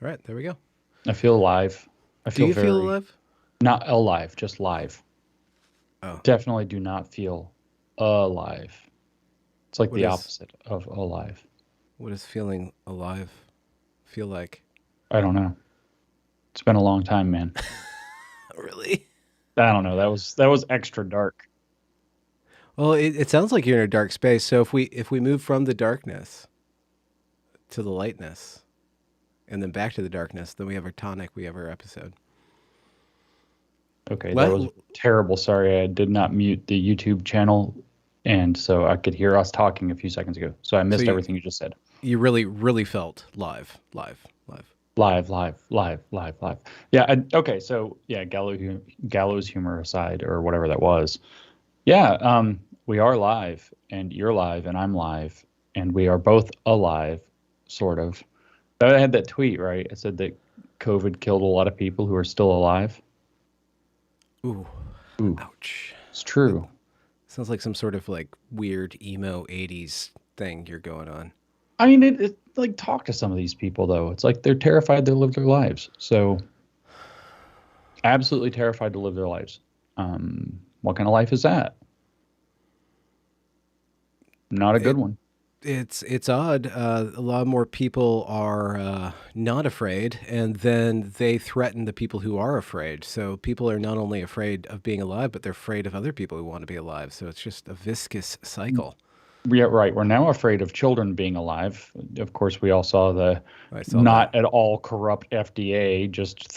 All right, there we go. I feel alive. I Do feel you feel very, alive? not alive, just live. Oh, Definitely do not feel alive. It's like what the is opposite of alive. what does feeling alive feel like? I don't know. It's been a long time, man. Really? I don't know. That was extra dark. Well, it sounds like you're in a dark space. So if we move from the darkness to the lightness and then back to the darkness, then we have our tonic. We have our episode. Okay, that What? was terrible. Sorry, I did not mute the YouTube channel, and so I could hear us talking a few seconds ago. So I So missed you everything you just said. you really felt live, live, live. Live, live, live, live, live. Yeah. Okay. So yeah, gallows humor aside, or whatever that was. Yeah. We are live, and you're live, and I'm live, and we are both alive, sort of. I had that tweet, right? I said that COVID killed a lot of people who are still alive. Ooh, Ooh, ouch. it's That true. sounds like some sort of like weird emo '80s thing you're going on. I mean, it like talk to some of these people though. It's like they're terrified to live their lives. So absolutely terrified to live their lives. What kind of life is that? Not a good It one. it's odd. A lot more people are not afraid, and then they threaten the people who are afraid. So people are not only afraid of being alive, but they're afraid of other people who want to be alive. So it's just a viscous cycle. Yeah, right. We're now afraid of children being alive. Of course, we all saw the I saw that. not at all corrupt FDA just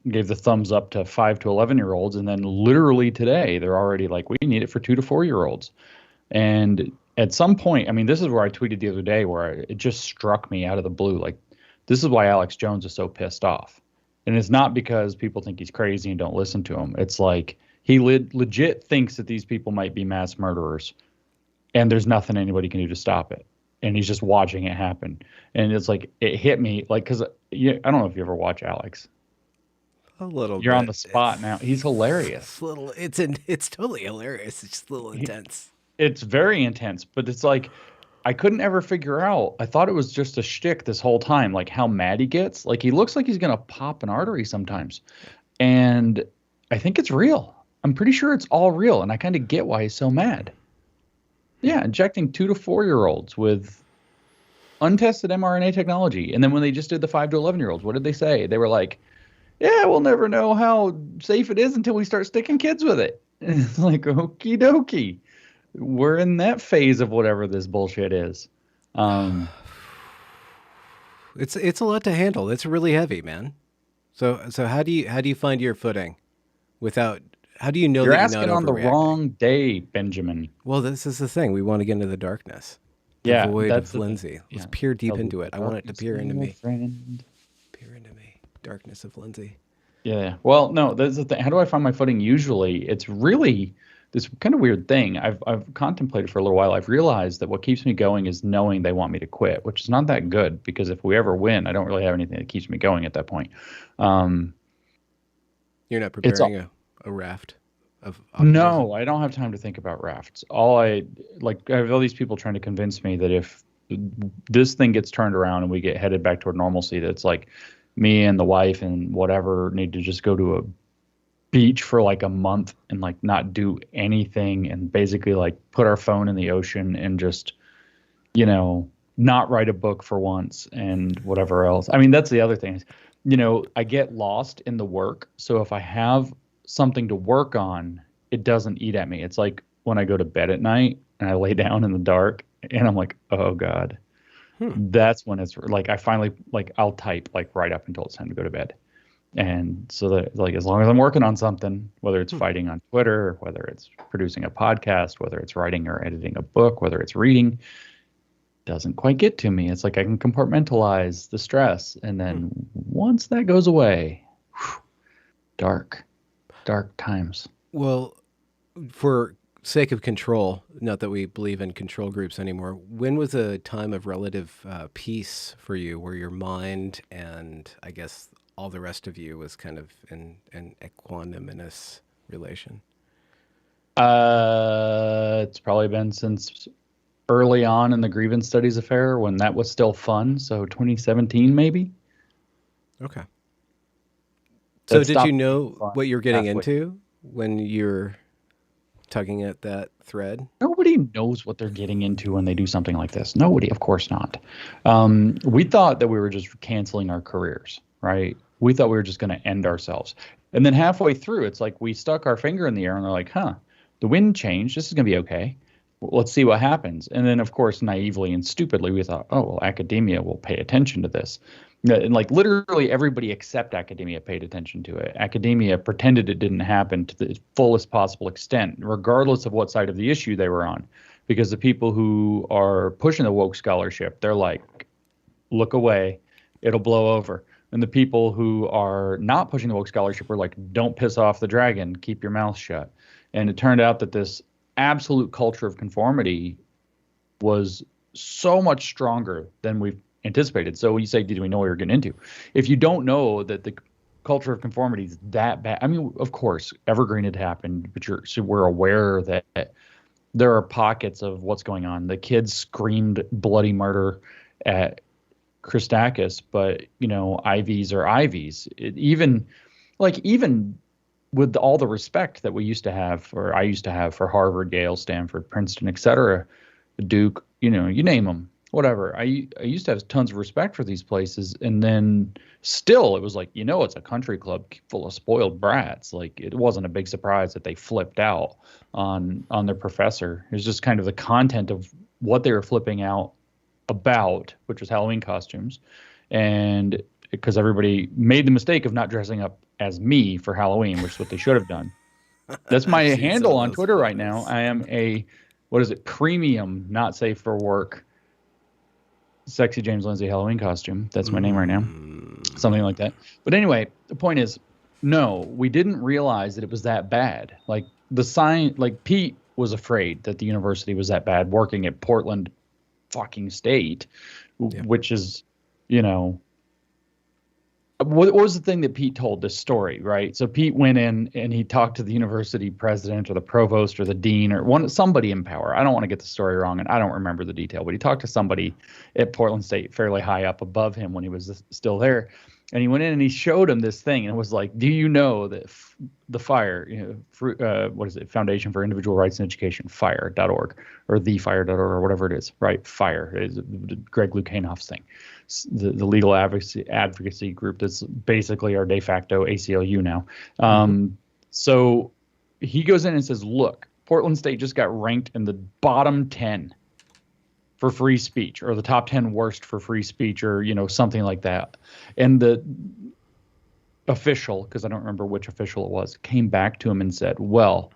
gave the thumbs up to 5 to 11-year-olds, and then literally today they're already like, we need it for 2 to 4-year-olds. And at some point, I mean, this is where I tweeted the other day where it just struck me out of the blue. Like, this is why Alex Jones is so pissed off. And it's not because people think he's crazy and don't listen to him. It's like he legit thinks that these people might be mass murderers and there's nothing anybody can do to stop it. And he's just watching it happen. And it's like, it hit me like, because I don't know if you ever watch Alex. A little You're on bit. the spot now. He's hilarious. It's a little. It's totally hilarious. It's just a little He, intense. it's very intense, but it's like, I couldn't ever figure out. I thought it was just a shtick this whole time, like how mad he gets. Like he looks like he's gonna pop an artery sometimes, and I think it's real. I'm pretty sure it's all real, and I kind of get why he's so mad. Hmm. Yeah, injecting 2 to 4-year-olds with untested mRNA technology, and then when they just did the 5 to 11-year-olds, what did they say? They were like, "Yeah, we'll never know how safe it is until we start sticking kids with it." And it's like, okie dokie, we're in that phase of whatever this bullshit is. Um, It's a lot to handle. It's really heavy, man. So how do you find your footing without? How do you know You're that you're not asking on the overreacting? wrong day, Benjamin. Well, this is the thing. We want to get into the darkness, the Yeah, void that's of the thing. Lindsay. Let's Yeah. peer deep The into it. I want it to darkness peer is into your me. friend. Peer into me. Darkness of Lindsay. Yeah. Well, no, that's the thing. How do I find my footing usually? It's really this kind of weird thing. I've contemplated for a little while. I've realized that what keeps me going is knowing they want me to quit, which is not that good because if we ever win, I don't really have anything that keeps me going at that point. Um, You're not it's preparing a raft of optimism. No, I don't have time to think about rafts. All I like, I have all these people trying to convince me that if this thing gets turned around and we get headed back toward normalcy, that's like me and the wife and whatever need to just go to a beach for like a month and like not do anything and basically like put our phone in the ocean and just, you know, not write a book for once and whatever else. I mean, that's the other thing is, I get lost in the work. So if I have something to work on, it doesn't eat at me. It's like when I go to bed at night and I lay down in the dark and I'm like, oh God, Hmm. that's when it's like I finally like I'll type like right up until it's time to go to bed. And so that like as long as I'm working on something, whether it's Hmm. fighting on Twitter, whether it's producing a podcast, whether it's writing or editing a book, whether it's reading, doesn't quite get to me. It's like I can compartmentalize the stress. And Hmm. then once that goes away, whew, dark, dark times. Well, for sake of control, not that we believe in control groups anymore, when was a time of relative peace for you where your mind and I guess all the rest of you was kind of in an equanimous relation? It's probably been since early on in the grievance studies affair when that was still fun. So 2017, maybe. Okay. So That did you stopped being know fun what you're getting halfway. into when you're tugging at that thread? Nobody knows what they're getting into when they do something like this. Nobody, of course not. We thought that we were just canceling our careers, right? We thought we were just going to end ourselves. And then halfway through, it's like we stuck our finger in the air and they're like, huh, the wind changed. This is going to be okay. Well, let's see what happens. And then, of course, naively and stupidly, we thought, oh, well, academia will pay attention to this. And like literally everybody except academia paid attention to it. Academia pretended it didn't happen to the fullest possible extent, regardless of what side of the issue they were on. Because the people who are pushing the woke scholarship, they're like, look away, it'll blow over. And the people who are not pushing the woke scholarship were like, don't piss off the dragon, keep your mouth shut. And it turned out that this absolute culture of conformity was so much stronger than we've anticipated. So when you say, did we know what we were getting into? If you don't know that the culture of conformity is that bad, I mean, of course, Evergreen had happened, but so we're aware that there are pockets of what's going on. The kids screamed bloody murder at Christakis, but IVs are IVs. Even with all the respect that we used to have, or I used to have for Harvard, Yale, Stanford, Princeton, et cetera, Duke, you name them, whatever. I used to have tons of respect for these places, and then still it was like, it's a country club full of spoiled brats. Like it wasn't a big surprise that they flipped out on their professor. It was just kind of the content of what they were flipping out about, which was Halloween costumes, and because everybody made the mistake of not dressing up as me for Halloween, which is what they should have done. That's my I've seen some handle of on those Twitter right now. photos. I am a, what is it, premium, not safe for work, sexy James Lindsay Halloween costume. That's my name right now. Something like that. But anyway, the point is, no, we didn't realize that it was that bad. Like Pete was afraid that the university was that bad working at Portland fucking State, Yeah. which is, what was the thing that Pete told this story, right? So Pete went in and he talked to the university president or the provost or the dean or somebody in power. I don't want to get the story wrong, and I don't remember the detail, but he talked to somebody at Portland State fairly high up above him when he was still there. And he went in and he showed him this thing and it was like, do you know that the FIRE, what is it? Foundation for Individual Rights and Education, FIRE.org or thefire.org or whatever it is, right? FIRE is Greg Lukianoff's thing. The legal advocacy group that's basically our de facto ACLU now. So he goes in and says, look, Portland State just got ranked in the bottom 10 for free speech, or the top 10 worst for free speech, or something like that. And the official, because I don't remember which official it was, came back to him and said, well,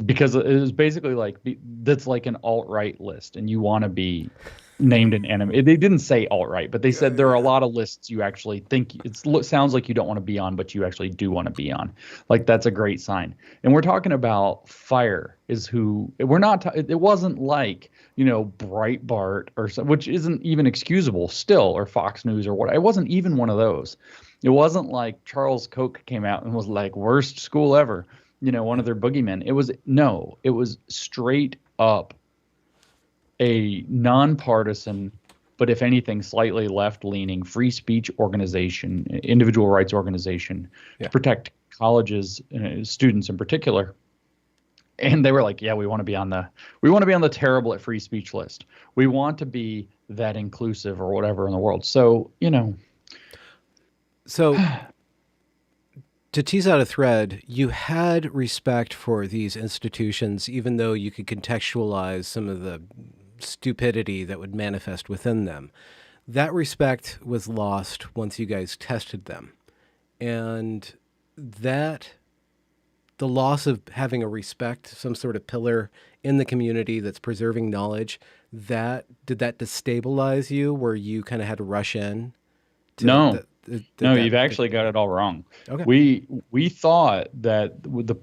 because it was basically like, that's like an alt-right list and you want to be named an enemy. They didn't say alt-right, but they said there are a lot of lists you actually think it sounds like you don't want to be on, but you actually do want to be on. Like that's a great sign. And we're talking about FIRE is who we're not. It wasn't like Breitbart or which isn't even excusable still, or Fox News or what. It wasn't even one of those. It wasn't like Charles Koch came out and was like worst school ever. One of their boogeymen. It was straight up a nonpartisan, but if anything, slightly left-leaning free speech organization, individual rights organization, to protect colleges, students in particular. And they were like, yeah, we want to be on the terrible at free speech list. We want to be that inclusive or whatever in the world. So, So to tease out a thread, you had respect for these institutions, even though you could contextualize some of the stupidity that would manifest within them. That respect was lost once you guys tested them. And the loss of having a respect, some sort of pillar in the community that's preserving knowledge, did that destabilize you where you kind of had to rush in? No, you've actually got it all wrong. Okay. We thought that the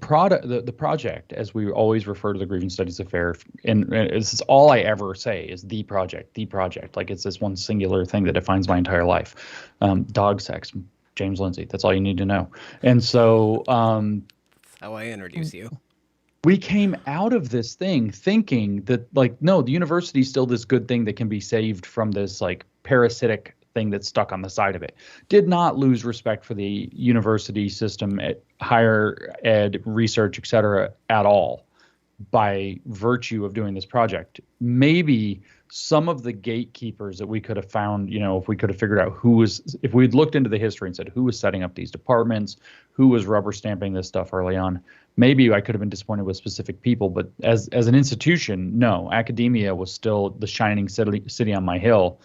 project, as we always refer to the Grievance Studies Affair, and this is all I ever say is the project, like it's this one singular thing that defines my entire life. Dog sex, James Lindsay. That's all you need to know. And so, that's how I introduce you. We came out of this thing thinking that, like, no, the university is still this good thing that can be saved from this like parasitic thing that's stuck on the side of it. Did not lose respect for the university system, at higher ed, research, et cetera, at all by virtue of doing this project. Maybe some of the gatekeepers that we could have found, if we could have figured out if we'd looked into the history and said who was setting up these departments, who was rubber stamping this stuff early on, maybe I could have been disappointed with specific people. But as an institution, no, academia was still the shining city on my hill.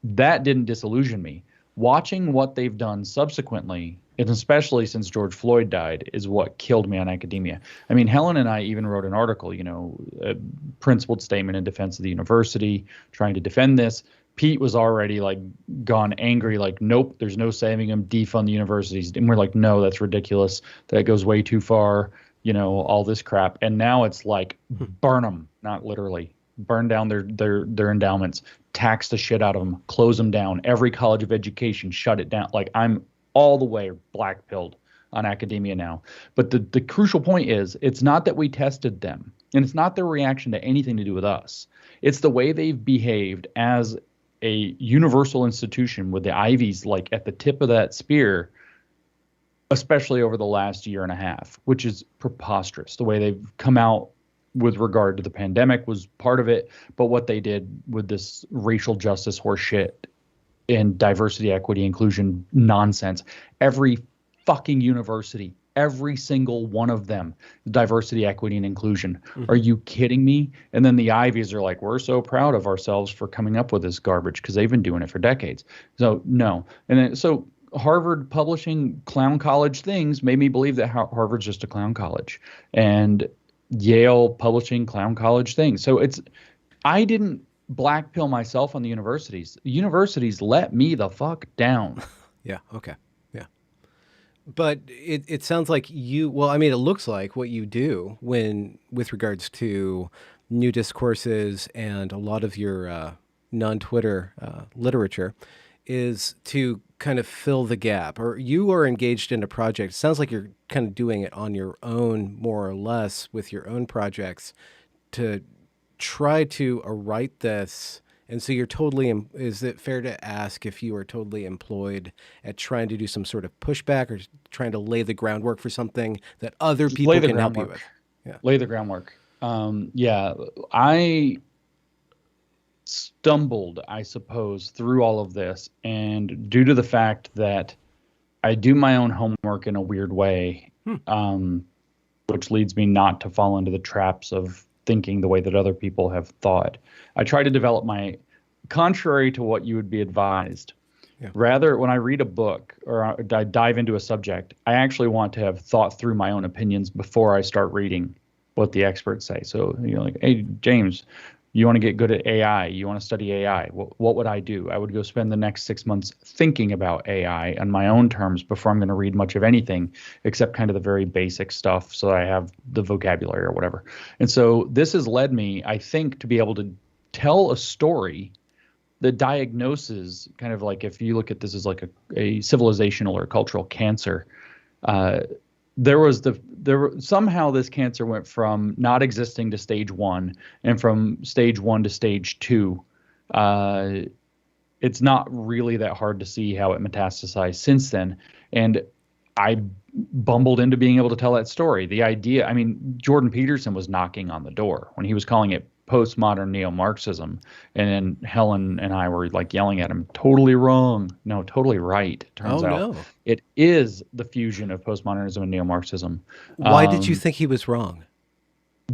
That didn't disillusion me. Watching what they've done subsequently, and especially since George Floyd died, is what killed me on academia. I mean, Helen and I even wrote an article, a principled statement in defense of the university, trying to defend this. Pete was already like gone angry, like, nope, there's no saving them, defund the universities. And we're like, no, that's ridiculous. That goes way too far, all this crap. And now it's like, burn them, not literally. Burn down their endowments, tax the shit out of them, close them down. Every college of education, shut it down. Like, I'm all the way black-pilled on academia now. But the crucial point is, it's not that we tested them, and it's not their reaction to anything to do with us. It's the way they've behaved as a universal institution with the Ivies like at the tip of that spear, especially over the last year and a half, which is preposterous. The way they've come out with regard to the pandemic was part of it, but what they did with this racial justice horseshit and diversity, equity, inclusion nonsense, every fucking university, every single one of them, diversity, equity, and inclusion. Mm-hmm. Are you kidding me? And then the Ivies are like, we're so proud of ourselves for coming up with this garbage because they've been doing it for decades. So no. And then so Harvard publishing clown college things made me believe that Harvard's just a clown college, and Yale publishing clown college things. So I didn't black pill myself on the universities. The universities let me the fuck down. Yeah. Okay. Yeah. But it sounds like it looks like what you do with regards to new discourses and a lot of your non-Twitter literature is to kind of fill the gap, or you are engaged in a project. It sounds like you're kind of doing it on your own, more or less, with your own projects to try to write this. And so you're totally, is it fair to ask if you are totally employed at trying to do some sort of pushback or trying to lay the groundwork for something that other people can help you with? Yeah. Lay the groundwork. I stumbled, I suppose, through all of this, and due to the fact that I do my own homework in a weird way, which leads me not to fall into the traps of thinking the way that other people have thought. I try to develop contrary to what you would be advised. Yeah. Rather, when I read a book or I dive into a subject, I actually want to have thought through my own opinions before I start reading what the experts say. So, like, hey, James, you want to get good at AI? You want to study AI? What would I do? I would go spend the next 6 months thinking about AI on my own terms before I'm going to read much of anything, except kind of the very basic stuff, so I have the vocabulary or whatever. And so this has led me, I think, to be able to tell a story that diagnoses, kind of like, if you look at this as like a civilizational or cultural cancer, somehow this cancer went from not existing to stage 1, and from stage 1 to stage 2. It's not really that hard to see how it metastasized since then. And I bumbled into being able to tell that story. The idea, Jordan Peterson was knocking on the door when he was calling it postmodern neo-Marxism, and then Helen and I were like yelling at him, totally wrong. No, totally right. Turns out it is the fusion of postmodernism and neo-Marxism. Why did you think he was wrong?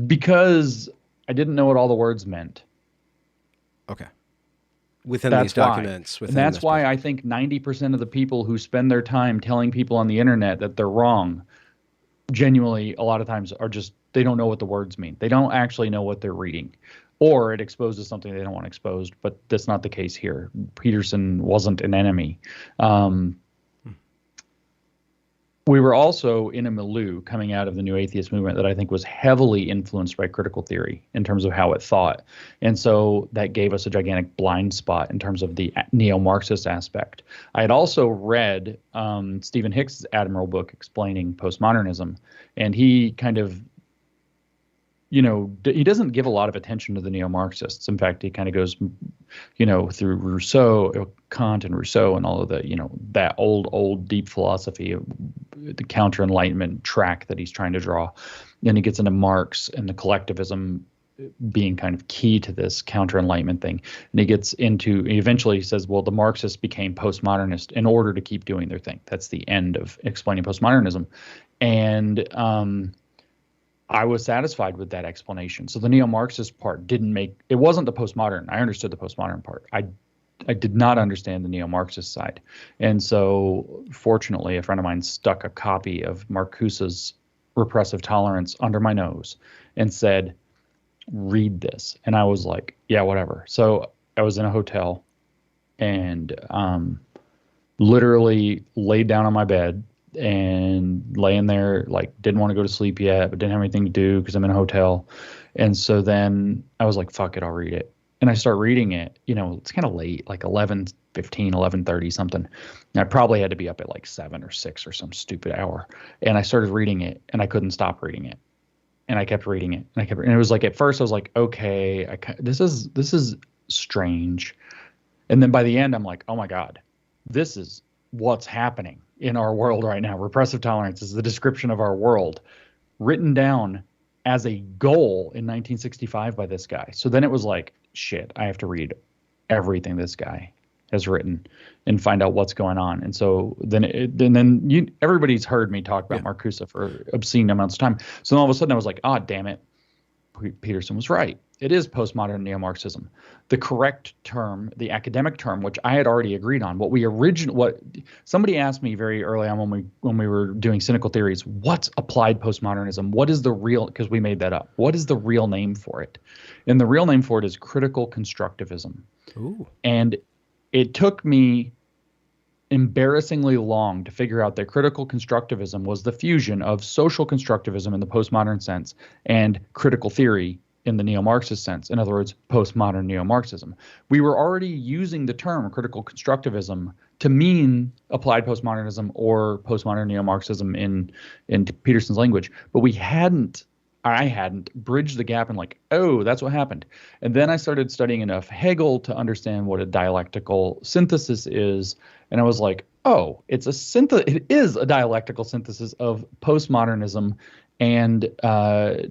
Because I didn't know what all the words meant. Okay. Within these documents. And that's why I think 90% of the people who spend their time telling people on the internet that they're wrong, genuinely, a lot of times are just, they don't know what the words mean. They don't actually know what they're reading. Or it exposes something they don't want exposed, but that's not the case here. Peterson wasn't an enemy. We were also in a milieu coming out of the new atheist movement that I think was heavily influenced by critical theory in terms of how it thought. And so that gave us a gigantic blind spot in terms of the neo-Marxist aspect. I had also read Stephen Hicks's admirable book explaining postmodernism, and he kind of he doesn't give a lot of attention to the neo-Marxists. In fact, he kind of goes, through Rousseau, Kant and Rousseau and all of the, that old deep philosophy, the counter-enlightenment track that he's trying to draw. Then he gets into Marx and the collectivism being kind of key to this counter-enlightenment thing. And he gets into, eventually he says, well, the Marxists became postmodernist in order to keep doing their thing. That's the end of explaining postmodernism. And I was satisfied with that explanation. So the neo-Marxist part it wasn't the postmodern. I understood the postmodern part. I did not understand the neo-Marxist side. And so fortunately, a friend of mine stuck a copy of Marcuse's Repressive Tolerance under my nose and said, read this. And I was like, yeah, whatever. So I was in a hotel and literally laid down on my bed and laying there, like didn't want to go to sleep yet, but didn't have anything to do because I'm in a hotel. And so then I was like, fuck it, I'll read it. And I start reading it. It's kind of late, like 11:15, 11:30 something. And I probably had to be up at like 7 or 6 or some stupid hour. And I started reading it and I couldn't stop reading it. And I kept reading it and it was like, at first I was like, okay, this is strange. And then by the end, I'm like, oh my God, this is what's happening in our world right now. Repressive tolerance is the description of our world written down as a goal in 1965 by this guy. So then it was like, shit, I have to read everything this guy has written and find out what's going on. And so then everybody's heard me talk about Marcuse for obscene amounts of time. So then all of a sudden I was like, ah, damn it. Peterson was right. It is postmodern neo-Marxism. The correct term, the academic term, which I had already agreed on, what somebody asked me very early on when we were doing cynical theories, what's applied postmodernism? What is the real, because we made that up. What is the real name for it? And the real name for it is critical constructivism. Ooh. And it took me embarrassingly long to figure out that critical constructivism was the fusion of social constructivism in the postmodern sense and critical theory in the neo-Marxist sense. In other words, postmodern neo-Marxism. We were already using the term critical constructivism to mean applied postmodernism or postmodern neo-Marxism in Peterson's language, but I hadn't bridged the gap and like, oh, that's what happened. And then I started studying enough Hegel to understand what a dialectical synthesis is. And I was like, oh, it is a dialectical synthesis of postmodernism and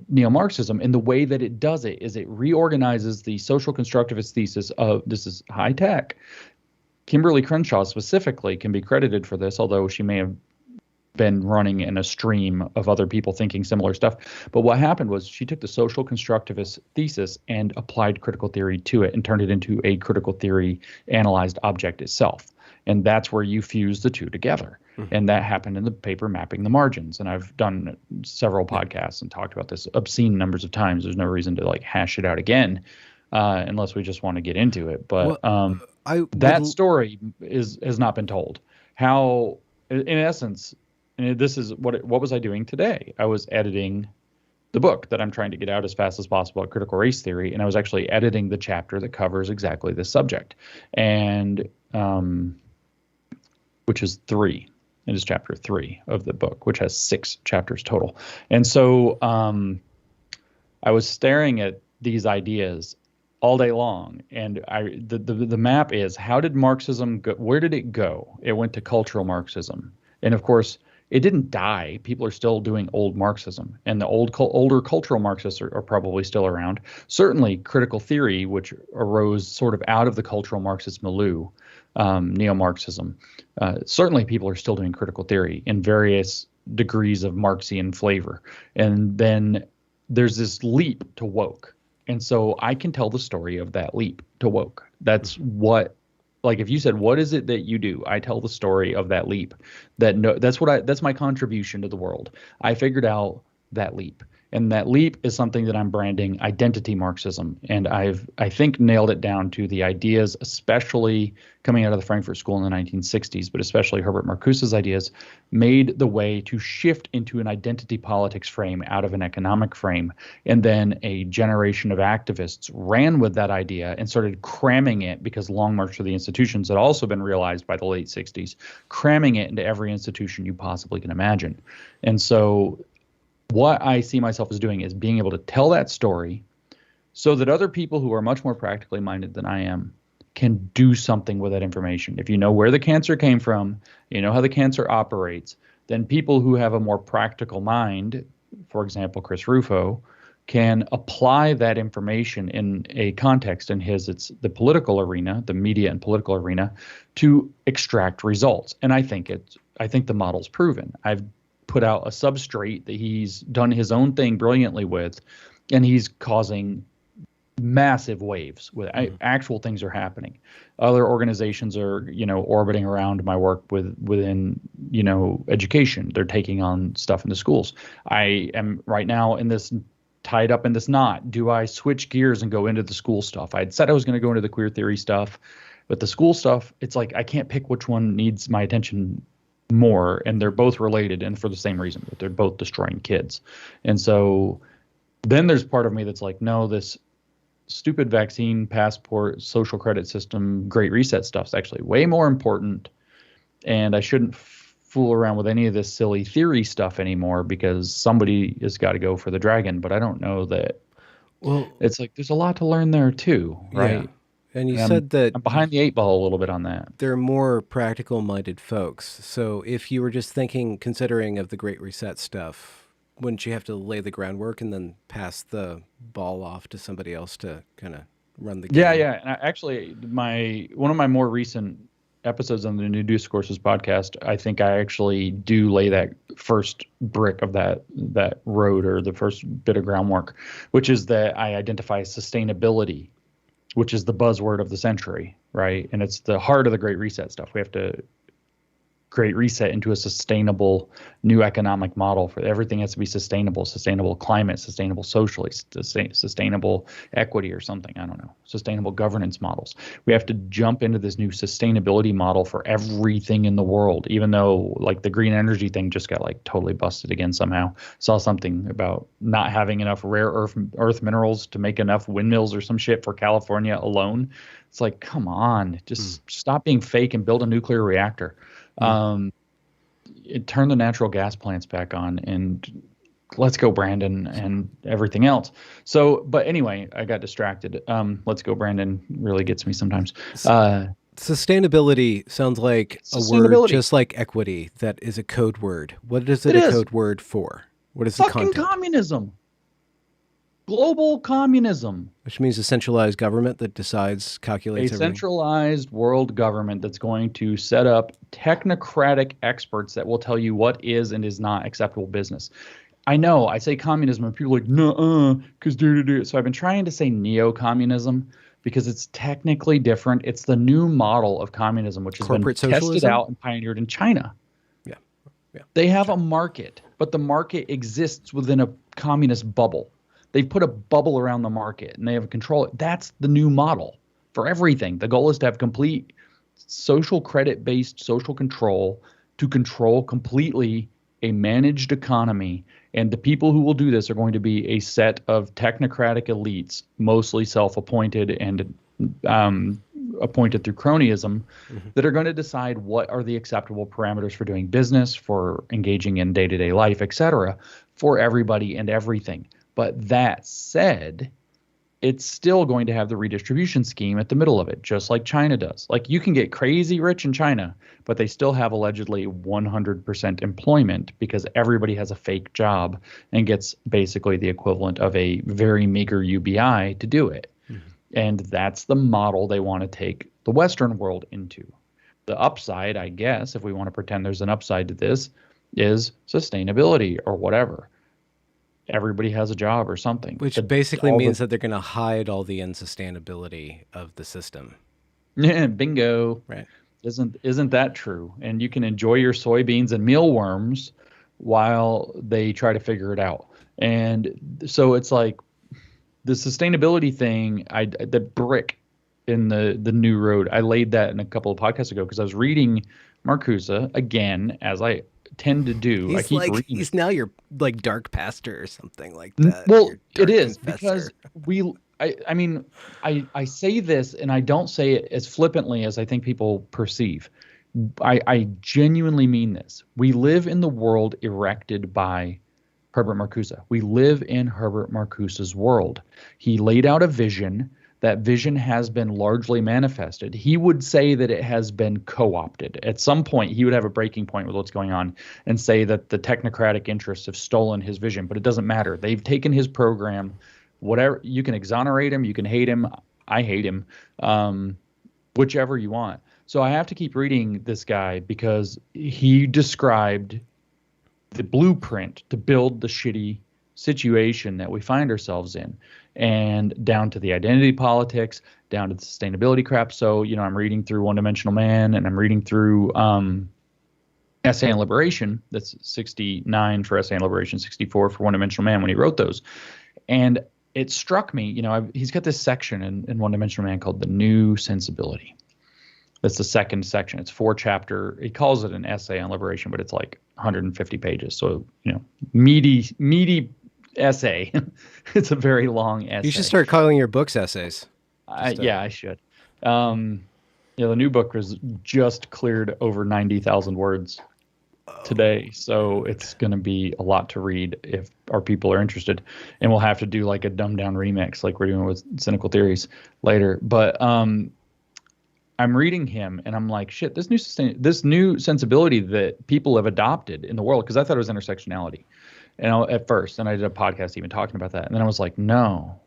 neo-Marxism. And the way that it does it is it reorganizes the social constructivist thesis of, this is high tech. Kimberly Crenshaw specifically can be credited for this, although she may have been running in a stream of other people thinking similar stuff. But what happened was she took the social constructivist thesis and applied critical theory to it and turned it into a critical theory analyzed object itself. And that's where you fuse the two together. Mm-hmm. And that happened in the paper Mapping the Margins. And I've done several podcasts and talked about this obscene numbers of times. There's no reason to like hash it out again unless we just want to get into it. But that story has not been told. How, in essence, and this is what was I doing today? I was editing the book that I'm trying to get out as fast as possible at Critical Race Theory, and I was actually editing the chapter that covers exactly this subject, and which is 3. It is chapter 3 of the book, which has 6 chapters total. And so I was staring at these ideas all day long, and the map is, how did Marxism go? Where did it go? It went to cultural Marxism, and of course, it didn't die. People are still doing old Marxism, and the older cultural Marxists are probably still around. Certainly, critical theory, which arose sort of out of the cultural Marxist milieu, neo-Marxism. Certainly, people are still doing critical theory in various degrees of Marxian flavor. And then there's this leap to woke. And so I can tell the story of that leap to woke. That's what, like, if you said, what is it that you do? I tell the story of that leap. That's my contribution to the world. I figured out that leap. And that leap is something that I'm branding identity Marxism. And I think nailed it down to the ideas, especially coming out of the Frankfurt School in the 1960s, but especially Herbert Marcuse's ideas, made the way to shift into an identity politics frame out of an economic frame. And then a generation of activists ran with that idea and started cramming it, because Long March to the Institutions had also been realized by the late 60s, cramming it into every institution you possibly can imagine. And so what I see myself as doing is being able to tell that story so that other people who are much more practically minded than I am can do something with that information. If you know where the cancer came from, you know how the cancer operates, then people who have a more practical mind, for example, Chris Rufo, can apply that information in a context. In his, it's the political arena, the media and political arena, to extract results. And I think the model's proven. I've put out a substrate that he's done his own thing brilliantly with, and he's causing massive waves with actual things are happening. Other organizations are, orbiting around my work within, education. They're taking on stuff in the schools. I am right now tied up in this knot. Do I switch gears and go into the school stuff? I'd said I was going to go into the queer theory stuff, but the school stuff, it's like I can't pick which one needs my attention more, and they're both related, and for the same reason, that they're both destroying kids. And so then there's part of me that's like, no, this stupid vaccine passport, social credit system, Great Reset stuff is actually way more important, and I shouldn't fool around with any of this silly theory stuff anymore, because somebody has got to go for the dragon. But I don't know that. Well, it's like there's a lot to learn there too, right? Yeah. And you said that I'm behind the eight ball a little bit on that. They're more practical-minded folks. So if you were just considering of the Great Reset stuff, wouldn't you have to lay the groundwork and then pass the ball off to somebody else to kind of run the game? Yeah. And actually, one of my more recent episodes on the New Discourses podcast, I think I actually do lay that first brick of that road, or the first bit of groundwork, which is that I identify sustainability, which is the buzzword of the century, right? And it's the heart of the Great Reset stuff. We have to Great Reset into a sustainable new economic model. For everything has to be sustainable climate, sustainable socially, sustainable equity or something. I don't know, sustainable governance models. We have to jump into this new sustainability model for everything in the world, even though like the green energy thing just got like totally busted again somehow. Saw something about not having enough rare earth minerals to make enough windmills or some shit for California alone. It's like, come on, just stop being fake and build a nuclear reactor. Turn the natural gas plants back on, and let's go, Brandon, and everything else. So, but anyway, I got distracted. Let's go, Brandon really gets me sometimes. Sustainability sounds like a word just like equity that is a code word. What is it a code word for? What is the content? Fucking communism. Global communism. Which means a centralized government that calculates everything. Centralized world government that's going to set up technocratic experts that will tell you what is and is not acceptable business. I know, I say communism and people are like, no, because do. So I've been trying to say neo-communism because it's technically different. It's the new model of communism, which has been tested out and pioneered in China. Yeah. They have a market, but the market exists within a communist bubble. They've put a bubble around the market and they have control. That's the new model for everything. The goal is to have complete social credit-based social control, to control completely a managed economy. And the people who will do this are going to be a set of technocratic elites, mostly self-appointed and appointed through cronyism, that are going to decide what are the acceptable parameters for doing business, for engaging in day-to-day life, etc., for everybody and everything. But that said, it's still going to have the redistribution scheme at the middle of it, just like China does. Like, you can get crazy rich in China, but they still have allegedly 100% employment because everybody has a fake job and gets basically the equivalent of a very meager UBI to do it. And that's the model they want to take the Western world into. The upside, I guess, if we want to pretend there's an upside to this, is sustainability or whatever. Everybody has a job or something. Which basically means that they're going to hide all the unsustainability of the system. Yeah, bingo. Right. Isn't that true? And you can enjoy your soybeans and mealworms while they try to figure it out. And so it's like the sustainability thing, the brick in the new road, I laid that in a couple of podcasts ago because I was reading Marcuse again, as I tend to do. He's now your like dark pastor or something like that. Well, it is confessor. Because I say this and I don't say it as flippantly as I think people perceive. I genuinely mean this. We live in the world erected by Herbert Marcuse. We live in Herbert Marcuse's world. He laid out a vision. That vision has been largely manifested. He would say that it has been co-opted. At some point, he would have a breaking point with what's going on and say that the technocratic interests have stolen his vision, but it doesn't matter. They've taken his program. Whatever, you can exonerate him, you can hate him. I hate him, whichever you want. So I have to keep reading this guy because he described the blueprint to build the shitty situation that we find ourselves in, and down to the identity politics, down to the sustainability crap. So, I'm reading through One Dimensional Man, and I'm reading through Essay on Liberation. That's 69 for Essay on Liberation, 64 for One Dimensional Man when he wrote those. And it struck me, he's got this section in One Dimensional Man called The New Sensibility. That's the second section. It's 4-chapter. He calls it an essay on liberation, but it's like 150 pages. So, meaty essay. It's a very long essay. You should start calling your books essays. Yeah, I should. The new book was just cleared over 90,000 words today. So it's going to be a lot to read if our people are interested. And we'll have to do like a dumbed down remix like we're doing with Cynical Theories later. But I'm reading him and I'm like, shit, this new sensibility that people have adopted in the world, because I thought it was intersectionality, at first, and I did a podcast even talking about that, and then I was like, no,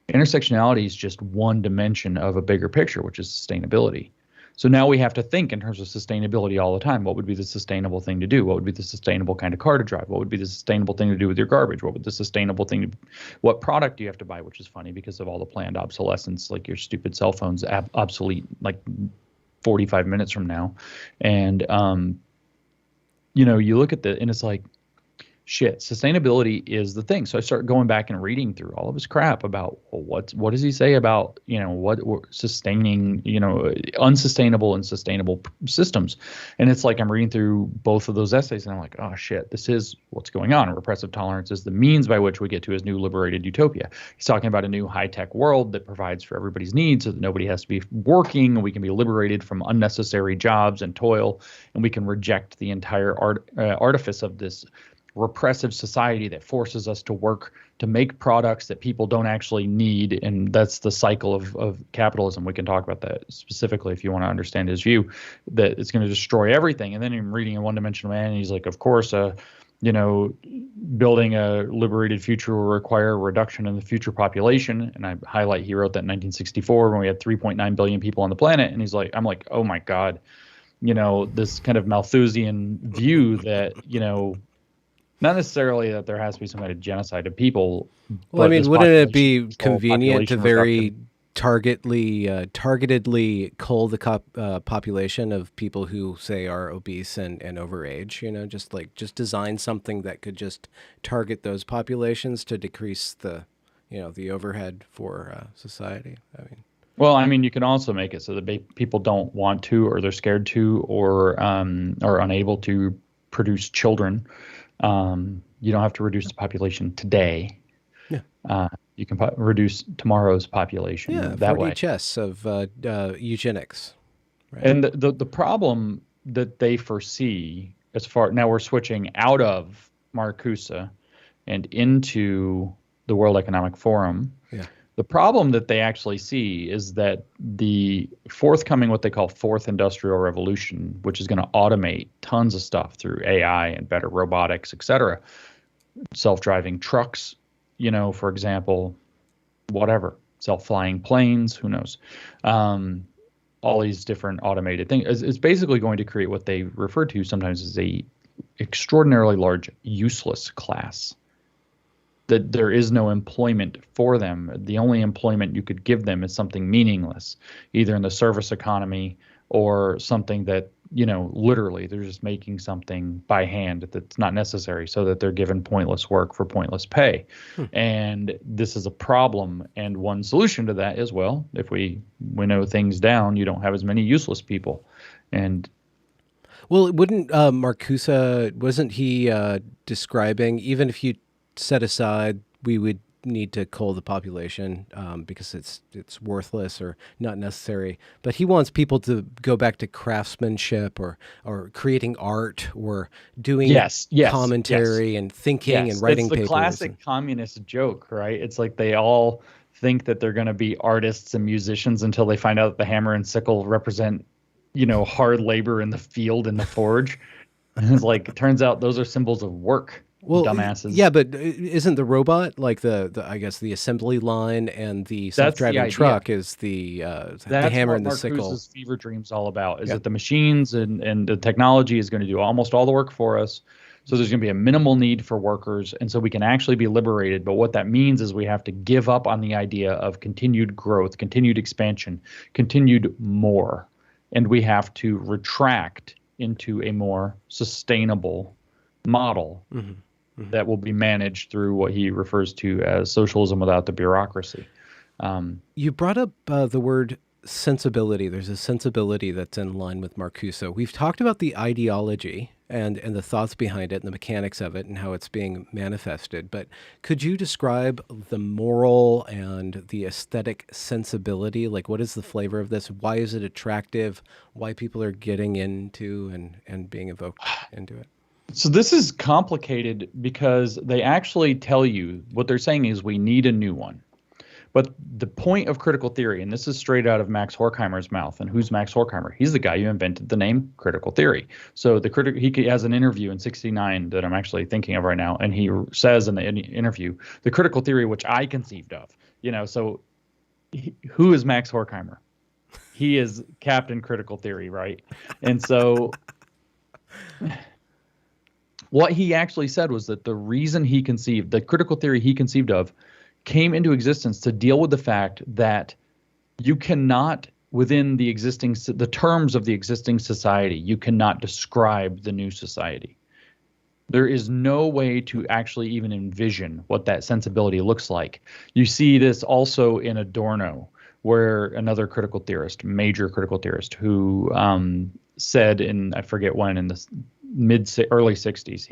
intersectionality is just one dimension of a bigger picture, which is sustainability. So now we have to think in terms of sustainability all the time. What would be the sustainable thing to do? What would be the sustainable kind of car to drive? What would be the sustainable thing to do with your garbage? What would the sustainable thing what product do you have to buy? Which is funny because of all the planned obsolescence, like your stupid cell phone's obsolete like 45 minutes from now. And, you look at and it's like, shit, sustainability is the thing. So I start going back and reading through all of his crap about, well, what does he say about, what sustaining, unsustainable and sustainable systems. And it's like I'm reading through both of those essays and I'm like, oh shit, this is what's going on. Repressive tolerance is the means by which we get to his new liberated utopia. He's talking about a new high-tech world that provides for everybody's needs so that nobody has to be working, and we can be liberated from unnecessary jobs and toil, and we can reject the entire artifice of this repressive society that forces us to work to make products that people don't actually need. And that's the cycle of capitalism. We can talk about that specifically if you want to understand his view, that it's going to destroy everything. And then I'm reading a One-Dimensional Man, and he's like, of course, building a liberated future will require a reduction in the future population. And I highlight, he wrote that in 1964 when we had 3.9 billion people on the planet. And he's like, I'm like, oh my God, this kind of Malthusian view that, not necessarily that there has to be some kind of genocide of people. Well, I mean, wouldn't it be convenient to very targetedly cull the population of people who say are obese and overage? Just design something that could just target those populations to decrease the overhead for society. Well, you can also make it so that people don't want to, or they're scared to, or are unable to produce children. You don't have to reduce the population today. Yeah. You can reduce tomorrow's population that way. VHS of eugenics. Right? And the problem that they foresee now we're switching out of Marcuse and into the World Economic Forum. Yeah. The problem that they actually see is that the forthcoming, what they call fourth industrial revolution, which is going to automate tons of stuff through AI and better robotics, et cetera, self-driving trucks, for example, whatever, self-flying planes, who knows, all these different automated things. It's basically going to create what they refer to sometimes as a extraordinarily large useless class. That there is no employment for them. The only employment you could give them is something meaningless, either in the service economy or something that, literally they're just making something by hand that's not necessary, so that they're given pointless work for pointless pay. And this is a problem. And one solution to that is, well, if we winnow things down, you don't have as many useless people. And well, wouldn't wasn't he describing, even if you set aside, we would need to cull the population because it's worthless or not necessary. But he wants people to go back to craftsmanship or creating art or doing commentary and thinking and writing It's the papers. classic communist joke, right? It's like they all think that they're going to be artists and musicians until they find out that the hammer and sickle represent, hard labor in the field, in the forge. And it's like, it turns out those are symbols of work. Well, dumbasses. Yeah, but isn't the robot like the I guess the assembly line and the self-driving truck is the hammer and the sickle? That's what Marcuse's fever dream's all about. Is that the machines and the technology is going to do almost all the work for us. So there's going to be a minimal need for workers, and so we can actually be liberated. But what that means is we have to give up on the idea of continued growth, continued expansion, continued more, and we have to retract into a more sustainable model that will be managed through what he refers to as socialism without the bureaucracy. You brought up the word sensibility. There's a sensibility that's in line with Marcuse. We've talked about the ideology and the thoughts behind it and the mechanics of it and how it's being manifested. But could you describe the moral and the aesthetic sensibility? Like, what is the flavor of this? Why is it attractive? Why people are getting into and being evoked into it? So this is complicated because they actually tell you what they're saying is we need a new one. But the point of critical theory, and this is straight out of Max Horkheimer's mouth. And who's Max Horkheimer? He's the guy who invented the name critical theory. So he has an interview in '69 that I'm actually thinking of right now, and he says in the interview, the critical theory which I conceived of. So who is Max Horkheimer? He is Captain Critical Theory, right? And so what he actually said was that the reason the critical theory he conceived of came into existence to deal with the fact that you cannot, within the terms of the existing society, you cannot describe the new society. There is no way to actually even envision what that sensibility looks like. You see this also in Adorno, where another critical theorist, major critical theorist, who said in, I forget when, in the early 60s,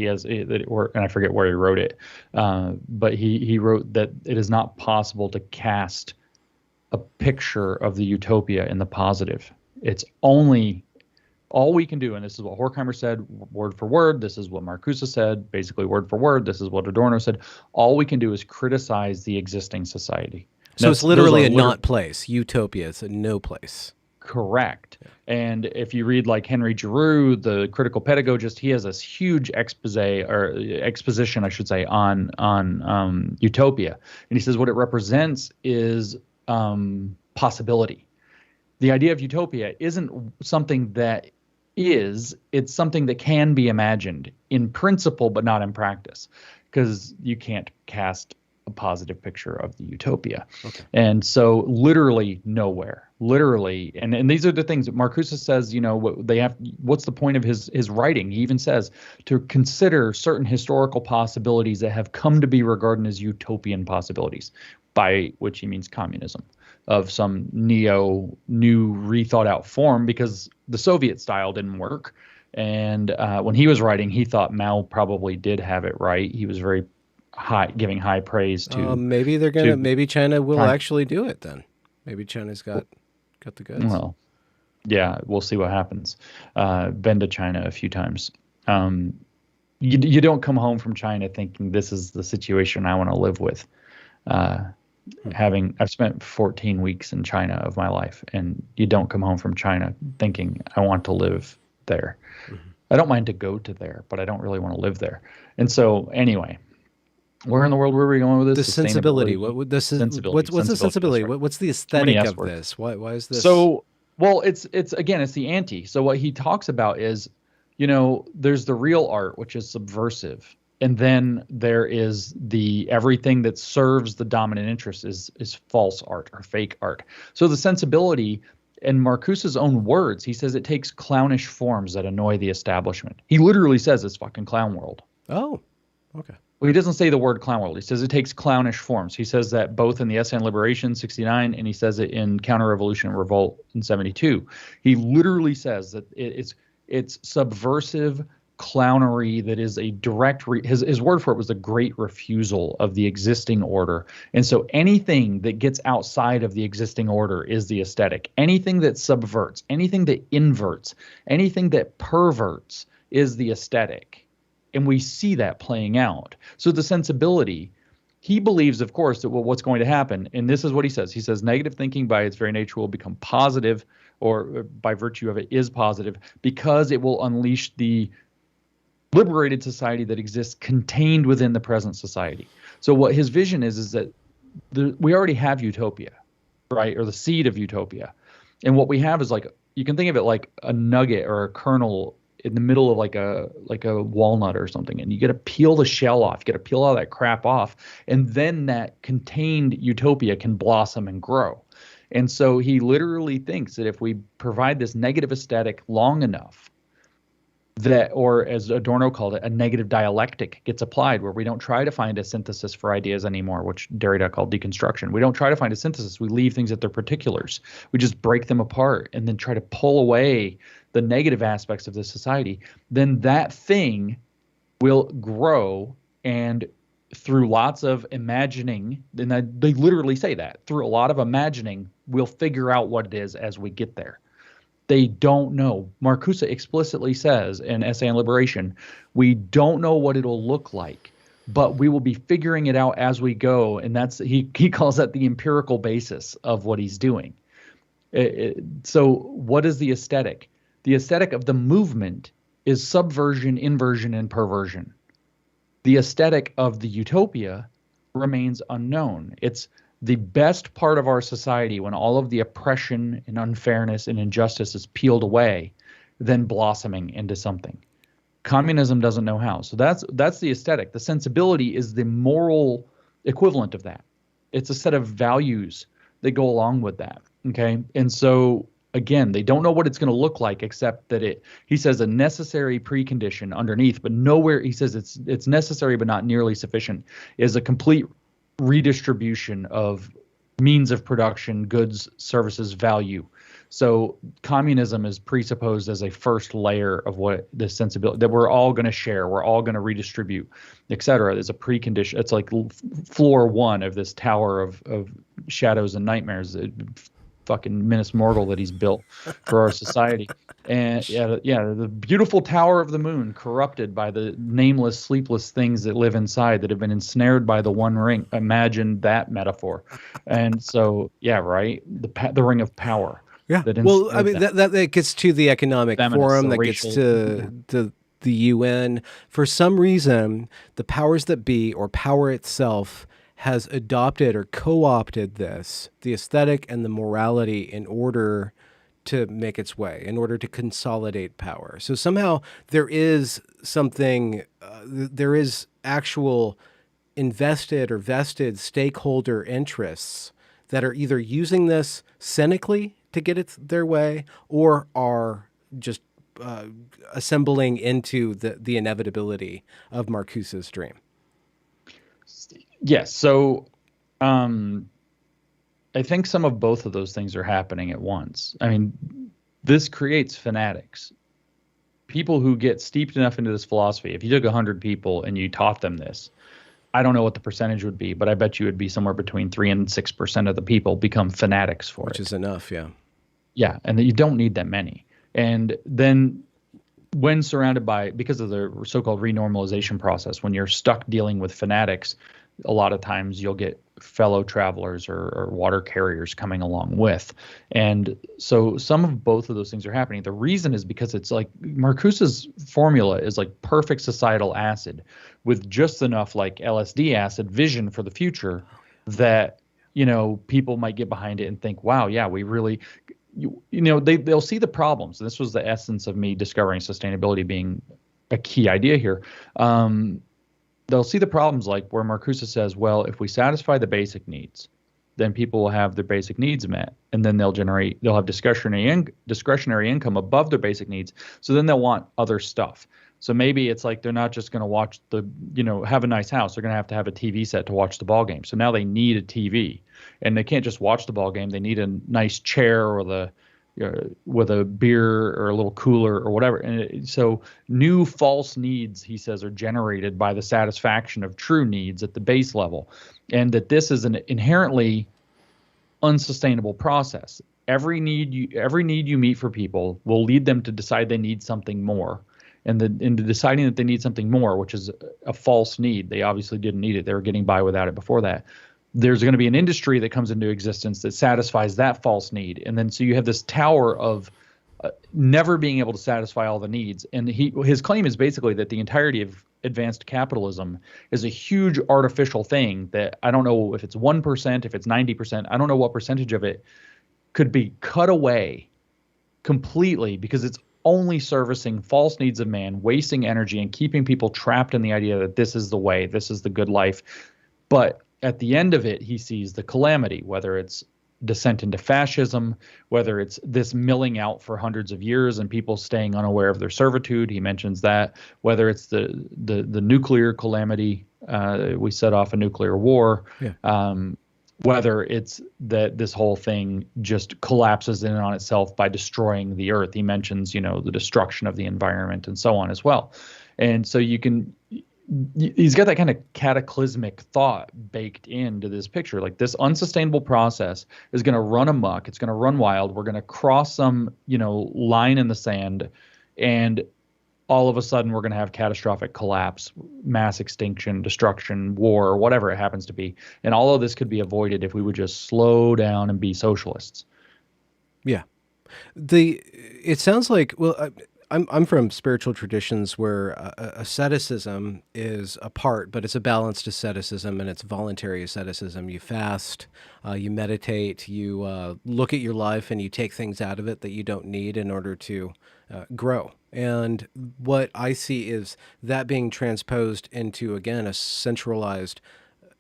and I forget where he wrote it, but he wrote that it is not possible to cast a picture of the utopia in the positive. It's all we can do, and this is what Horkheimer said word for word, this is what Marcuse said basically word for word, this is what Adorno said, all we can do is criticize the existing society. So it's literally a not place. Utopia is a no place. Correct. Yeah. And if you read like Henry Giroux, the critical pedagogist, he has this huge exposition, I should say, on Utopia. And he says what it represents is possibility. The idea of utopia isn't something that it's something that can be imagined in principle, but not in practice, because you can't cast a positive picture of the utopia. Okay. And so literally nowhere, and these are the things that Marcuse says, what's the point of his writing? He even says to consider certain historical possibilities that have come to be regarded as utopian possibilities, by which he means communism of some new rethought out form, because the Soviet style didn't work. And when he was writing, he thought Mao probably did have it right. He was very giving high praise to. Maybe China will actually do it then. Maybe China's got the goods. Well, yeah, we'll see what happens. Been to China a few times. You don't come home from China thinking this is the situation I want to live with. I've spent 14 weeks in China of my life, and you don't come home from China thinking I want to live there. Mm-hmm. I don't mind to go to there, but I don't really want to live there. And so anyway. Where in the world were we going with this? The sensibility. What's the sensibility? What's the aesthetic of this? Why is this? So, well, it's the anti. So what he talks about is, there's the real art, which is subversive, and then there is the everything that serves the dominant interest is false art or fake art. So the sensibility, in Marcuse's own words, he says it takes clownish forms that annoy the establishment. He literally says it's fucking clown world. Oh, okay. Well, he doesn't say the word clown world. He says it takes clownish forms. He says that both in the Essay on Liberation, 69, and he says it in Counter-Revolution and Revolt in 72. He literally says that it's subversive clownery that is a direct his word for it was a great refusal of the existing order. And so anything that gets outside of the existing order is the aesthetic. Anything that subverts, anything that inverts, anything that perverts is the aesthetic. And we see that playing out. So the sensibility, he believes, of course, that what's going to happen, and this is what he says, negative thinking by its very nature will become positive, or by virtue of it is positive, because it will unleash the liberated society that exists contained within the present society. So what his vision is that we already have utopia, right? Or the seed of utopia. And what we have is like, you can think of it like a nugget or a kernel in the middle of like a walnut or something. And you got to peel the shell off, you got to peel all that crap off. And then that contained utopia can blossom and grow. And so he literally thinks that if we provide this negative aesthetic long enough, that, or as Adorno called it, a negative dialectic gets applied, where we don't try to find a synthesis for ideas anymore, which Derrida called deconstruction. We don't try to find a synthesis. We leave things at their particulars. We just break them apart and then try to pull away the negative aspects of the society. Then that thing will grow, and through lots of imagining, and they literally say that, through a lot of imagining, we'll figure out what it is as we get there. They don't know. Marcuse explicitly says in Essay on Liberation, we don't know what it'll look like, but we will be figuring it out as we go. And that's, he calls that the empirical basis of what he's doing. So what is the aesthetic? The aesthetic of the movement is subversion, inversion, and perversion. The aesthetic of the utopia remains unknown. It's the best part of our society when all of the oppression and unfairness and injustice is peeled away, then blossoming into something. Communism doesn't know how. So that's the aesthetic. The sensibility is the moral equivalent of that. It's a set of values that go along with that. Okay. And so again, they don't know what it's going to look like, except that he says a necessary precondition underneath, but nowhere, he says it's necessary but not nearly sufficient, is a complete redistribution of means of production, goods, services, value. So communism is presupposed as a first layer of what the sensibility that we're all going to share, we're all going to redistribute, et cetera. There's a precondition. It's like floor one of this tower of shadows and nightmares, fucking Minas Morgul that he's built for our society. And the beautiful tower of the moon, corrupted by the nameless, sleepless things that live inside that have been ensnared by the one ring. Imagine that metaphor. And so, right, the ring of power. Yeah. Well, I mean, that gets to the economic forum, that gets to the UN. For some reason, the powers that be, or power itself, has adopted or co-opted the aesthetic and the morality in order to make its way, in order to consolidate power. So somehow there is something, there is actual invested or vested stakeholder interests that are either using this cynically to get their way, or are just assembling into the inevitability of Marcuse's dream. Yes. So I think some of both of those things are happening at once. I mean, this creates fanatics. People who get steeped enough into this philosophy. If you took 100 people and you taught them this, I don't know what the percentage would be, but I bet you it'd be somewhere between 3 and 6% of the people become fanatics for it. Which is enough, yeah. Yeah, and you don't need that many. And then when surrounded by, because of the so-called renormalization process, when you're stuck dealing with fanatics, a lot of times you'll get fellow travelers or water carriers coming along with. And so some of both of those things are happening. The reason is because it's like Marcuse's formula is like perfect societal acid with just enough like LSD acid vision for the future that, people might get behind it and think, wow, yeah, we really, they'll see the problems. And this was the essence of me discovering sustainability being a key idea here. They'll see the problems like where Marcuse says, well, if we satisfy the basic needs, then people will have their basic needs met, and then they'll have discretionary income above their basic needs. So then they'll want other stuff. So maybe it's like they're not just going to watch have a nice house. They're going to have a TV set to watch the ball game. So now they need a TV, and they can't just watch the ball game. They need a nice chair or with a beer or a little cooler or whatever. And so new false needs, he says, are generated by the satisfaction of true needs at the base level, and that this is an inherently unsustainable process. Every need you meet for people will lead them to decide they need something more. And into deciding that they need something more, which is a false need, they obviously didn't need it. They were getting by without it before that. There's going to be an industry that comes into existence that satisfies that false need. And then so you have this tower of never being able to satisfy all the needs. And his claim is basically that the entirety of advanced capitalism is a huge artificial thing that I don't know if it's 1%, if it's 90%, I don't know what percentage of it could be cut away completely because it's only servicing false needs of man, wasting energy and keeping people trapped in the idea that this is the way, this is the good life. But at the end of it, he sees the calamity, whether it's descent into fascism, whether it's this milling out for hundreds of years and people staying unaware of their servitude. He mentions that, whether it's the nuclear calamity, we set off a nuclear war, whether it's that this whole thing just collapses in on itself by destroying the earth. He mentions, the destruction of the environment and so on as well. And so he's got that kind of cataclysmic thought baked into this picture. Like this unsustainable process is going to run amok. It's going to run wild. We're going to cross some, line in the sand, and all of a sudden we're going to have catastrophic collapse, mass extinction, destruction, war, whatever it happens to be. And all of this could be avoided if we would just slow down and be socialists. Yeah. It sounds like, well, I'm from spiritual traditions where asceticism is a part, but it's a balanced asceticism, and it's voluntary asceticism. You fast, you meditate, you look at your life, and you take things out of it that you don't need in order to grow. And what I see is that being transposed into, again, a centralized,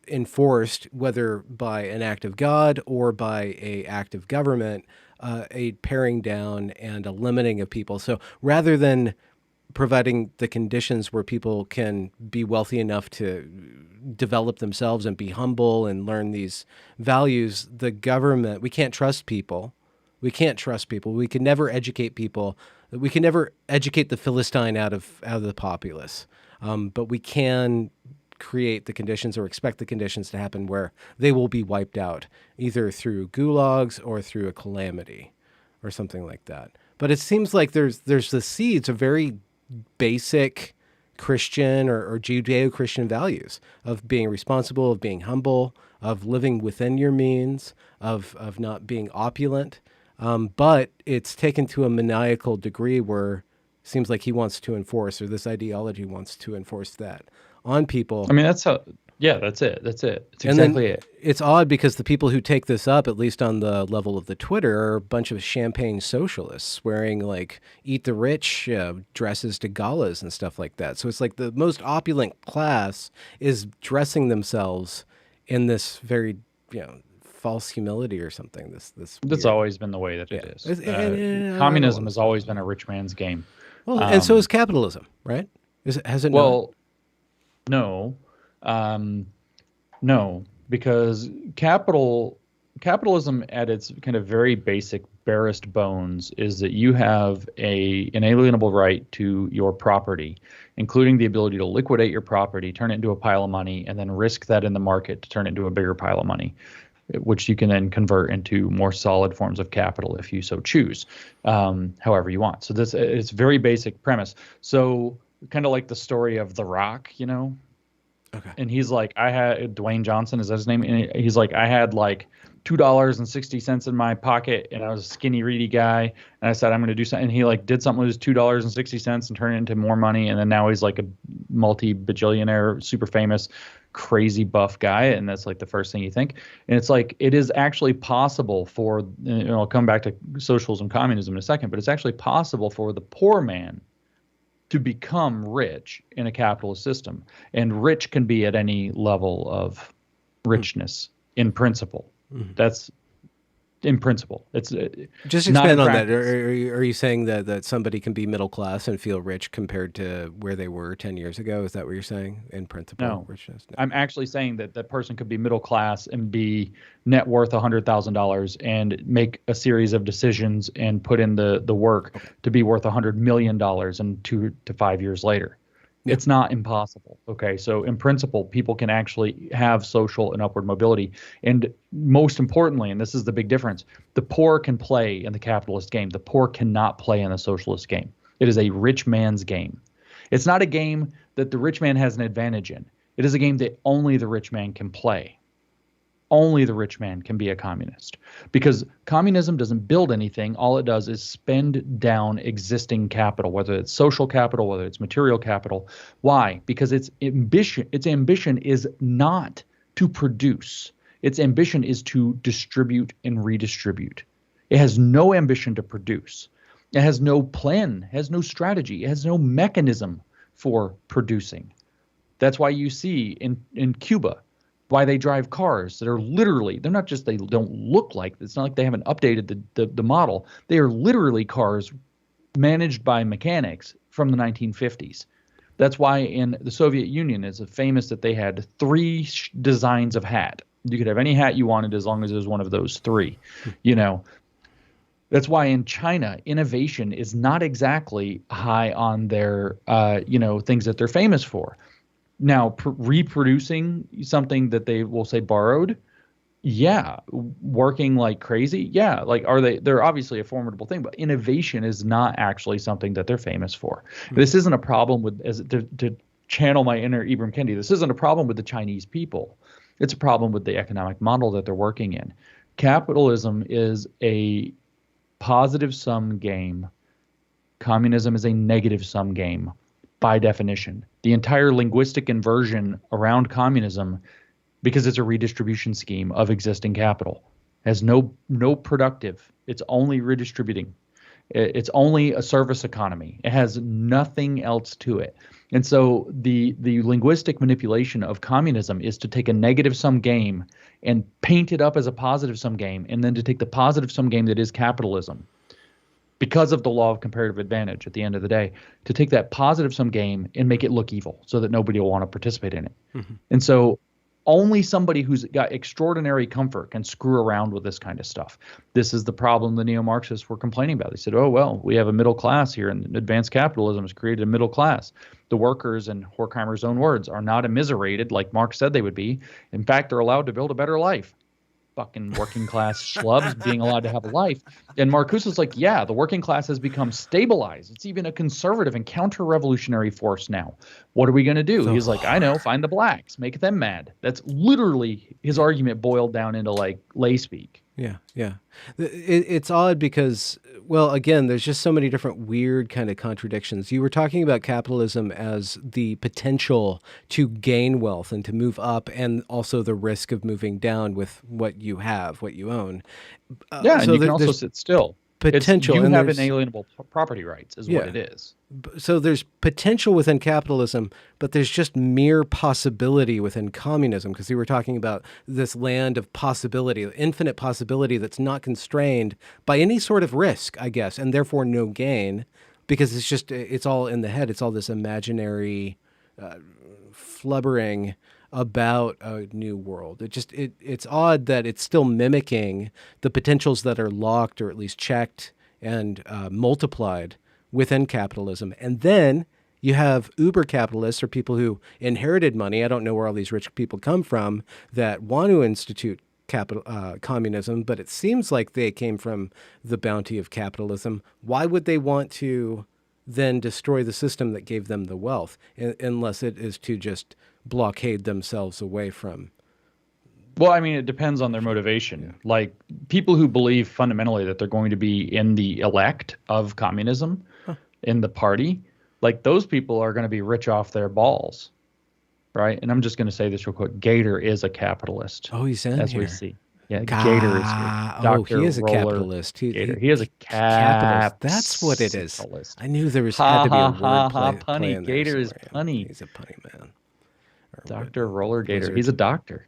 enforced, whether by an act of God or by an act of government, a paring down and a limiting of people. So rather than providing the conditions where people can be wealthy enough to develop themselves and be humble and learn these values, the government, we can't trust people. We can't trust people. We can never educate people. We can never educate the Philistine out of the populace. But we can create the conditions or expect the conditions to happen where they will be wiped out, either through gulags or through a calamity or something like that. But it seems like there's the seeds of very basic Christian or Judeo-Christian values of being responsible, of being humble, of living within your means, of not being opulent. But it's taken to a maniacal degree where it seems like he wants to enforce, or this ideology wants to enforce that on people. I mean, that's it. That's exactly it. It's odd because the people who take this up, at least on the level of the Twitter, are a bunch of champagne socialists wearing like eat the rich dresses to galas and stuff like that. So it's like the most opulent class is dressing themselves in this very, false humility or something. That's always been the way that it is. Communism has always been a rich man's game. Well, and so is capitalism, right? Has it not? No. No, because capitalism at its kind of very basic, barest bones is that you have an inalienable right to your property, including the ability to liquidate your property, turn it into a pile of money, and then risk that in the market to turn it into a bigger pile of money, which you can then convert into more solid forms of capital if you so choose, however you want. So it's very basic premise. So kind of like the story of The Rock, Okay. And he's like, I had Dwayne Johnson, is that his name? And he's like, I had like $2.60 in my pocket, and I was a skinny, reedy guy, and I said I'm going to do something. And he like did something with his $2.60 and turned it into more money, and then now he's like a multi-bajillionaire, super famous, crazy buff guy, and that's like the first thing you think. And it's like it is actually possible for, I'll come back to socialism, communism in a second, but it's actually possible for the poor man to become rich in a capitalist system. And rich can be at any level of richness in principle. Mm-hmm. in principle. It's Just not in expand on that. practice. Are you saying that somebody can be middle class and feel rich compared to where they were 10 years ago? Is that what you're saying? In principle, No, richness? No. I'm actually saying that that person could be middle class and be net worth $100,000 and make a series of decisions and put in the work Okay. to be worth $100 million and 2 to 5 years later. Yeah. It's not impossible. Okay. So in principle, people can actually have social and upward mobility. And most importantly, and this is the big difference, the poor can play in the capitalist game. The poor cannot play in the socialist game. It is a rich man's game. It's not a game that the rich man has an advantage in. It is a game that only the rich man can play. Only the rich man can be a communist, because communism doesn't build anything. All it does is spend down existing capital, whether it's social capital, whether it's material capital. Why? Because its ambition is not to produce. Its ambition is to distribute and redistribute. It has no ambition to produce. It has no plan, has no strategy, it has no mechanism for producing. That's why you see in Cuba, why they drive cars that are literally, they're not just, they don't look like, it's not like they haven't updated the model. They are literally cars managed by mechanics from the 1950s. That's why in the Soviet Union, it's famous that they had three designs of hat. You could have any hat you wanted as long as it was one of those three, you know. That's why in China, innovation is not exactly high on their, things that they're famous for. Now, reproducing something that they will say borrowed, yeah. Working like crazy, yeah. Like, they're obviously a formidable thing, but innovation is not actually something that they're famous for. This isn't a problem with, to channel my inner Ibram Kendi, this isn't a problem with the Chinese people. It's a problem with the economic model that they're working in. Capitalism is a positive sum game. Communism is a negative sum game by definition. The entire linguistic inversion around communism, because it's a redistribution scheme of existing capital, has no productive. It's only redistributing. It's only a service economy. It has nothing else to it. And so the linguistic manipulation of communism is to take a negative sum game and paint it up as a positive sum game, and then to take the positive sum game that is capitalism, because of the law of comparative advantage at the end of the day, to take that positive sum game and make it look evil so that nobody will want to participate in it. Mm-hmm. And so only somebody who's got extraordinary comfort can screw around with this kind of stuff. This is the problem the neo-Marxists were complaining about. They said, oh, well, we have a middle class here, and advanced capitalism has created a middle class. The workers, in Horkheimer's own words, are not immiserated like Marx said they would be. In fact, they're allowed to build a better life. Fucking working class schlubs being allowed to have a life. And Marcuse is like, yeah, the working class has become stabilized. It's even a conservative and counter-revolutionary force now. What are we going to do? He's like, I know, find the blacks, make them mad. That's literally his argument boiled down into like lay speak. Yeah, yeah. It's odd because, well, again, there's just so many different weird kind of contradictions. You were talking about capitalism as the potential to gain wealth and to move up, and also the risk of moving down with what you have, what you own. Yeah, so and you can also sit still. Potential. You have inalienable property rights is what it is. So there's potential within capitalism, but there's just mere possibility within communism, because we were talking about this land of possibility, infinite possibility that's not constrained by any sort of risk, I guess, and therefore no gain, because it's all in the head. It's all this imaginary flubbering about a new world. It's odd that it's still mimicking the potentials that are locked or at least checked and multiplied within capitalism. And then you have uber capitalists, or people who inherited money. I don't know where all these rich people come from that want to institute communism, but it seems like they came from the bounty of capitalism. Why would they want to then destroy the system that gave them the wealth, unless it is to just blockade themselves away from? Well, I mean, it depends on their motivation. Yeah. Like, people who believe fundamentally that they're going to be in the elect of communism, in the party, like, those people are going to be rich off their balls, right? And I'm just going to say this real quick. Gator is a capitalist. Oh, he's in as here. We see. Yeah, Gator is here. He is a capitalist. He is a capitalist. That's what it is. I knew there had to be a word play in there. Gator is punny. He's a punny man. Dr. Roller Gator. He's a doctor.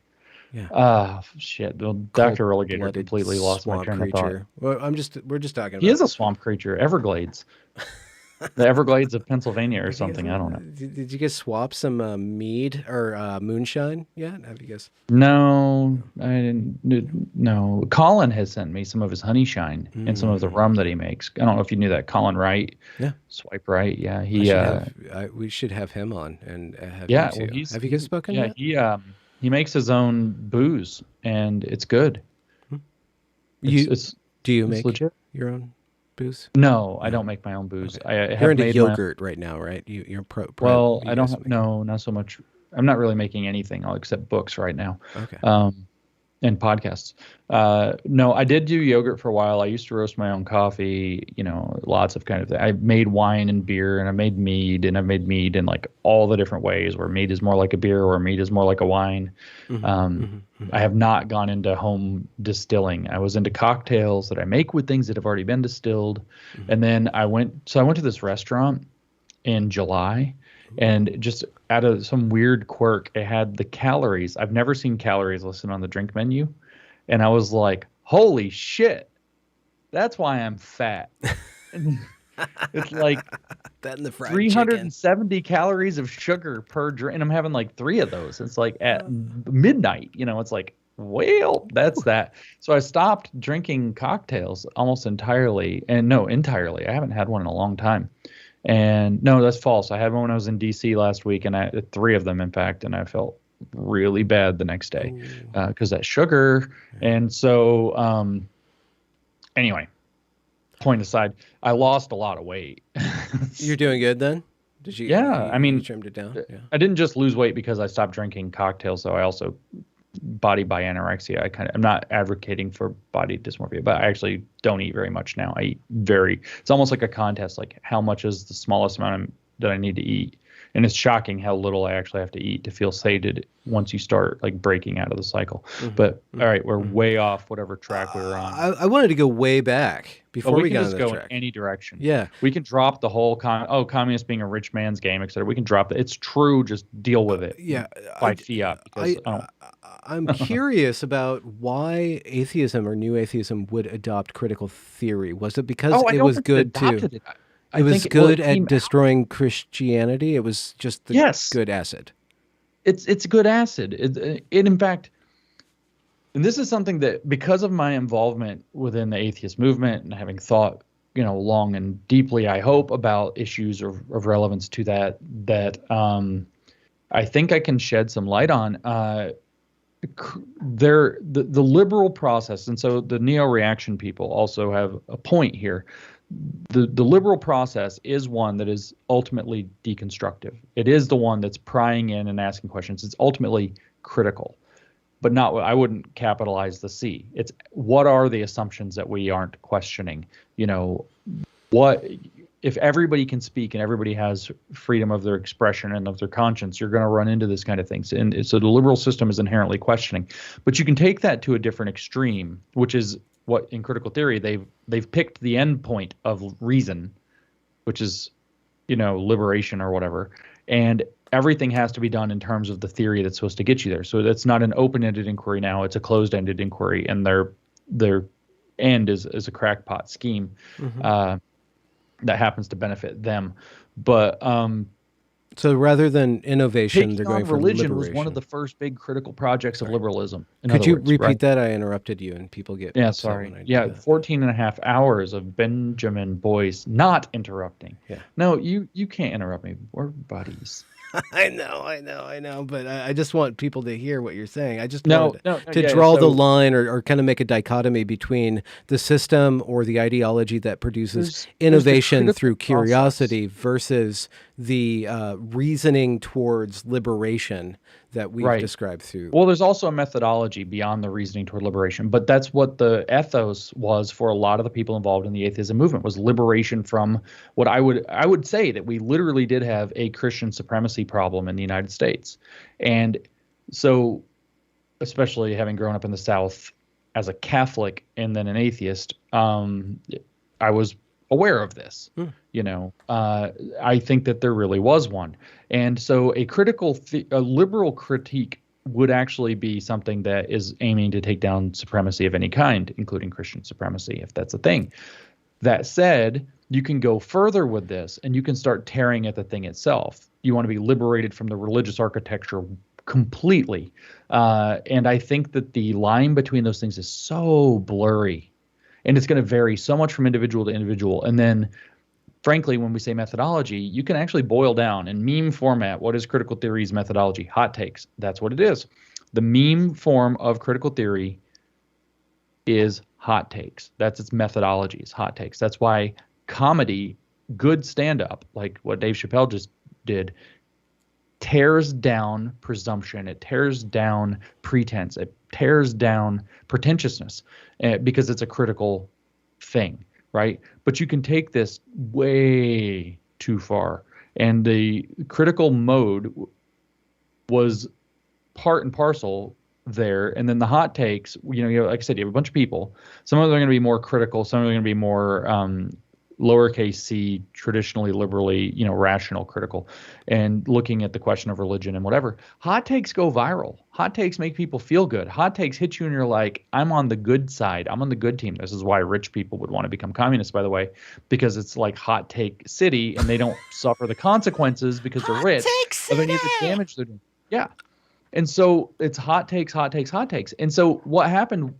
Yeah. Shit. Well, Dr. Relegator Cold-blooded completely lost my swamp train of thought. creature. Well, we're just talking He about. is a swamp creature. Everglades. The Everglades of Pennsylvania or something. I don't know. Did you guys swap some mead or moonshine yet? Have you guys? No, I didn't. No, Colin has sent me some of his honey shine and some of the rum that he makes. I don't know if you knew that. Colin Wright. Yeah. Swipe right. Yeah, We should have him on and have you yeah. two. Well, Have you guys spoken yet? He makes his own booze and it's good. Do you make legit. your own booze? No, I don't make my own booze. Okay. I You're have into made yogurt right now, right? You're well, you I don't guys have, make- no, not so much. I'm not really making anything except books right now. Okay. And podcasts. No, I did do yogurt for a while. I used to roast my own coffee, lots of kind of thing. I made wine and beer, and I made mead, and I've made mead in like all the different ways where mead is more like a beer or mead is more like a wine. I have not gone into home distilling. I was into cocktails that I make with things that have already been distilled. And then I went to this restaurant in July, and just out of some weird quirk, it had the calories. I've never seen calories listed on the drink menu. And I was like, holy shit, that's why I'm fat. It's like that and the fried 370 calories of sugar per drink. And I'm having like 3 of those. It's like at midnight, it's like, well, that's that. So I stopped drinking cocktails almost entirely. And no, entirely. I haven't had one in a long time. And no, that's false. I had one when I was in DC last week, and I 3 of them, in fact, and I felt really bad the next day because that sugar. And so, anyway, point aside, I lost a lot of weight. You're doing good then? Did you? Yeah, I mean, you trimmed it down. Yeah. I didn't just lose weight because I stopped drinking cocktails, though. I also body by anorexia. I'm not advocating for body dysmorphia, but I actually don't eat very much now. I eat it's almost like a contest, like how much is the smallest amount that I need to eat. And it's shocking how little I actually have to eat to feel sated once you start like breaking out of the cycle. But all right, we're way off whatever track we were on. I wanted to go way back before we got on just this go track. in any direction. Yeah. We can drop the whole communist being a rich man's game, etc. We can drop it. It's true. Just deal with it. By fiat. Because I'm curious about why atheism or new atheism would adopt critical theory. Was it because it was good to? It was good at destroying Christianity. It was just the good acid. It's good acid. It in fact, and this is something that because of my involvement within the atheist movement and having thought, long and deeply, I hope about issues of relevance to that I think I can shed some light on. The liberal process, and so the neo-reaction people also have a point here. The liberal process is one that is ultimately deconstructive. It is the one that's prying in and asking questions. It's ultimately critical, but not. I wouldn't capitalize the C. It's what are the assumptions that we aren't questioning? What if everybody can speak and everybody has freedom of their expression and of their conscience, you're going to run into this kind of things. And so the liberal system is inherently questioning, but you can take that to a different extreme, which is what in critical theory they've picked the end point of reason, which is, liberation or whatever. And everything has to be done in terms of the theory that's supposed to get you there. So that's not an open-ended inquiry now, it's a closed-ended inquiry, and their end is a crackpot scheme. That happens to benefit them. But so rather than innovation, they're going for religion liberation. was one of the first big critical projects of liberalism. Could you repeat that? I interrupted you, and people get sorry. 14 and a half hours of Benjamin Boyce not interrupting. Yeah. No, you can't interrupt me. We're buddies. I know, but I just want people to hear what you're saying. I just draw the line or kind of make a dichotomy between the system or the ideology that produces innovation through curiosity versus the reasoning towards liberation that we've described through. Well, there's also a methodology beyond the reasoning toward liberation, but that's what the ethos was for a lot of the people involved in the atheism movement, was liberation from what I would say that we literally did have a Christian supremacy problem in the United States. And so, especially having grown up in the South as a Catholic and then an atheist, I was aware of this. I think that there really was one. And so a liberal critique would actually be something that is aiming to take down supremacy of any kind, including Christian supremacy, if that's a thing. That said, you can go further with this and you can start tearing at the thing itself. You want to be liberated from the religious architecture completely. And I think that the line between those things is so blurry, and it's going to vary so much from individual to individual. And then, frankly, when we say methodology, you can actually boil down in meme format. What is critical theory's methodology? Hot takes. That's what it is. The meme form of critical theory is hot takes. That's its methodology, is hot takes. That's why comedy, good stand-up, like what Dave Chappelle just did, tears down presumption. It tears down pretense. It tears down pretentiousness because it's a critical thing, right? But you can take this way too far. And the critical mode was part and parcel there. And then the hot takes, like I said, you have a bunch of people. Some of them are going to be more critical. Some of them are going to be more lowercase c, traditionally, liberally, rational, critical, and looking at the question of religion and whatever. Hot takes go viral. Hot takes make people feel good. Hot takes hit you and you're like, I'm on the good side. I'm on the good team. This is why rich people would want to become communists, by the way, because it's like hot take city and they don't suffer the consequences because they're rich of any of the damage they're doing. Yeah. And so it's hot takes, hot takes, hot takes. And so what happened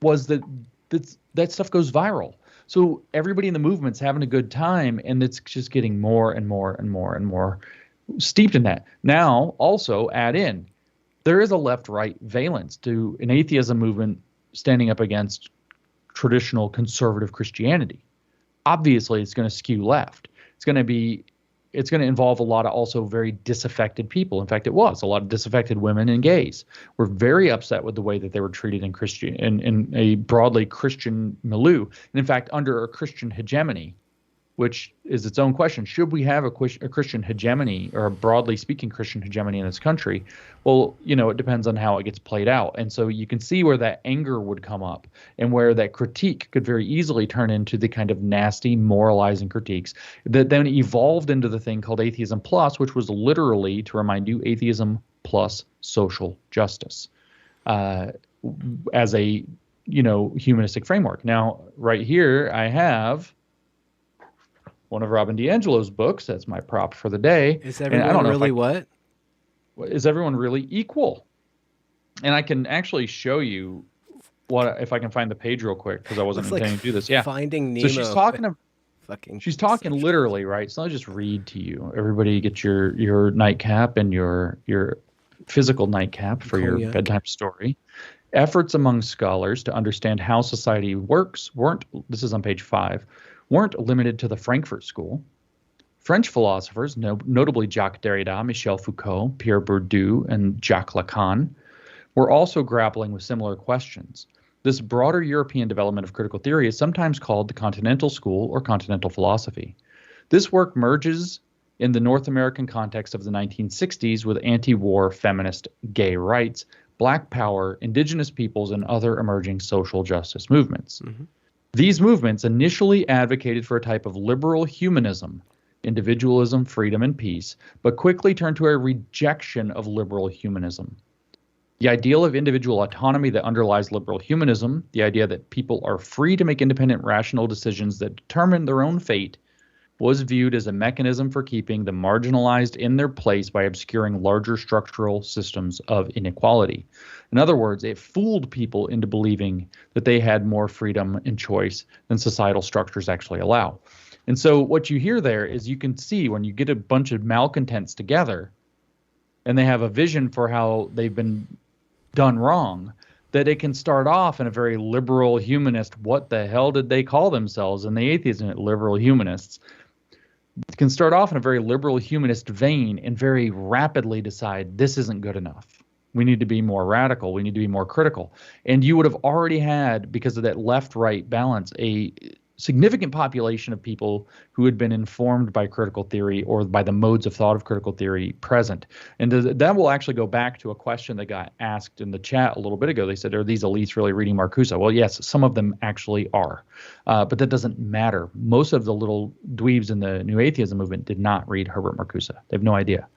was that stuff goes viral. So everybody in the movement's having a good time, and it's just getting more and more and more and more steeped in that. Now, also add in, there is a left-right valence to an atheism movement standing up against traditional conservative Christianity. Obviously, it's going to skew left. It's going to involve a lot of also very disaffected people. In fact, it was a lot of disaffected women and gays were very upset with the way that they were treated in a broadly Christian milieu. And in fact, under a Christian hegemony, which is its own question. Should we have a Christian hegemony, or a broadly speaking Christian hegemony in this country? Well, it depends on how it gets played out. And so you can see where that anger would come up, and where that critique could very easily turn into the kind of nasty, moralizing critiques that then evolved into the thing called Atheism Plus, which was literally, to remind you, atheism plus social justice as a, humanistic framework. Now, right here, I have one of Robin DiAngelo's books. That's my prop for the day. Is everyone really what? Is everyone really equal? And I can actually show you what, if I can find the page real quick, because I wasn't intending to do this. Yeah. Finding Nemo. So she's talking literally, right? So I'll just read to you. Everybody get your nightcap and your physical nightcap for your bedtime story. Efforts among scholars to understand how society works this is on page 5, weren't limited to the Frankfurt School. French philosophers, notably Jacques Derrida, Michel Foucault, Pierre Bourdieu, and Jacques Lacan, were also grappling with similar questions. This broader European development of critical theory is sometimes called the Continental School or Continental Philosophy. This work merges in the North American context of the 1960s with anti-war feminist gay rights, Black power, indigenous peoples, and other emerging social justice movements. Mm-hmm. These movements initially advocated for a type of liberal humanism, individualism, freedom, and peace, but quickly turned to a rejection of liberal humanism. The ideal of individual autonomy that underlies liberal humanism, the idea that people are free to make independent, rational decisions that determine their own fate, was viewed as a mechanism for keeping the marginalized in their place by obscuring larger structural systems of inequality. In other words, it fooled people into believing that they had more freedom and choice than societal structures actually allow. And so what you hear there is, you can see when you get a bunch of malcontents together and they have a vision for how they've been done wrong, that it can start off in a very liberal humanist, what the hell did they call themselves in the atheism, liberal humanists, can start off in a very liberal humanist vein and very rapidly decide this isn't good enough. We need to be more radical. We need to be more critical. And you would have already had, because of that left-right balance, a significant population of people who had been informed by critical theory or by the modes of thought of critical theory present. And that will actually go back to a question that got asked in the chat a little bit ago. They said, are these elites really reading Marcuse? Well, yes, some of them actually are. But that doesn't matter. Most of the little dweebs in the New Atheism movement did not read Herbert Marcuse. They have no idea.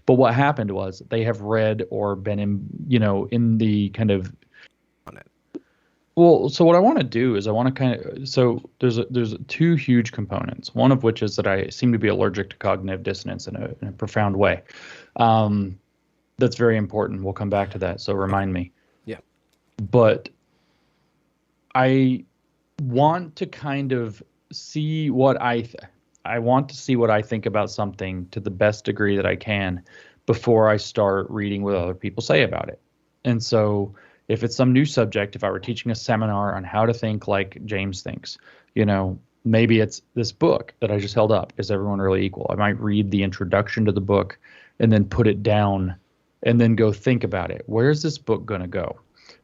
But what happened was they have read or been in, in the kind of, On it. well, so what I want to do is I want to kind of, so there's two huge components. One of which is that I seem to be allergic to cognitive dissonance in a profound way. That's very important. We'll come back to that. So remind me. Yeah. But I want to kind of see what I want to see what I think about something to the best degree that I can before I start reading what other people say about it. And so if it's some new subject, if I were teaching a seminar on how to think like James thinks, maybe it's this book that I just held up, Is Everyone Really Equal? I might read the introduction to the book and then put it down and then go think about it. Where's this book going to go?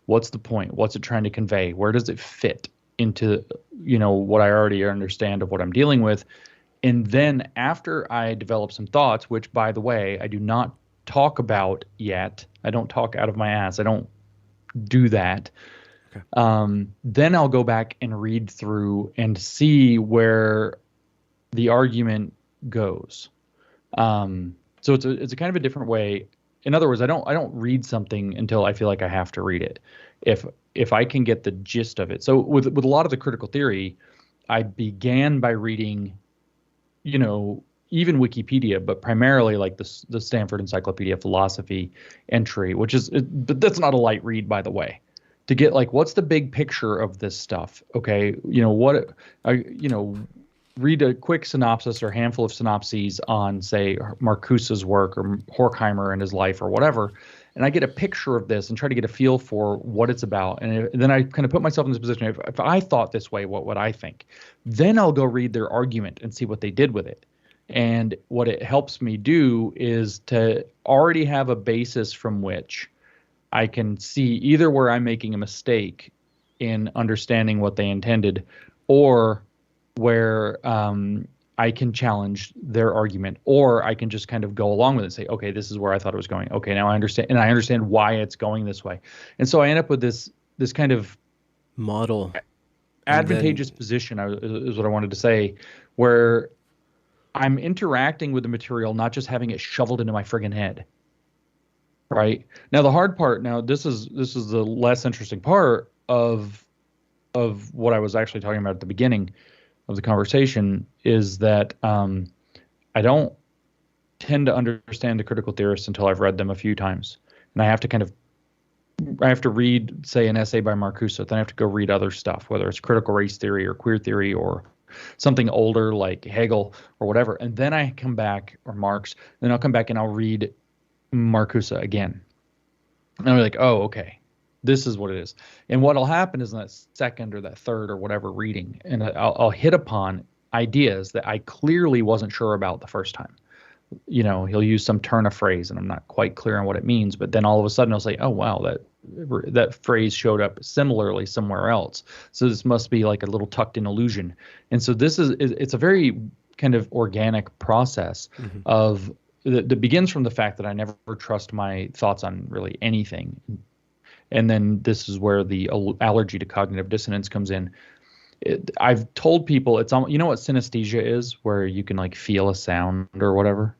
What's the point? What's it trying to convey? Where does it fit into, what I already understand of what I'm dealing with? And then after I develop some thoughts, which, by the way, I do not talk about yet. I don't talk out of my ass. I don't do that. Okay. Then I'll go back and read through and see where the argument goes. So it's a kind of a different way. In other words, I don't read something until I feel like I have to read it. If I can get the gist of it. So with a lot of the critical theory, I began by reading, even Wikipedia, but primarily like the Stanford Encyclopedia of Philosophy entry, but that's not a light read, by the way. To get like, what's the big picture of this stuff? Okay, read a quick synopsis or handful of synopses on, say, Marcuse's work or Horkheimer and his life or whatever, and I get a picture of this and try to get a feel for what it's about. And then I kind of put myself in this position. If I thought this way, what would I think? Then I'll go read their argument and see what they did with it. And what it helps me do is to already have a basis from which I can see either where I'm making a mistake in understanding what they intended, or where I can challenge their argument, or I can just kind of go along with it and say, okay, this is where I thought it was going. Okay, now I understand, and I understand why it's going this way. And so I end up with this kind of model advantageous position, is what I wanted to say, where I'm interacting with the material, not just having it shoveled into my friggin' head. Right now, the hard part. Now, this is the less interesting part of what I was actually talking about at the beginning of the conversation, is that I don't tend to understand the critical theorists until I've read them a few times, and I have to read, say, an essay by Marcuse, then I have to go read other stuff, whether it's critical race theory or queer theory or something older like Hegel or whatever, and then I come back, or Marx, then I'll come back and I'll read Marcuse again. And I'm like, oh, okay, this is what it is. And what'll happen is in that second or that third or whatever reading, and I'll hit upon ideas that I clearly wasn't sure about the first time. He'll use some turn of phrase and I'm not quite clear on what it means, but then all of a sudden I'll say, oh, wow, that phrase showed up similarly somewhere else. So this must be like a little tucked in allusion. And so it's a very kind of organic process of that begins from the fact that I never trust my thoughts on really anything. And then this is where the allergy to cognitive dissonance comes in. I've told people it's what synesthesia is, where you can like feel a sound or whatever.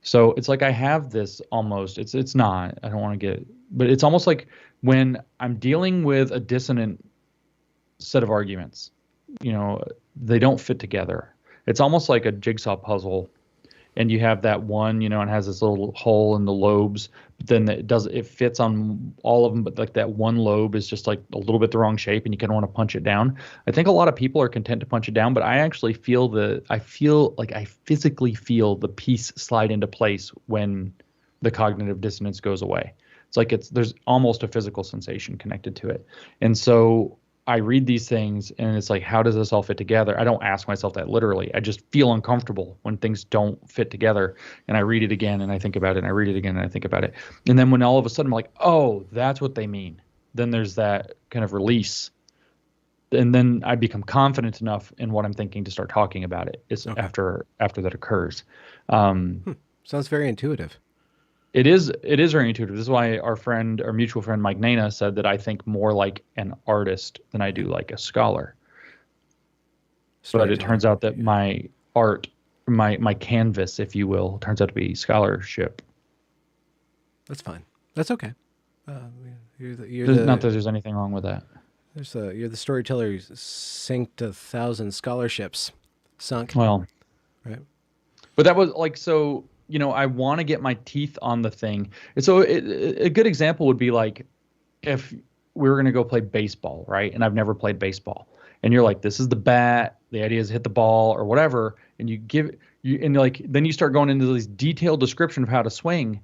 So it's like I have this almost, it's not, I don't want to get, but it's almost like when I'm dealing with a dissonant set of arguments, they don't fit together. It's almost like a jigsaw puzzle. And you have that one, and has this little hole in the lobes, but then it fits on all of them, but like that one lobe is just like a little bit the wrong shape and you kind of want to punch it down. I think a lot of people are content to punch it down, but I actually I physically feel the piece slide into place when the cognitive dissonance goes away. It's like there's almost a physical sensation connected to it. And so I read these things and it's like, how does this all fit together? I don't ask myself that literally. I just feel uncomfortable when things don't fit together. And I read it again and I think about it, and I read it again and I think about it. And then when all of a sudden I'm like, oh, that's what they mean, then there's that kind of release. And then I become confident enough in what I'm thinking to start talking about it. After that occurs. Sounds very intuitive. It is very intuitive. This is why our mutual friend Mike Nana said that I think more like an artist than I do like a scholar. But it turns out that my art my canvas, if you will, turns out to be scholarship. That's fine. That's okay. Uh, you're Not the that there's anything wrong with that. you're the storyteller who's synced 1,000 scholarships, sunk, Well, right? but that was like, so, I want to get my teeth on the thing. And so a good example would be like if we were going to go play baseball, right? And I've never played baseball. And you're like, this is the bat. The idea is hit the ball or whatever. And and like, then you start going into this detailed description of how to swing.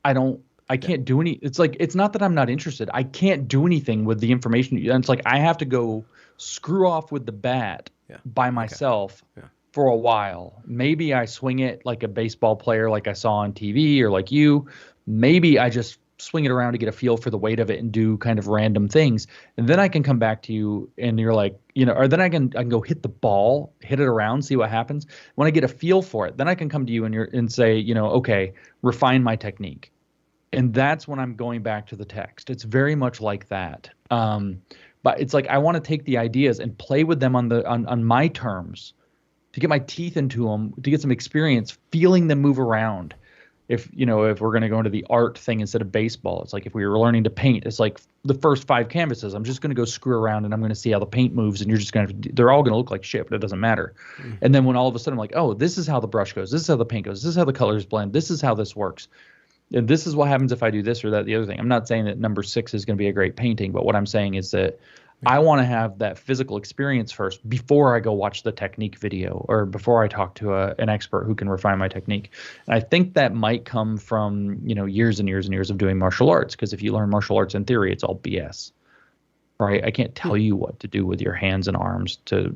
I Yeah, can't do any. It's like, it's not that I'm not interested. I can't do anything with the information. And it's like, I have to go screw off with the bat yeah. by Okay. myself Yeah. for a while. Maybe I swing it like a baseball player, like I saw on TV or like you. Maybe I just swing it around to get a feel for the weight of it and do kind of random things. And then I can come back to you and you're like, or then I can go hit the ball, hit it around, see what happens. When I get a feel for it, then I can come to you and say, okay, refine my technique. And that's when I'm going back to the text. It's very much like that. But it's like I want to take the ideas and play with them on my terms, to get my teeth into them, to get some experience feeling them move around. If we're going to go into the art thing instead of baseball, it's like if we were learning to paint, it's like the first 5 canvases, I'm just going to go screw around and I'm going to see how the paint moves, and they're all going to look like shit, but it doesn't matter. Mm. And then when all of a sudden I'm like, oh, this is how the brush goes, this is how the paint goes, this is how the colors blend, this is how this works. And this is what happens if I do this or that, the other thing. I'm not saying that number 6 is going to be a great painting, but what I'm saying is that I want to have that physical experience first before I go watch the technique video or before I talk to an expert who can refine my technique. And I think that might come from, years and years and years of doing martial arts, because if you learn martial arts in theory, it's all BS, right? I can't tell you what to do with your hands and arms to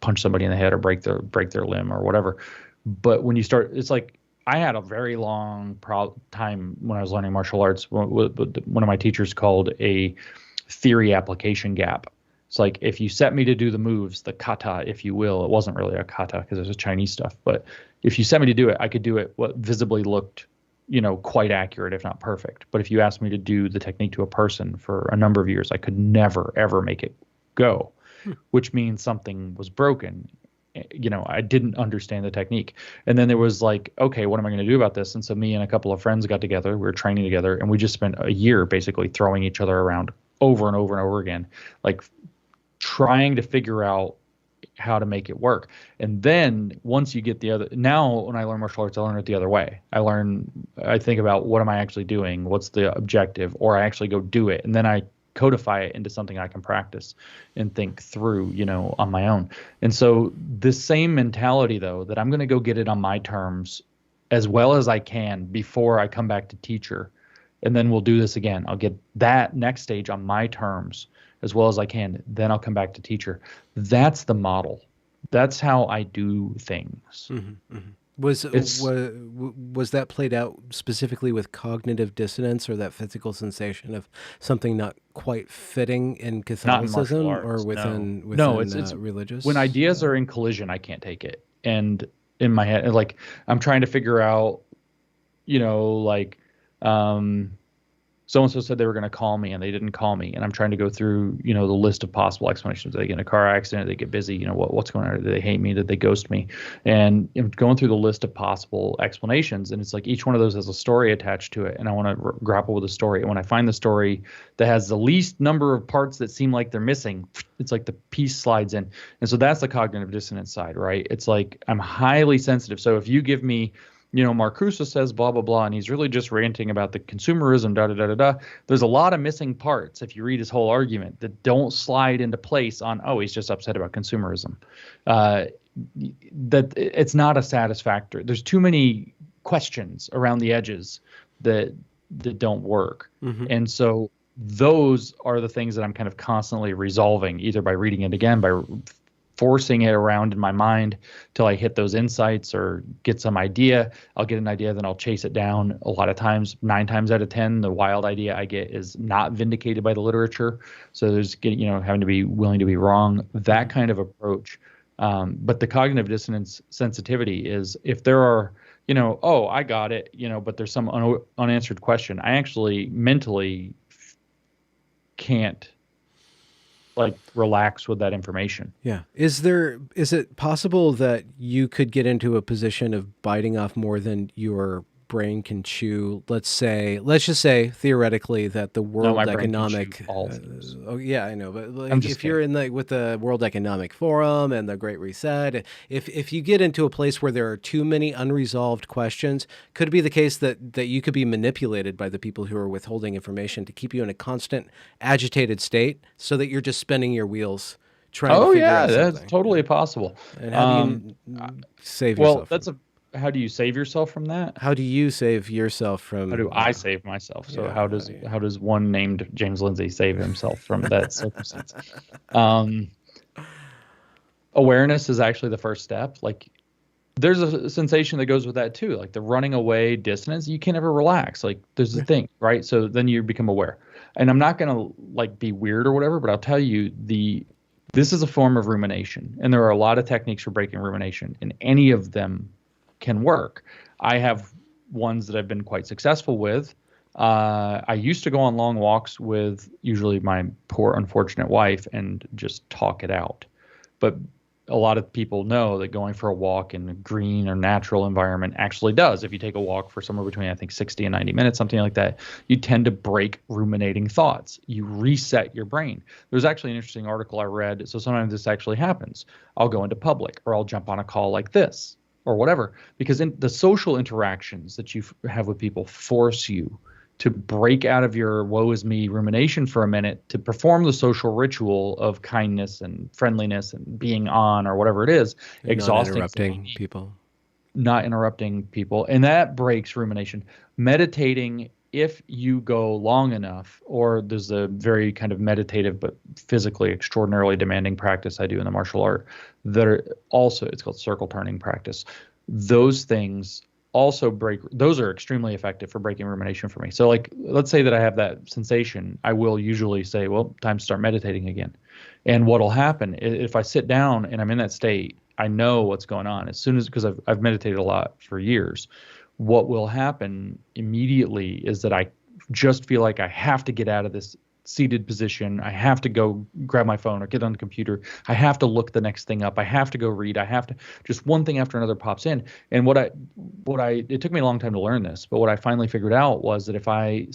punch somebody in the head or break their limb or whatever. But when you start, it's like, I had a very long time when I was learning martial arts. One of my teachers called a theory application gap. It's like, if you set me to do the moves, the kata, if you will, it wasn't really a kata because it was Chinese stuff, but if you set me to do it, I could do it what visibly looked, quite accurate, if not perfect. But if you asked me to do the technique to a person for a number of years, I could never, ever make it go, which means something was broken. I didn't understand the technique. And then there was like, okay, what am I going to do about this? And so me and a couple of friends got together, we were training together, and we just spent a year basically throwing each other around over and over and over again, like trying to figure out how to make it work. And then once you get now when I learn martial arts, I learn it the other way. I think about, what am I actually doing? What's the objective? Or I actually go do it. And then I codify it into something I can practice and think through, on my own. And so this same mentality, though, that I'm going to go get it on my terms as well as I can before I come back to teacher. And then we'll do this again. I'll get that next stage on my terms as well as I can. Then I'll come back to teacher. That's the model. That's how I do things. Mm-hmm, mm-hmm. Was that played out specifically with cognitive dissonance, or that physical sensation of something not quite fitting in Not in martial Catholicism, or arts. within It's religious? when ideas are in collision, I can't take it. And in my head, like, I'm trying to figure out, like, so-and-so said they were going to call me and they didn't call me. And I'm trying to go through, the list of possible explanations. Did they get in a car accident? Did they get busy? What's going on? Did they hate me? Did they ghost me? And I'm going through the list of possible explanations. And it's like each one of those has a story attached to it. And I want to grapple with the story. And when I find the story that has the least number of parts that seem like they're missing, it's like the piece slides in. And so that's the cognitive dissonance side, right? It's like I'm highly sensitive. So if you give me, Marcuse says blah, blah, blah, and he's really just ranting about the consumerism, da, da, da, da, da. There's a lot of missing parts, if you read his whole argument, that don't slide into place on, oh, he's just upset about consumerism. That it's not a satisfactory. There's too many questions around the edges that don't work. Mm-hmm. And so those are the things that I'm kind of constantly resolving, either by reading it again, by forcing it around in my mind till I hit those insights or get some idea. I'll get an idea, then I'll chase it down. A lot of times, 9 times out of 10, the wild idea I get is not vindicated by the literature. So there's, having to be willing to be wrong, that kind of approach. But the cognitive dissonance sensitivity is, if there are, oh, I got it, but there's some unanswered question, I actually mentally can't like relax with that information. Yeah. Is it possible that you could get into a position of biting off more than your brain can chew? Let's just say theoretically that the No, my World brain can chew Economic, all things. oh yeah, I know, but I'm like just if you're kidding. in with the World Economic Forum and the Great Reset, if you get into a place where there are too many unresolved questions, could it be the case that you could be manipulated by the people who are withholding information to keep you in a constant agitated state so that you're just spinning your wheels trying to Oh figure yeah, out that's something. totally possible. And how do Um, you save well, yourself from? how do you save yourself from that? How do you save yourself How do from? I save myself? So Yeah. how does one named James Lindsay save himself from that circumstance? Um, Awareness is actually the first step. Like there's a sensation that goes with that too, like the running away dissonance. You can never relax. Like there's a thing, right? So then you become aware. And I'm not gonna like be weird or whatever, but I'll tell you this is a form of rumination, and there are a lot of techniques for breaking rumination, and any of them can work. I have ones that I've been quite successful with. I used to go on long walks with usually my poor, unfortunate wife and just talk it out. But a lot of people know that going for a walk in a green or natural environment actually does. If you take a walk for somewhere between, I think, 60 and 90 minutes, something like that, you tend to break ruminating thoughts. You reset your brain. There's actually an interesting article I read. So sometimes this actually happens. I'll go into public or I'll jump on a call like this or whatever, because in the social interactions that you have with people force you to break out of your woe is me rumination for a minute to perform the social ritual of kindness and friendliness and being on or whatever it is, And not exhausting, interrupting people. not interrupting people. And that breaks rumination. Meditating, if you go long enough, or there's a very kind of meditative but physically extraordinarily demanding practice I do in the martial art that are also, it's called circle turning practice. Those things also those are extremely effective for breaking rumination for me. So like, let's say that I have that sensation, I will usually say, well, time to start meditating again. And what'll happen if I sit down and I'm in that state, I know what's going on as soon as, because I've meditated a lot for years. What will happen immediately is that I just feel like I have to get out of this seated position. I have to go grab my phone or get on the computer. I have to look the next thing up. I have to go read. I have to, just one thing after another pops in. And it took me a long time to learn this, but what I finally figured out was that if I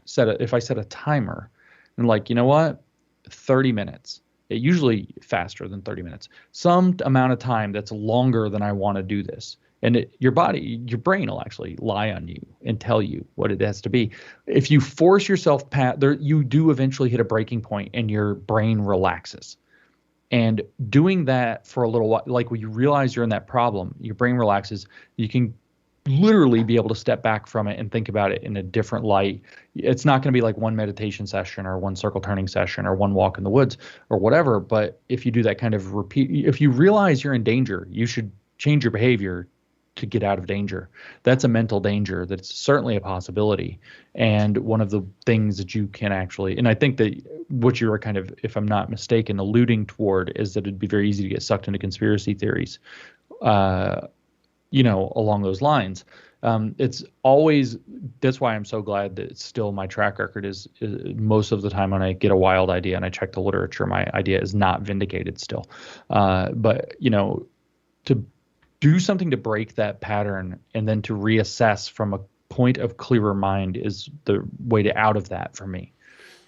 set a timer and like, you know what, 30 minutes, it usually faster than 30 minutes, some amount of time that's longer than I want to do this. And your brain will actually lie on you and tell you what it has to be. If you force yourself past there, you do eventually hit a breaking point and your brain relaxes. And doing that for a little while, like when you realize you're in that problem, your brain relaxes, you can literally be able to step back from it and think about it in a different light. It's not going to be like one meditation session or one circle turning session or one walk in the woods or whatever. But if you do that kind of if you realize you're in danger, you should change your behavior to get out of danger. That's a mental danger. That's certainly a possibility. And one of the things that you can actually, and I think that what you were kind of, if I'm not mistaken, alluding toward is that it'd be very easy to get sucked into conspiracy theories, along those lines. It's always, that's why I'm so glad that it's still my track record is most of the time when I get a wild idea and I check the literature, my idea is not vindicated still. But to do something to break that pattern and then to reassess from a point of clearer mind is the way to out of that for me.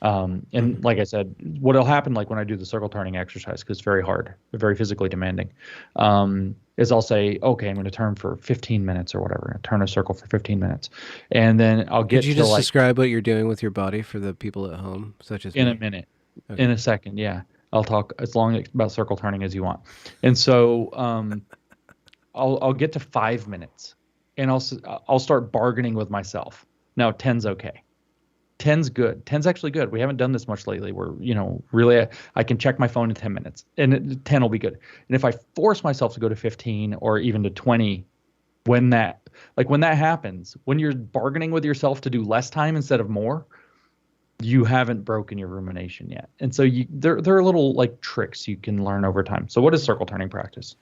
And like I said, what'll happen, like when I do the circle turning exercise, because it's very hard, very physically demanding, is I'll say, okay, I'm going to turn for 15 minutes or whatever, turn a circle for 15 minutes. And then I'll get Could you to just like describe what you're doing with your body for the people at home, such as in a me? minute, Okay. in a second. Yeah. I'll talk as long about circle turning as you want. And so, I'll get to 5 minutes and I'll start bargaining with myself. Now 10's okay. 10's good. 10's actually good. We haven't done this much lately. We're, really, I can check my phone in 10 minutes and 10 will be good. And if I force myself to go to 15 or even to 20, when that happens, when you're bargaining with yourself to do less time instead of more, you haven't broken your rumination yet. And so there are little like tricks you can learn over time. So what is circle turning practice?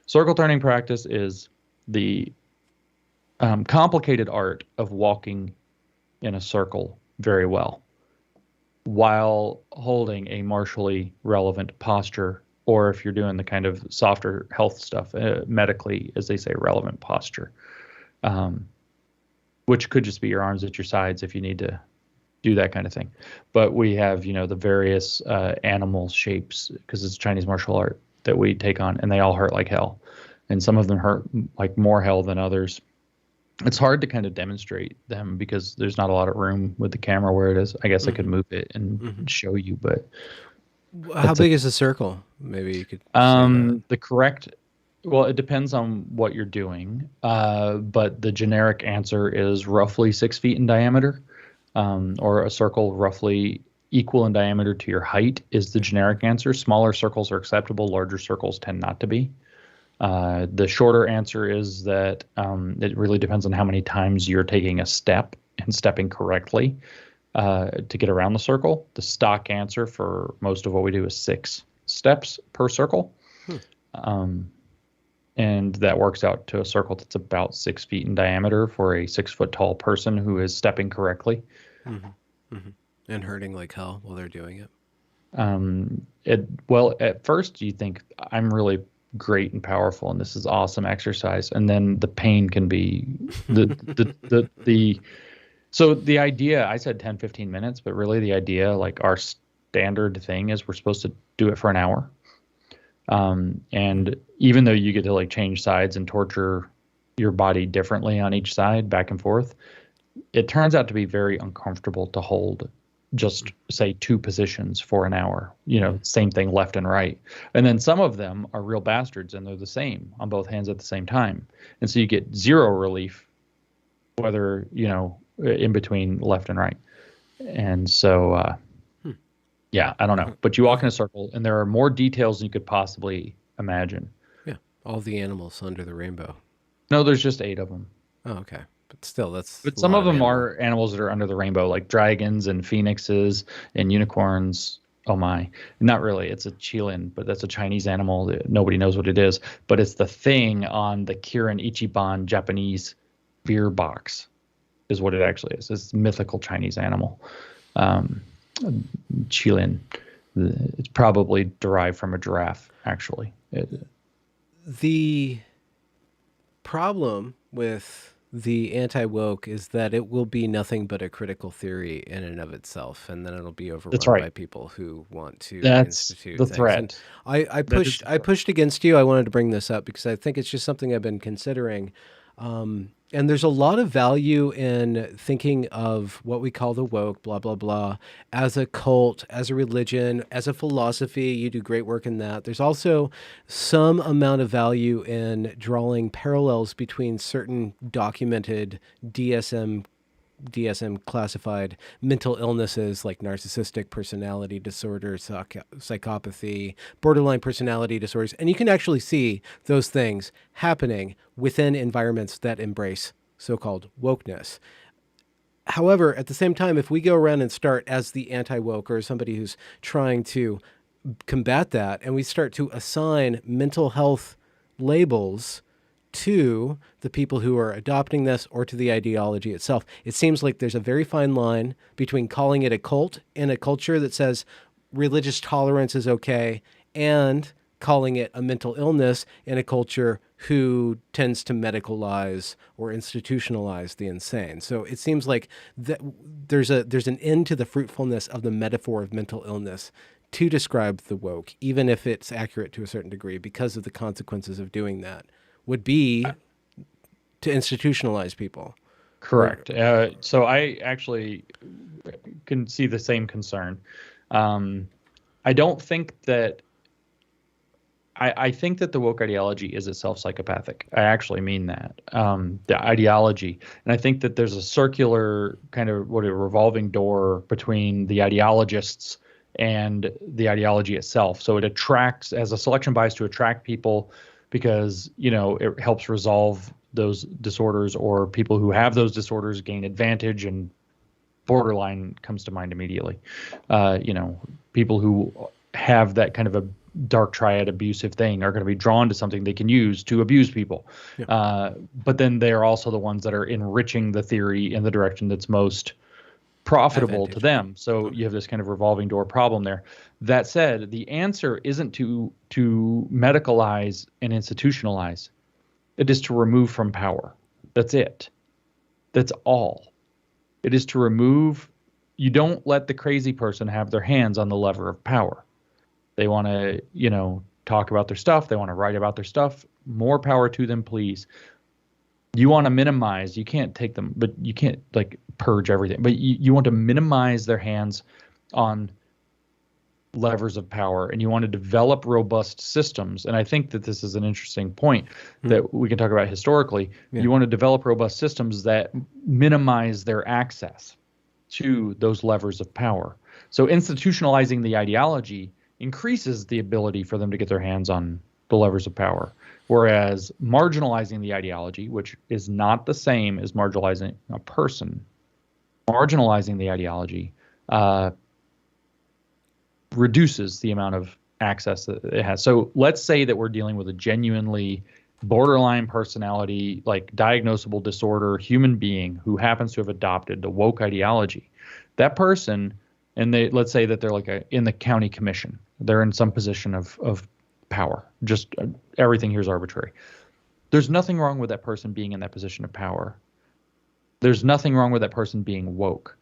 Circle turning practice is the complicated art of walking in a circle very well. while holding a martially relevant posture, or if you're doing the kind of softer health stuff, medically, as they say, relevant posture, um, which could just be your arms at your sides if you need to do that kind of thing. But we have, the various animal shapes, because it's Chinese martial art, that we take on, and they all hurt like hell. And some of them hurt like more hell than others. It's hard to kind of demonstrate them because there's not a lot of room with the camera where it is. I guess I could move it and show you, but How big is the circle? Maybe you could say that. the correct, well, it depends on what you're doing. But the generic answer is roughly 6 feet in diameter, or a circle roughly equal in diameter to your height is the generic answer. Smaller circles are acceptable. Larger circles tend not to be. The shorter answer is that it really depends on how many times you're taking a step and stepping correctly to get around the circle. The stock answer for most of what we do is 6 steps per circle. And that works out to a circle that's about 6 feet in diameter for a 6-foot tall person who is stepping correctly. And hurting like hell while they're doing it. Well, at first you think I'm really great and powerful and this is awesome exercise, and then the pain can be so the idea, I said 10-15 minutes, but really the idea, like our standard thing is we're supposed to do it for an hour. And even though you get to like change sides and torture your body differently on each side back and forth, it turns out to be very uncomfortable to hold just say 2 positions for an hour, same thing left and right. And then some of them are real bastards and they're the same on both hands at the same time. And so you get zero relief, whether, in between left and right. And so, yeah, I don't know, but you walk in a circle and there are more details than you could possibly imagine. Yeah. All the animals under the rainbow. No, there's just 8 of them. Oh, okay. But still, But some of them are animals that are under the rainbow, like dragons and phoenixes and unicorns. Oh my, not really. It's a qilin, but that's a Chinese animal that nobody knows what it is. But it's the thing on the Kirin Ichiban Japanese beer box is what it actually is. It's a mythical Chinese animal. Qilin. It's probably derived from a giraffe, actually. The problem with the anti-woke is that it will be nothing but a critical theory in and of itself, and then it'll be overrun by people who want to institute the things. threat. And I pushed against you. I wanted to bring this up because I think it's just something I've been considering. And there's a lot of value in thinking of what we call the woke, blah, blah, blah, as a cult, as a religion, as a philosophy. You do great work in that. There's also some amount of value in drawing parallels between certain documented DSM classified mental illnesses like narcissistic personality disorder, psychopathy, borderline personality disorders. And you can actually see those things happening within environments that embrace so-called wokeness. However, at the same time, if we go around and start as the anti-woke or somebody who's trying to combat that, and we start to assign mental health labels to the people who are adopting this or to the ideology itself, it seems like there's a very fine line between calling it a cult in a culture that says religious tolerance is okay and calling it a mental illness in a culture who tends to medicalize or institutionalize the insane. So it seems like there's an end to the fruitfulness of the metaphor of mental illness to describe the woke, even if it's accurate to a certain degree, because of the consequences of doing that would be to institutionalize people. Correct. So I actually can see the same concern. I don't think that I think that the woke ideology is itself psychopathic. I actually mean that. The ideology. And I think that there's a circular kind of a revolving door between the ideologists and the ideology itself. So it attracts, as a selection bias, to attract people because, it helps resolve those disorders, or people who have those disorders gain advantage, and borderline comes to mind immediately. People who have that kind of a dark triad abusive thing are going to be drawn to something they can use to abuse people. Yeah. But then they are also the ones that are enriching the theory in the direction that's most profitable to Advantageous. them. So you have this kind of revolving door problem there. That said, the answer isn't to medicalize and institutionalize. It is to remove from power. That's it. That's all. It is to remove. You don't let the crazy person have their hands on the lever of power. They want to, talk about their stuff. They want to write about their stuff. More power to them, please. You want to minimize. You can't take them, but you can't like purge everything. But you want to minimize their hands on levers of power, and you want to develop robust systems. And I think that this is an interesting point that we can talk about historically. Yeah. You want to develop robust systems that minimize their access to those levers of power. So institutionalizing the ideology increases the ability for them to get their hands on the levers of power, whereas marginalizing the ideology, which is not the same as marginalizing a person, marginalizing the ideology reduces the amount of access that it has. So let's say that we're dealing with a genuinely borderline personality, like diagnosable disorder human being who happens to have adopted the woke ideology. That person, and let's say that they're like in the county commission, they're in some position of power. Just everything here is arbitrary. There's nothing wrong with that person being in that position of power. There's nothing wrong with that person being woke.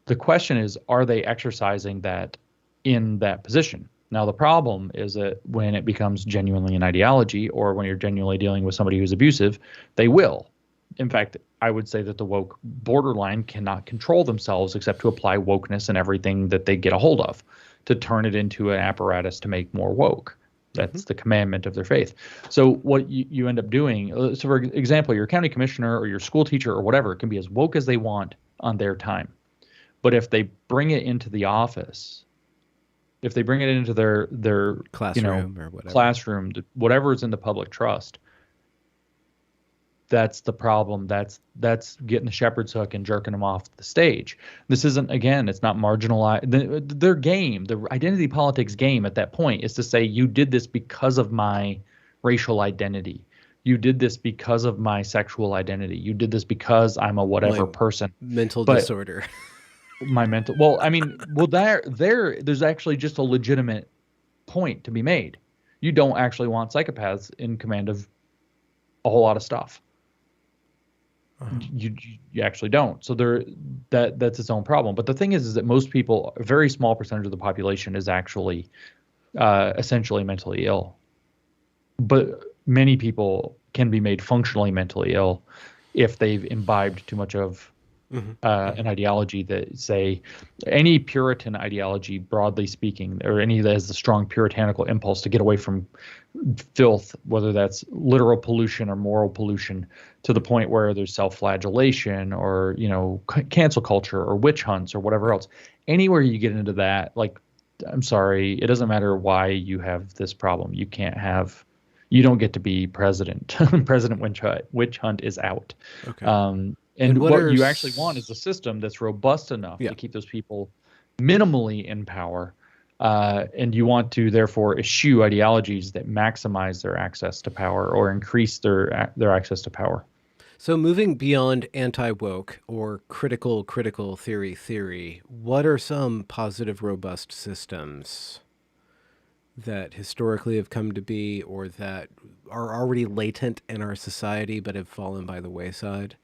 The question is, are they exercising that in that position? Now, the problem is that when it becomes genuinely an ideology, or when you're genuinely dealing with somebody who's abusive, they will. In fact, I would say that the woke borderline cannot control themselves except to apply wokeness in everything that they get a hold of, to turn it into an apparatus to make more woke. That's the commandment of their faith. So what you end up doing, so for example, your county commissioner or your school teacher or whatever can be as woke as they want on their time. But if they bring it into the office, if they bring it into their classroom or whatever, whatever is in the public trust, that's the problem. That's getting the shepherd's hook and jerking them off the stage. This isn't, again, it's not marginalized. Their game, the identity politics game at that point is to say, you did this because of my racial identity. You did this because of my sexual identity. You did this because I'm a whatever person. Mental disorder. My mental, well, I mean, there's actually just a legitimate point to be made. You don't actually want psychopaths in command of a whole lot of stuff. You actually don't. So that's its own problem. But the thing is that most people, a very small percentage of the population is actually essentially mentally ill. But many people can be made functionally mentally ill if they've imbibed too much of an ideology that, say, any Puritan ideology, broadly speaking, or any that has the strong puritanical impulse to get away from filth, whether that's literal pollution or moral pollution, to the point where there's self-flagellation or, cancel culture or witch hunts or whatever else. Anywhere you get into that, like, I'm sorry, it doesn't matter why you have this problem. You don't get to be president. President witch hunt is out. Okay. And what you actually want is a system that's robust enough to keep those people minimally in power. And you want to, therefore, eschew ideologies that maximize their access to power or increase their access to power. So moving beyond anti-woke or critical theory, what are some positive, robust systems that historically have come to be, or that are already latent in our society but have fallen by the wayside?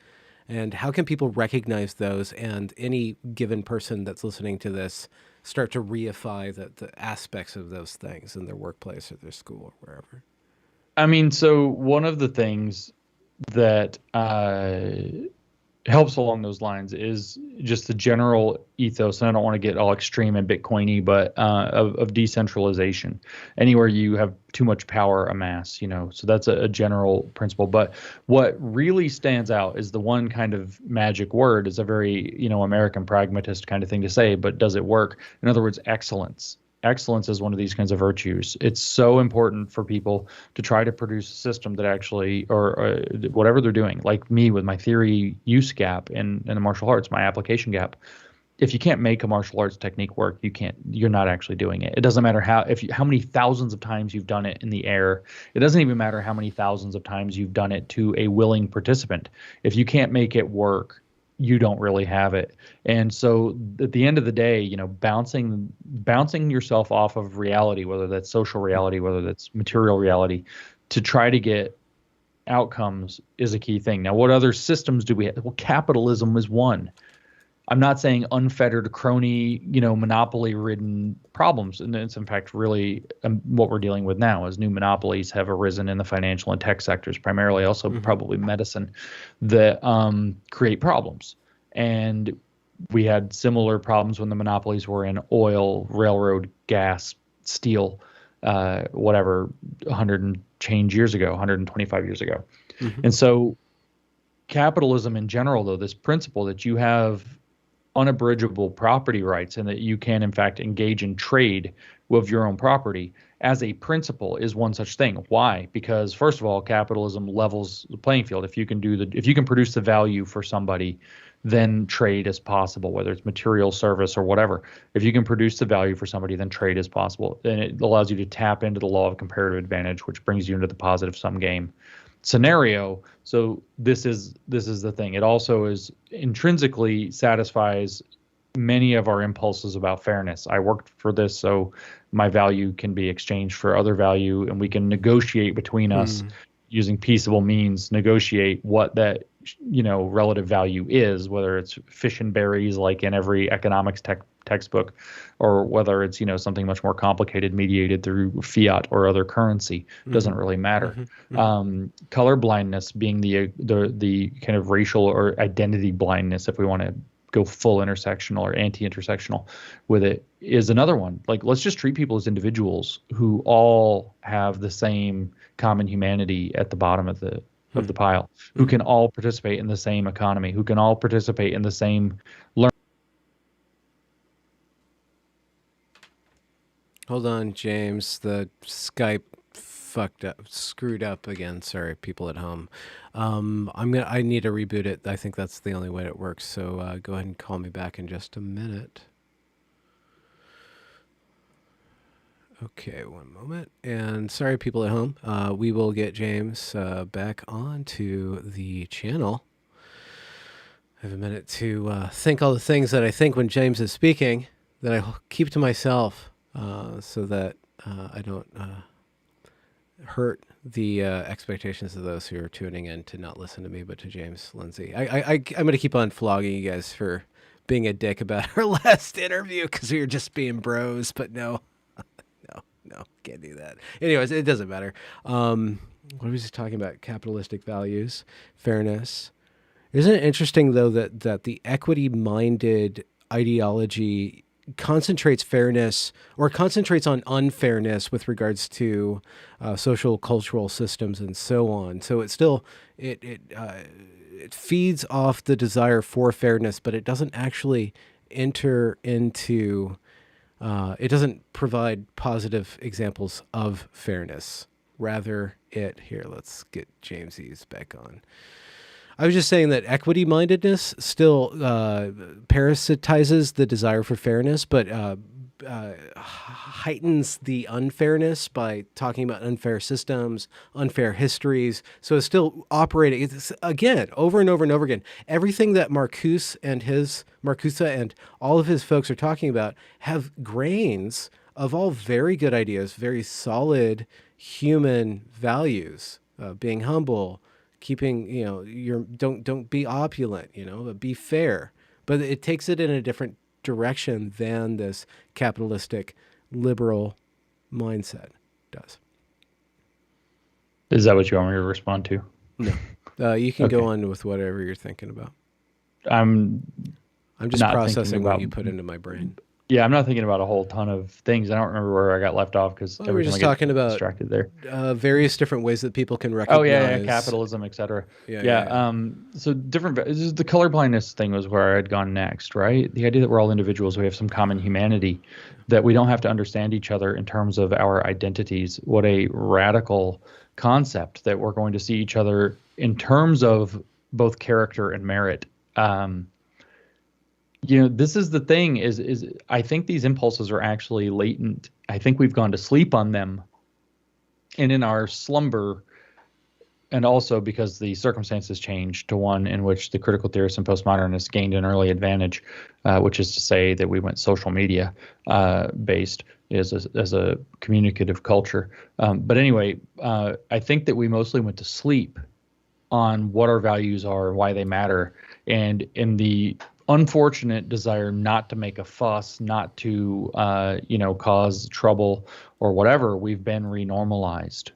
And how can people recognize those, and any given person that's listening to this start to reify the aspects of those things in their workplace or their school or wherever? I mean, so one of the things that helps along those lines is just the general ethos, and I don't want to get all extreme and Bitcoiny, but of decentralization. Anywhere you have too much power amass, so that's a general principle. But what really stands out is the one kind of magic word, is a very, American pragmatist kind of thing to say, but does it work? In other words, excellence. Excellence is one of these kinds of virtues. It's so important for people to try to produce a system that actually, or whatever they're doing, like me with my theory use gap in the martial arts, my application gap. If you can't make a martial arts technique work, you're not actually doing it. It doesn't matter how many thousands of times you've done it in the air. It doesn't even matter how many thousands of times you've done it to a willing participant. If you can't make it work, you don't really have it. And so at the end of the day, bouncing yourself off of reality, whether that's social reality, whether that's material reality, to try to get outcomes is a key thing. Now, what other systems do we have? Well, capitalism is one. I'm not saying unfettered, crony, monopoly-ridden problems, and it's in fact really what we're dealing with now, as new monopolies have arisen in the financial and tech sectors, primarily, also probably medicine, that create problems. And we had similar problems when the monopolies were in oil, railroad, gas, steel, whatever, 100 and change years ago, 125 years ago. And so capitalism in general, though, this principle that you have unabridgable property rights and that you can, in fact, engage in trade with your own property as a principle is one such thing. Why? Because first of all, capitalism levels the playing field. If you can produce the value for somebody, then trade is possible, whether it's material, service, or whatever. If you can produce the value for somebody, then trade is possible. And it allows you to tap into the law of comparative advantage, which brings you into the positive sum game scenario. So this is the thing. It also is intrinsically satisfies many of our impulses about fairness. I worked for this, so my value can be exchanged for other value, and we can negotiate between us using peaceable means, negotiate what that relative value is, whether it's fish and berries like in every economics textbook, or whether it's something much more complicated mediated through fiat or other currency. Doesn't really matter. Color blindness being the kind of racial or identity blindness, if we want to go full intersectional or anti-intersectional with it, is another one. Like, let's just treat people as individuals who all have the same common humanity at the bottom of the pile, who can all participate in the same economy, who can all participate in the same learning. Hold on, James. The Skype screwed up again. Sorry, people at home. I need to reboot it. I think that's the only way it works. So go ahead and call me back in just a minute. Okay, one moment. And sorry, people at home. We will get James back onto the channel. I have a minute to think all the things that I think when James is speaking that I keep to myself so that I don't hurt the expectations of those who are tuning in to not listen to me, but to James Lindsay. I'm going to keep on flogging you guys for being a dick about our last interview because we were just being bros, but no, can't do that. Anyways, it doesn't matter. What was he talking about? Capitalistic values, fairness. Isn't it interesting, though, that the equity-minded ideology concentrates fairness or concentrates on unfairness with regards to social cultural systems and so on. So it still it feeds off the desire for fairness, but it doesn't actually enter into it doesn't provide positive examples of fairness. Rather, let's get Jamesies back on. I was just saying that equity-mindedness still parasitizes the desire for fairness, but heightens the unfairness by talking about unfair systems, unfair histories. So it's still operating. It's, again, over and over and over again. Everything that Marcuse and all of his folks are talking about have grains of all very good ideas, very solid human values, being humble, keeping, don't be opulent, but be fair. But it takes it in a different direction than this capitalistic liberal mindset does. Is that what you want me to respond to? No. You can go on with whatever you're thinking about. I'm just processing what you put into my brain. Yeah, I'm not thinking about a whole ton of things. I don't remember where I got left off because we're just talking about distracted there. Various different ways that people can recognize. Oh yeah, capitalism, etc. Yeah. So different. The colorblindness thing was where I had gone next, right? The idea that we're all individuals, we have some common humanity, that we don't have to understand each other in terms of our identities. What a radical concept that we're going to see each other in terms of both character and merit. This is the thing is I think these impulses are actually latent. I think we've gone to sleep on them. And in our slumber, and also because the circumstances changed to one in which the critical theorists and postmodernists gained an early advantage, which is to say that we went social media based as a communicative culture. But anyway, I think that we mostly went to sleep on what our values are and why they matter, and in the unfortunate desire not to make a fuss, not to cause trouble or whatever, we've been renormalized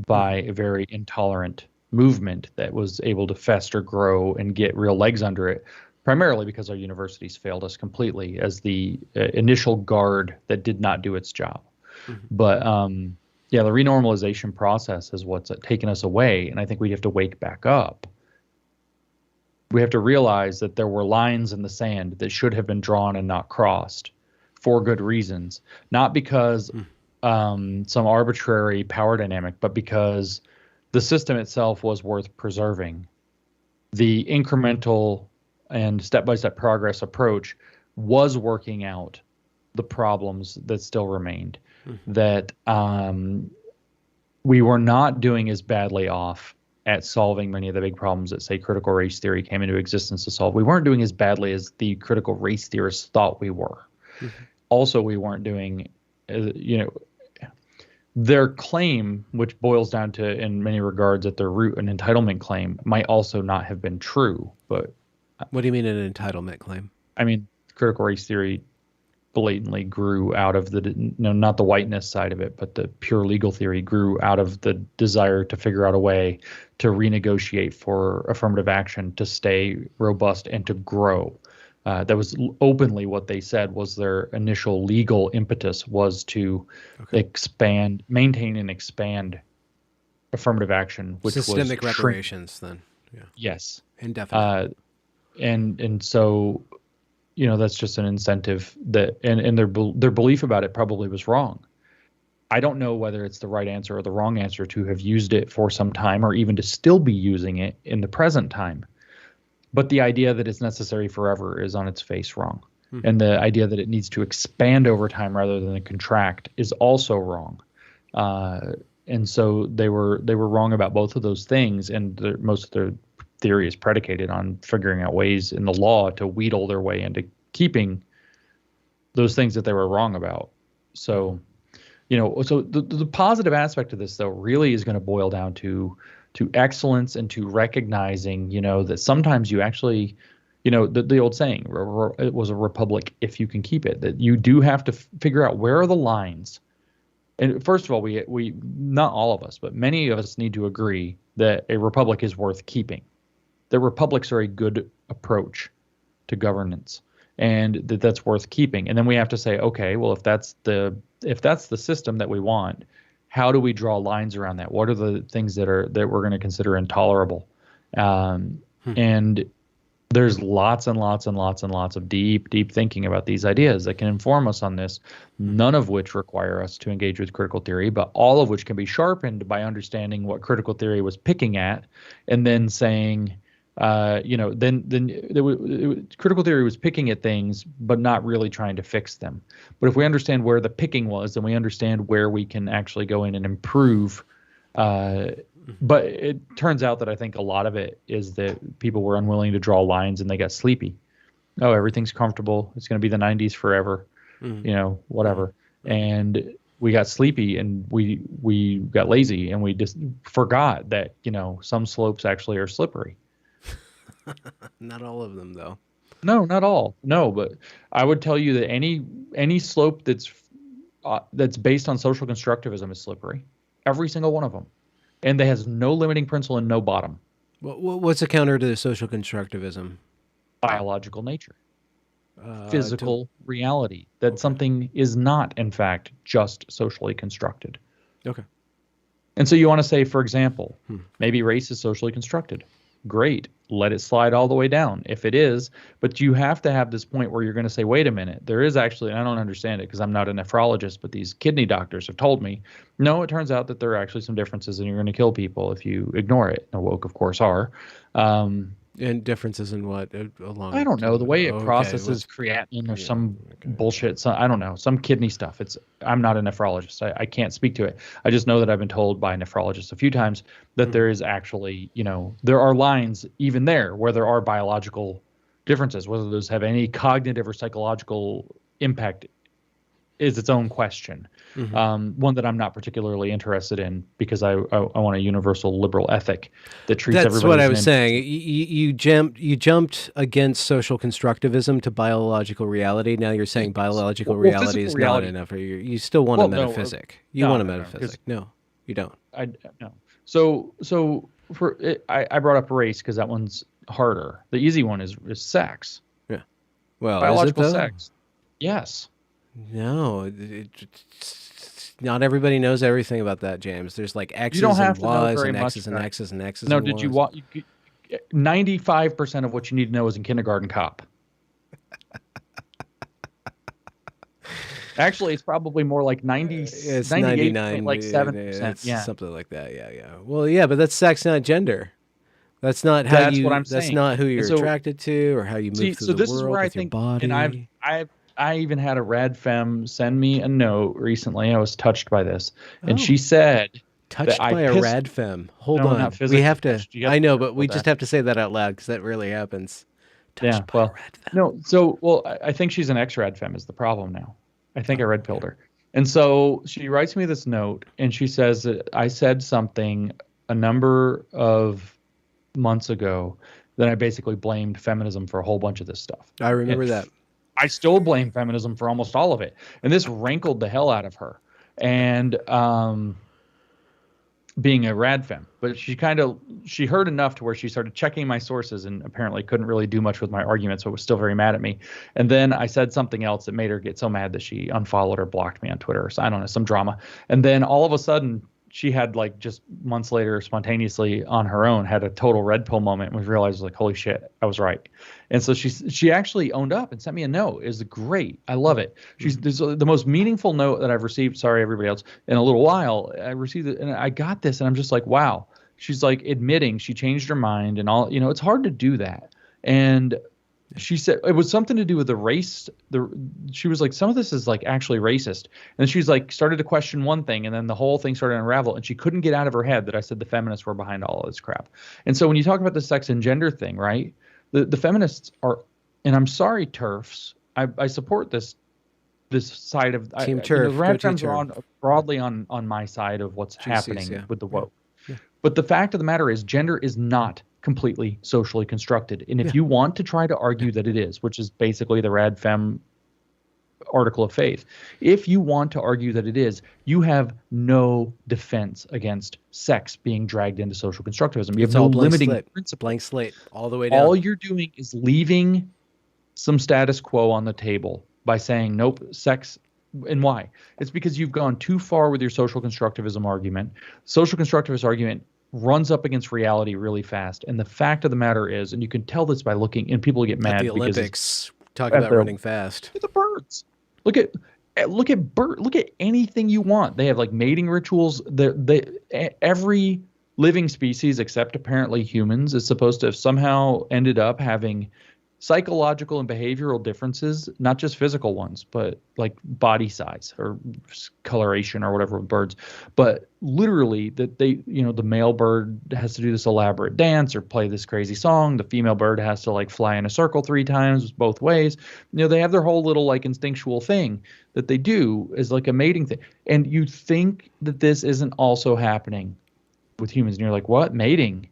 by a very intolerant movement that was able to fester, grow, and get real legs under it, primarily because our universities failed us completely as the initial guard that did not do its job. But yeah, the renormalization process is what's taken us away, and I think we have to wake back up. We have to realize that there were lines in the sand that should have been drawn and not crossed for good reasons, not because some arbitrary power dynamic, but because the system itself was worth preserving. The incremental and step-by-step progress approach was working out the problems that still remained, that we were not doing as badly off at solving many of the big problems that, say, critical race theory came into existence to solve. We weren't doing as badly as the critical race theorists thought we were. Also, we weren't doing, their claim, which boils down to, in many regards, at their root, an entitlement claim, might also not have been true. But what do you mean an entitlement claim? I mean, critical race theory blatantly grew out of the, not the whiteness side of it, but the pure legal theory grew out of the desire to figure out a way to renegotiate for affirmative action, to stay robust and to grow. That was openly what they said was their initial legal impetus, was to expand, maintain and expand affirmative action, which systemic was reparations then. Yeah. Yes. Indefinite. And so, that's just an incentive that, and their belief about it probably was wrong. I don't know whether it's the right answer or the wrong answer to have used it for some time, or even to still be using it in the present time. But the idea that it's necessary forever is on its face wrong. And the idea that it needs to expand over time rather than contract is also wrong. And so they were wrong about both of those things, and most of their theory is predicated on figuring out ways in the law to wheedle their way into keeping those things that they were wrong about. So, so the positive aspect of this, though, really is going to boil down to excellence and to recognizing, that sometimes you actually, the old saying, it was a republic if you can keep it, that you do have to figure out where are the lines. And first of all, we not all of us, but many of us need to agree that a republic is worth keeping. That republics are a good approach to governance, and that's worth keeping. And then we have to say, okay, well, if that's the system that we want, how do we draw lines around that? What are the things that we're going to consider intolerable? And there's lots and lots and lots and lots of deep thinking about these ideas that can inform us on this, none of which require us to engage with critical theory, but all of which can be sharpened by understanding what critical theory was picking at, and then saying, critical theory was picking at things, but not really trying to fix them. But if we understand where the picking was, then we understand where we can actually go in and improve. But it turns out that I think a lot of it is that people were unwilling to draw lines and they got sleepy. Oh, everything's comfortable. It's going to be the 90s forever, whatever. And we got sleepy and we got lazy, and we just forgot that, some slopes actually are slippery. Not all of them, though. No, not all. No, but I would tell you that any slope that's based on social constructivism is slippery. Every single one of them. And they has no limiting principle and no bottom. What's the counter to social constructivism? Biological nature. Physical reality. That something is not, in fact, just socially constructed. Okay. And so you want to say, for example, maybe race is socially constructed. Great. Let it slide all the way down if it is. But you have to have this point where you're going to say, wait a minute, there is actually, and I don't understand it because I'm not a nephrologist, but these kidney doctors have told me, no, it turns out that there are actually some differences and you're going to kill people if you ignore it. And woke, of course, are. And differences in what I along? don't know, the way it Okay, processes creatinine or yeah, some okay. bullshit. So I don't know, some kidney stuff. I'm not a nephrologist. I can't speak to it. I just know that I've been told by a nephrologist a few times that Hmm. there is actually, there are lines even there where there are biological differences. Whether those have any cognitive or psychological impact is its own question. Hmm. One that I'm not particularly interested in because I want a universal liberal ethic that treats That's everybody what as I an was saying. individual. You jumped against social constructivism to biological reality. Now you're saying Yes. biological Well, reality physical is not reality. enough. Or you still want a Well, no, metaphysic. You no, want a no, no, because metaphysic. No, you don't. I no. So for it, I brought up race because that one's harder. The easy one is sex, Yeah. Well, is it biological though? sex. Yes. No. Not everybody knows everything about that, James. There's like You don't X's and have to know Y's very and much X's and about it. X's and X's No, and did you Y's. want 95% of what you need to know is in kindergarten cop. Actually, it's probably more like It's 98 99. like 7%. It's Yeah. something like that. Yeah, yeah. Well, yeah, but that's sex, not gender. That's not how That's what you. I'm That's saying. not who And you're so attracted to, or how you move see, through so the this is where world I with your think, and I've body. I've I even had a rad femme send me a note recently. I was touched by this, and Oh, she said that touched I by a pissed. rad femme. Hold No, not on, we physically have to. touched. You got to I be know, but careful we with just that. have to say that out loud because that really happens. Yeah, Touched by a well, rad femme. no. So, well, I think she's an ex-rad femme is the problem now. I think I Oh, red pilled okay. her. And so she writes me this note, and she says that I said something a number of months ago that I basically blamed feminism for a whole bunch of this stuff. I And remember that. I still blame feminism for almost all of it. And this rankled the hell out of her. And being a rad femme, but she heard enough to where she started checking my sources and apparently couldn't really do much with my arguments, but was still very mad at me. And then I said something else that made her get so mad that she unfollowed or blocked me on Twitter, or so, I don't know, some drama. And then all of a sudden she had, like, just months later, spontaneously on her own, had a total red pill moment and was realized, like, holy shit, I was right. And so she actually owned up and sent me a note. It was great. I love it. There's the most meaningful note that I've received. Sorry, everybody else. In a little while, I received it, and I got this, and I'm just like, wow. She's like admitting she changed her mind and all. It's hard to do that. And she said it was something to do with the race. She was like, some of this is like actually racist. And she's like, started to question one thing, and then the whole thing started to unravel, and she couldn't get out of her head that I said the feminists were behind all of this crap. And so when you talk about the sex and gender thing, right? The feminists are, and I'm sorry, TERFs. I support this side of, Team the turf. Go rad team fems are turf. broadly on my side of what's GCs. happening Yeah. with the Yeah. woke. Yeah. But the fact of the matter is, gender is not completely socially constructed. And Yeah. if you want to try to argue that it is, which is basically the rad fem article of faith, if you want to argue that it is, you have no defense against sex being dragged into social constructivism. You have It's no all blank limiting slate. principle. Blank slate all the way All down. you're doing is leaving some status quo on the table by saying, nope, sex. And why? It's because you've gone too far with your social constructivism argument. Social constructivist argument runs up against reality really fast. And the fact of the matter is, and you can tell this by looking, and people get At the mad because it's Olympics, talk at about the running fast. look at the birds. Look at anything you want. They have like mating rituals. Every living species except apparently humans is supposed to have somehow ended up having psychological and behavioral differences, not just physical ones, but like body size or coloration or whatever with birds. But literally that the male bird has to do this elaborate dance or play this crazy song. The female bird has to like fly in a circle 3 times both ways. They have their whole little like instinctual thing that they do as like a mating thing. And you think that this isn't also happening with humans. And you're like, what? Mating?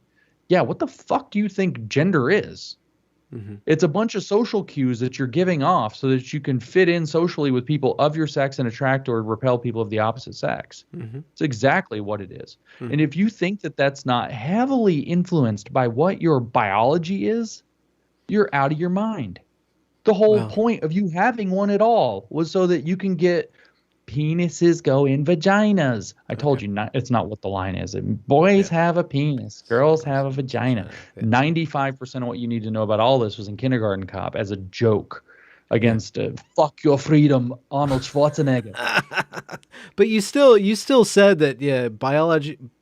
Yeah. What the fuck do you think gender is? Mm-hmm. It's a bunch of social cues that you're giving off so that you can fit in socially with people of your sex and attract or repel people of the opposite sex. Mm-hmm. It's exactly what it is. Mm-hmm. And if you think that that's not heavily influenced by what your biology is, you're out of your mind. The whole Well, point of you having one at all was so that you can get penises go in vaginas. I told okay. you it's not what the line is. Boys Yeah. have a penis, girls have a vagina. Yeah. 95% of what you need to know about all this was in kindergarten cop as a joke. against fuck your freedom, Arnold Schwarzenegger. But you still said that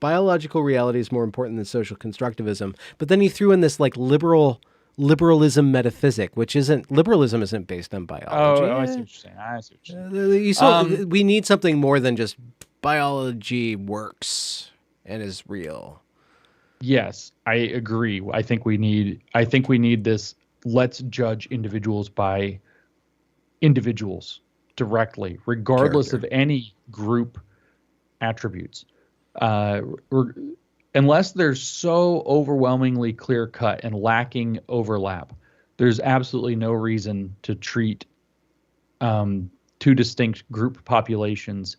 biological reality is more important than social constructivism. But then you threw in this like liberalism metaphysic, which isn't liberalism isn't based on biology. I see what you're saying. We need something more than just biology works and is real. Yes, I agree. I think we need this. Let's judge individuals by individuals directly, regardless of any group attributes. Unless they're so overwhelmingly clear cut and lacking overlap, there's absolutely no reason to treat two distinct group populations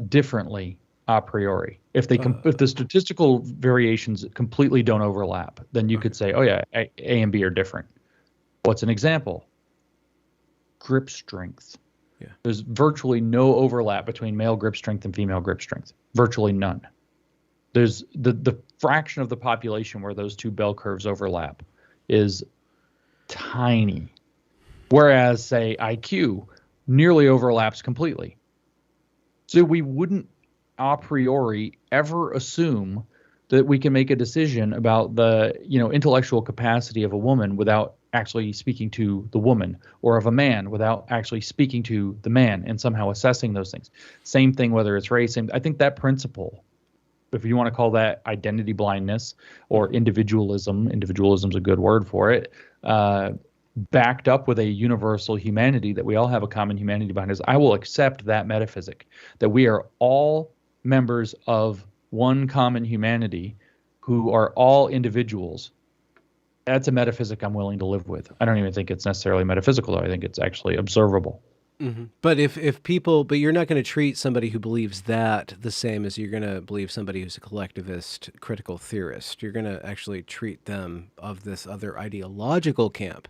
differently a priori. If the statistical variations completely don't overlap, then you could say, oh yeah, A and B are different. What's an example? Grip strength. Yeah. There's virtually no overlap between male grip strength and female grip strength. Virtually none. There's the fraction of the population where those two bell curves overlap is tiny. Whereas, say, IQ nearly overlaps completely. So we wouldn't a priori ever assume that we can make a decision about the intellectual capacity of a woman without actually speaking to the woman, or of a man without actually speaking to the man and somehow assessing those things. Same thing whether it's race. I think that principle, if you want to call that identity blindness or individualism's a good word for it, backed up with a universal humanity, that we all have a common humanity behind us, I will accept that metaphysic, that we are all members of one common humanity who are all individuals. That's a metaphysic I'm willing to live with. I don't even think it's necessarily metaphysical, though. I think it's actually observable. Mm-hmm. But but you're not going to treat somebody who believes that the same as you're going to believe somebody who's a collectivist critical theorist. You're going to actually treat them of this other ideological camp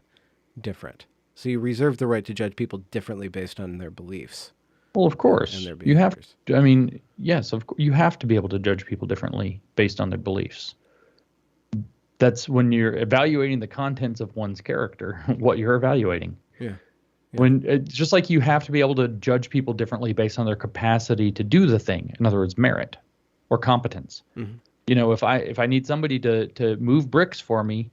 different. So you reserve the right to judge people differently based on their beliefs. Well, of course. And their you have. behaviors. I mean, yes, of course, you have to be able to judge people differently based on their beliefs. That's when you're evaluating the contents of one's character, what you're evaluating. Yeah. When it's just like you have to be able to judge people differently based on their capacity to do the thing. In other words, merit or competence. Mm-hmm. If I need somebody to move bricks for me,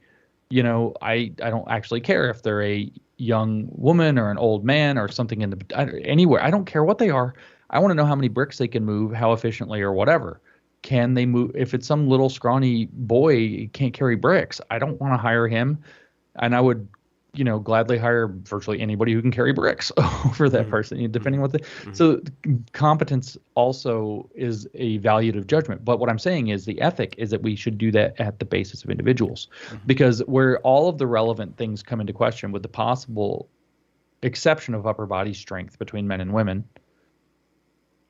I don't actually care if they're a young woman or an old man or something anywhere. I don't care what they are. I want to know how many bricks they can move, how efficiently or whatever. Can they move? If it's some little scrawny boy, he can't carry bricks, I don't want to hire him. And I would, gladly hire virtually anybody who can carry bricks over that person, depending on what So competence also is a valuative judgment. But what I'm saying is the ethic is that we should do that at the basis of individuals, because where all of the relevant things come into question, with the possible exception of upper body strength between men and women,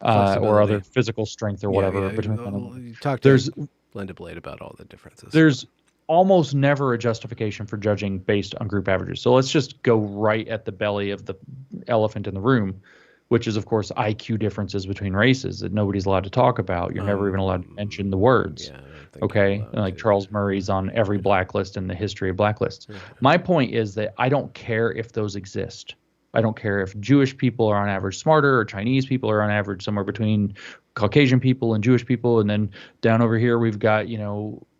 or other physical strength or whatever between men and women. Talk to Linda Blade about all the differences. There's almost never a justification for judging based on group averages. So let's just go right at the belly of the elephant in the room, which is, of course, IQ differences between races that nobody's allowed to talk about. You're never even allowed to mention the words. Yeah, okay? Like Charles Murray's on every blacklist in the history of blacklists. Yeah. My point is that I don't care if those exist. I don't care if Jewish people are on average smarter or Chinese people are on average somewhere between Caucasian people and Jewish people. And then down over here, we've got,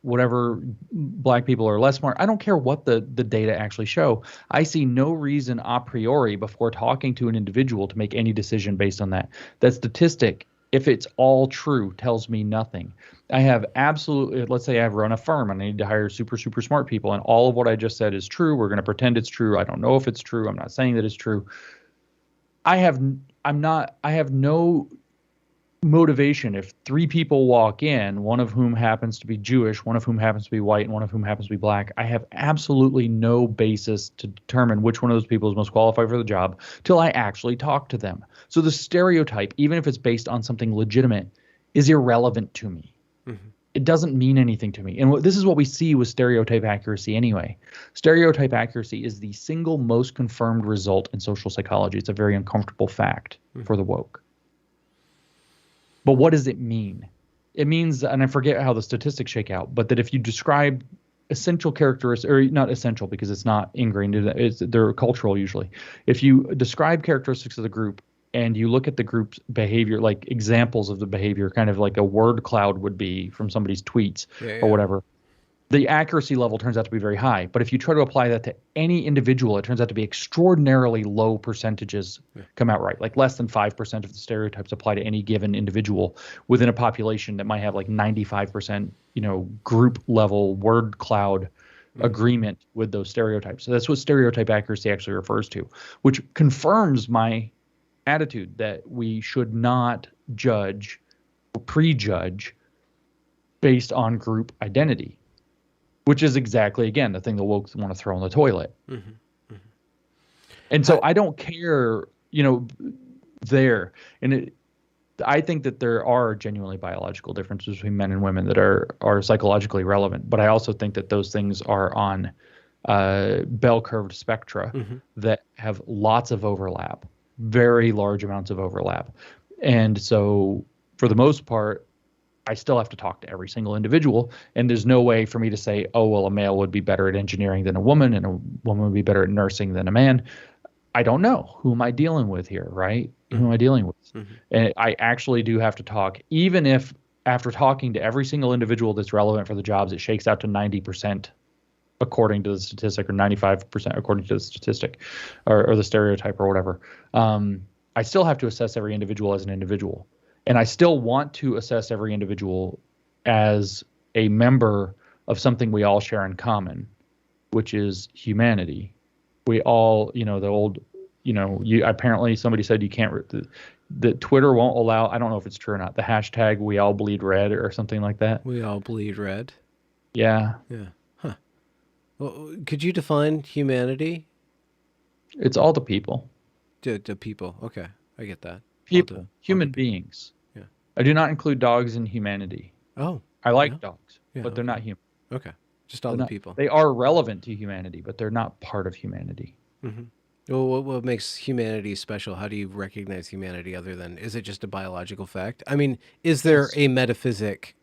whatever black people are less smart. I don't care what the data actually show. I see no reason a priori before talking to an individual to make any decision based on that. That statistic, if it's all true, tells me nothing. I have let's say I've run a firm and I need to hire super, super smart people, and all of what I just said is true. We're going to pretend it's true. I don't know if it's true. I'm not saying that it's true. I have no motivation if three people walk in, one of whom happens to be Jewish, one of whom happens to be white, and one of whom happens to be black. I have absolutely no basis to determine which one of those people is most qualified for the job till I actually talk to them. So the stereotype, even if it's based on something legitimate, is irrelevant to me. Mm-hmm. It doesn't mean anything to me. And this is what we see with stereotype accuracy anyway. Stereotype accuracy is the single most confirmed result in social psychology. It's a very uncomfortable fact for the woke. But what does it mean? It means, and I forget how the statistics shake out, but that if you describe essential characteristics, or not essential because it's not ingrained in it, they're cultural usually. If you describe characteristics of the group and you look at the group's behavior, like examples of the behavior, kind of like a word cloud would be from somebody's tweets Yeah, or yeah. whatever, the accuracy level turns out to be very high. But if you try to apply that to any individual, it turns out to be extraordinarily low percentages come out right. Like less than 5% of the stereotypes apply to any given individual within a population that might have like 95%, group level word cloud agreement with those stereotypes. So that's what stereotype accuracy actually refers to, which confirms my attitude that we should not judge or prejudge based on group identity. Which is exactly, again, the thing the woke want to throw in the toilet. And so I don't care, there. And I think that there are genuinely biological differences between men and women that are psychologically relevant. But I also think that those things are on bell-curved spectra that have lots of overlap, very large amounts of overlap. And so for the most part, I still have to talk to every single individual, and there's no way for me to say, oh, well, a male would be better at engineering than a woman, and a woman would be better at nursing than a man. I don't know. Who am I dealing with here, right? Who am I dealing with? And I actually do have to talk, even if after talking to every single individual that's relevant for the jobs, it shakes out to 90% according to the statistic, or 95% according to the statistic, or the stereotype or whatever. I still have to assess every individual as an individual. And I still want to assess every individual as a member of something we all share in common, which is humanity. We all, the old, apparently somebody said you can't, that Twitter won't allow, I don't know if it's true or not, the hashtag we all bleed red or something like that. We all bleed red. Yeah. Yeah. Huh. Well, could you define humanity? It's all the people. To people. Okay. I get that. People, human beings. Yeah. I do not include dogs in humanity. Oh. I like dogs, but they're not human. Okay. Just all the people. They are relevant to humanity, but they're not part of humanity. Well, what makes humanity special? How do you recognize humanity other than, is it just a biological fact? I mean, is there a metaphysic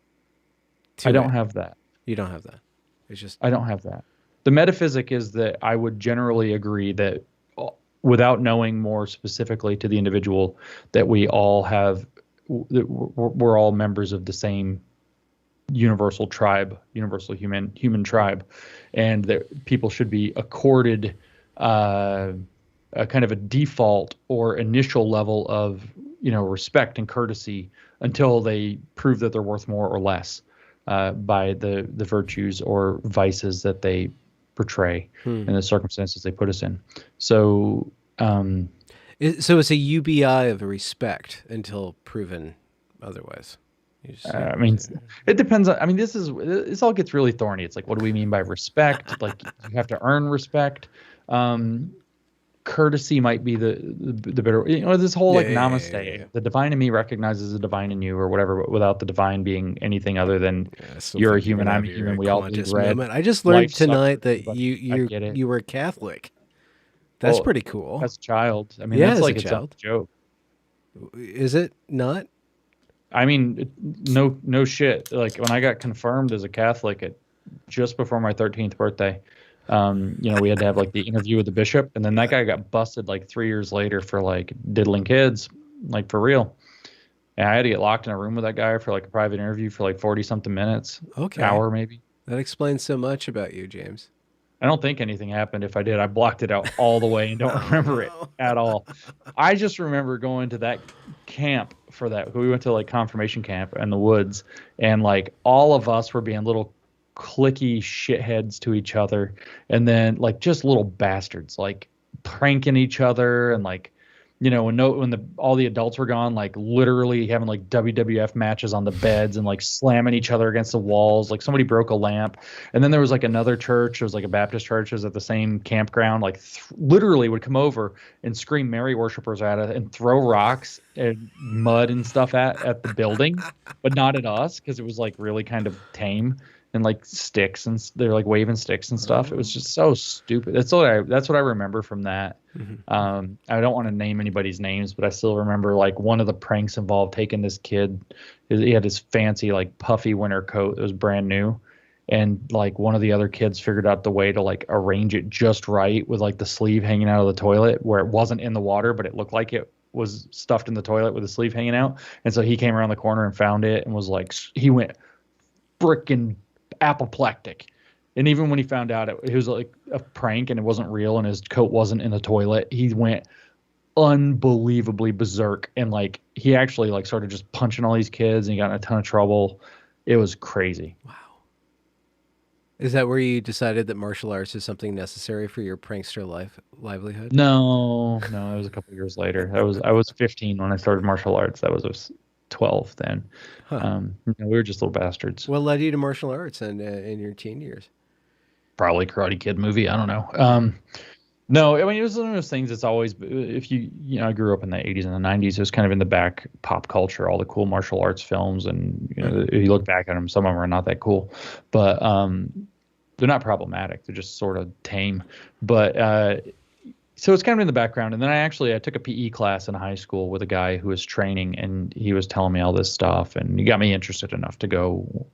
to I don't it? have that. You don't have that. It's just, I don't have that. The metaphysic is that I would generally agree that, without knowing more specifically to the individual, that we all have, that we're all members of the same universal tribe, universal human tribe, and that people should be accorded a kind of a default or initial level of respect and courtesy until they prove that they're worth more or less by the virtues or vices that they portray and the circumstances they put us in. So it's a UBI of respect until proven otherwise. I mean, it depends on, I mean, this all gets really thorny. It's like, what do we mean by respect? Like, you have to earn respect. Courtesy might be the better, this whole namaste. Yeah. The divine in me recognizes the divine in you or whatever, but without the divine being anything other than you're a human, I'm a human, we all bleed red. I just learned tonight that you were Catholic. That's pretty cool. As a child. I mean, that's like its own joke. Is it not? I mean, no shit. Like when I got confirmed as a Catholic just before my 13th birthday, we had to have like the interview with the bishop, and then that guy got busted like 3 years later for like diddling kids, like for real. And I had to get locked in a room with that guy for like a private interview for like 40 something minutes, hour maybe. That explains so much about you, James. I don't think anything happened. If I did, I blocked it out all the way and don't remember it at all. I just remember going to that camp for that. We went to like confirmation camp in the woods, and like all of us were being little cliquey shitheads to each other, and then like just little bastards, like pranking each other, and like when all the adults were gone, like literally having like WWF matches on the beds and like slamming each other against the walls. Like somebody broke a lamp, and then there was like another church. It was like a Baptist church. It was at the same campground. Like literally would come over and scream Mary worshipers at it and throw rocks and mud and stuff at the building, but not at us because it was like really kind of tame. And like sticks, and they're like waving sticks and stuff. It was just so stupid. That's what I remember from that. I don't want to name anybody's names, but I still remember like one of the pranks involved taking this kid. He had his fancy like puffy winter coat that was brand new, and like one of the other kids figured out the way to like arrange it just right with like the sleeve hanging out of the toilet where it wasn't in the water, but it looked like it was stuffed in the toilet with the sleeve hanging out. And so he came around the corner and found it and was like, he went freaking apoplectic. And even when he found out it was like a prank and it wasn't real and his coat wasn't in the toilet, he went unbelievably berserk. And like he actually like started just punching all these kids and he got in a ton of trouble. It was crazy. Wow. Is that where you decided that martial arts is something necessary for your prankster livelihood? No, it was a couple of years later. I was 15 when I started martial arts. I was 12 then. Huh. We were just little bastards. What led you to martial arts in your teen years? Probably Karate Kid movie. I don't know. No, I mean, it was one of those things that's always, if I grew up in the 80s and the 90s. It was kind of in the back pop culture, all the cool martial arts films. And, if you look back at them, some of them are not that cool. But they're not problematic. They're just sort of tame. But so it's kind of in the background. And then I took a PE class in high school with a guy who was training, and he was telling me all this stuff. And he got me interested enough to go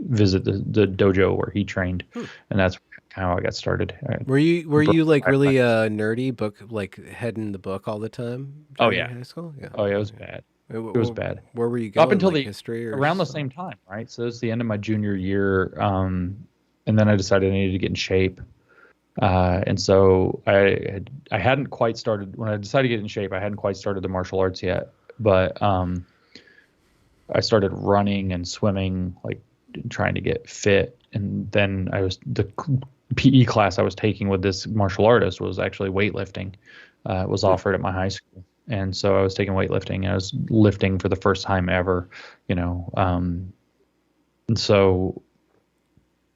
visit the dojo where he trained. And that's kind of how I got started. Were you like really nerdy, like head in the book all the time? Oh yeah, high school. Yeah. Oh yeah, it was bad. It was bad. Where were you going? Up until like the history or around the same time, right? So it was the end of my junior year, and then I decided I needed to get in shape. And so I hadn't quite started when I decided to get in shape. I hadn't quite started the martial arts yet, but I started running and swimming, like trying to get fit. And then the PE class I was taking with this martial artist was actually weightlifting. It was offered at my high school. And so I was taking weightlifting and I was lifting for the first time ever, and so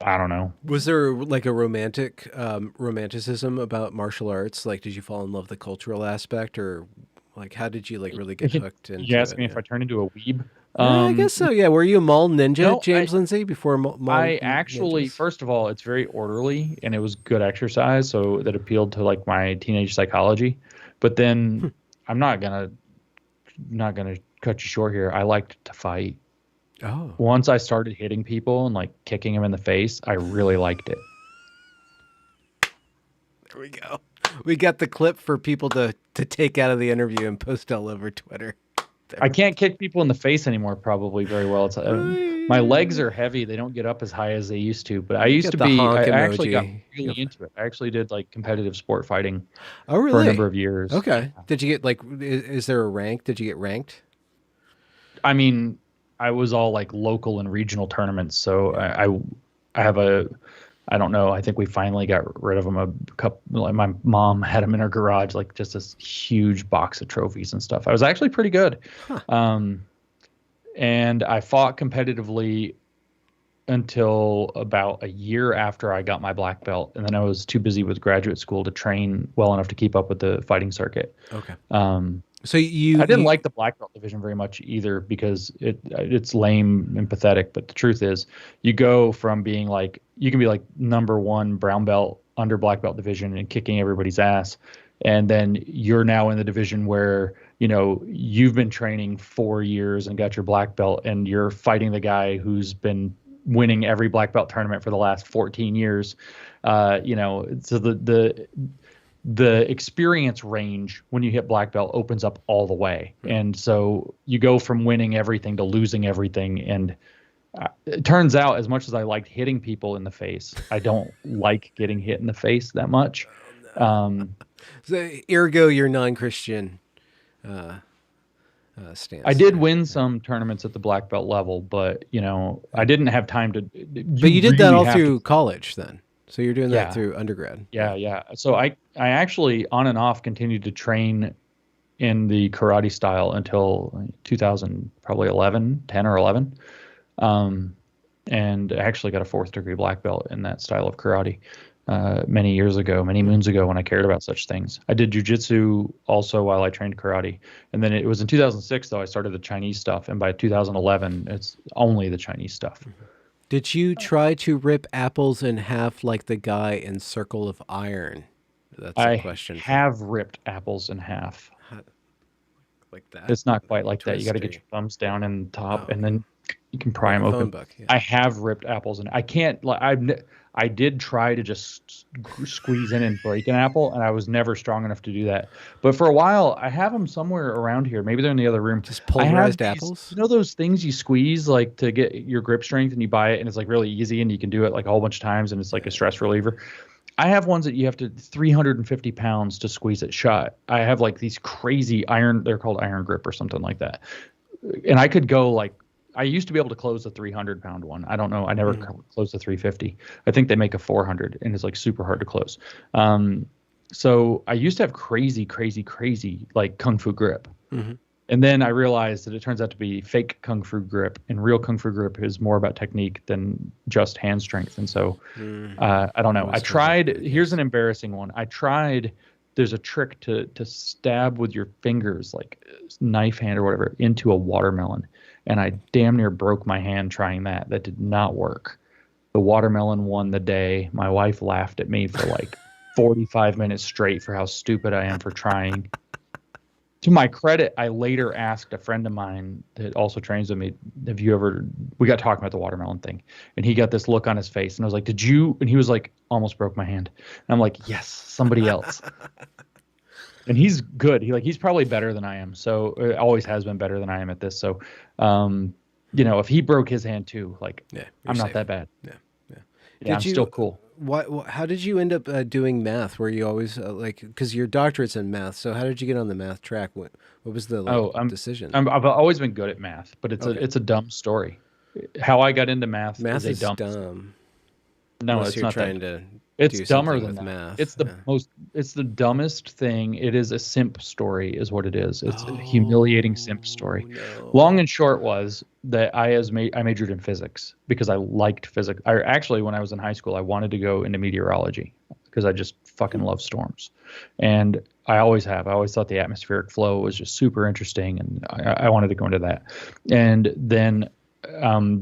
I don't know. Was there like a romanticism about martial arts? Like, did you fall in love with the cultural aspect, or like how did you like really get hooked into You asked it? me if I turned into a weeb. I guess so. Yeah. Were you a mall ninja, No, James Lindsay, before mall I actually, ninjas? first of all, it's very orderly and it was good exercise, so that appealed to like my teenage psychology. But then I'm not gonna cut you short here. I liked to fight. Oh, Once I started hitting people and like kicking them in the face, I really liked it. there we go. We got the clip for people to take out of the interview and post all over Twitter. I can't kick people in the face anymore, probably very well. It's my legs are heavy; they don't get up as high as they used to. But I used to be. I actually got really into it. I actually did like competitive sport fighting. Oh, really? For a number of years. Okay. Did you get like? Is there a rank? Did you get ranked? I mean, I was all like local and regional tournaments, so I have a. I don't know. I think we finally got rid of them. A couple. Like my mom had them in her garage, like just this huge box of trophies and stuff. I was actually pretty good, and I fought competitively until about a year after I got my black belt, and then I was too busy with graduate school to train well enough to keep up with the fighting circuit. Okay. So I didn't like the black belt division very much either because it's lame and pathetic. But the truth is, you go from being like you can be like number one brown belt under black belt division and kicking everybody's ass, and then you're now in the division where you've been training 4 years and got your black belt, and you're fighting the guy who's been winning every black belt tournament for the last 14 years. So the experience range when you hit black belt opens up all the way. And so you go from winning everything to losing everything. And it turns out, as much as I liked hitting people in the face, I don't like getting hit in the face that much. So, ergo, you're non-Christian stance. I did win some tournaments at the black belt level, but I didn't have time to. But you did that all through college then. So you're doing that through undergrad. Yeah. So I actually on and off continued to train in the karate style until 2000, probably 10 or 11. And I actually got a 4th degree black belt in that style of karate many moons ago when I cared about such things. I did jujitsu also while I trained karate. And then it was in 2006, though, I started the Chinese stuff. And by 2011, it's only the Chinese stuff. Did you try to rip apples in half like the guy in Circle of Iron? That's a question. I have ripped apples in half. like that. It's not quite like that. You got to get Twisty. your thumbs down in the top, Oh, and okay. then you can pry Like them a phone open. book. Yeah. I have ripped apples, and I can't. Like I did try to just squeeze in and break an apple, and I was never strong enough to do that. But for a while, I have them somewhere around here. Maybe they're in the other room. Just I have pulverized these, apples. those things you squeeze like to get your grip strength, and you buy it, and it's like really easy, and you can do it like a whole bunch of times, and it's like a stress reliever. I have ones that you have to 350 pounds to squeeze it shut. I have like these crazy iron, they're called iron grip or something like that. And I could go like, I used to be able to close a 300-pound one. I don't know. I never closed a 350. I think they make a 400 and it's like super hard to close. So I used to have crazy, crazy, crazy like Kung Fu grip. Mm-hmm. And then I realized that it turns out to be fake Kung Fu grip, and real Kung Fu grip is more about technique than just hand strength. And so I don't know. I tried, here's an embarrassing one. I tried, there's a trick to stab with your fingers, like knife hand or whatever, into a watermelon. And I damn near broke my hand trying that. That did not work. The watermelon won the day. My wife laughed at me for like 45 minutes straight for how stupid I am for trying. To my credit, I later asked a friend of mine that also trains with me, have you ever, we got talking about the watermelon thing, and he got this look on his face, and I was like, did you, and he was like, almost broke my hand. And I'm like, yes, somebody else. And he's good. He's probably better than I am. So always has been better than I am at this. So, if he broke his hand too, like, yeah, I'm safe. not that bad. Yeah. Yeah, I'm still cool. How did you end up doing math? Were you always because your doctorate's in math? So how did you get on the math track? What was the decision? I've always been good at math, but it's a dumb story. How I got into math is dumb. No, unless it's you're not trying that. to. It's do dumber something than with that. math. It's it's the dumbest thing. It is a simp story is what it is. It's a humiliating simp story. No. Long and short was that I majored in physics because I liked physics. When I was in high school, I wanted to go into meteorology because I just fucking love storms. And I always have. I always thought the atmospheric flow was just super interesting, and I wanted to go into that. And then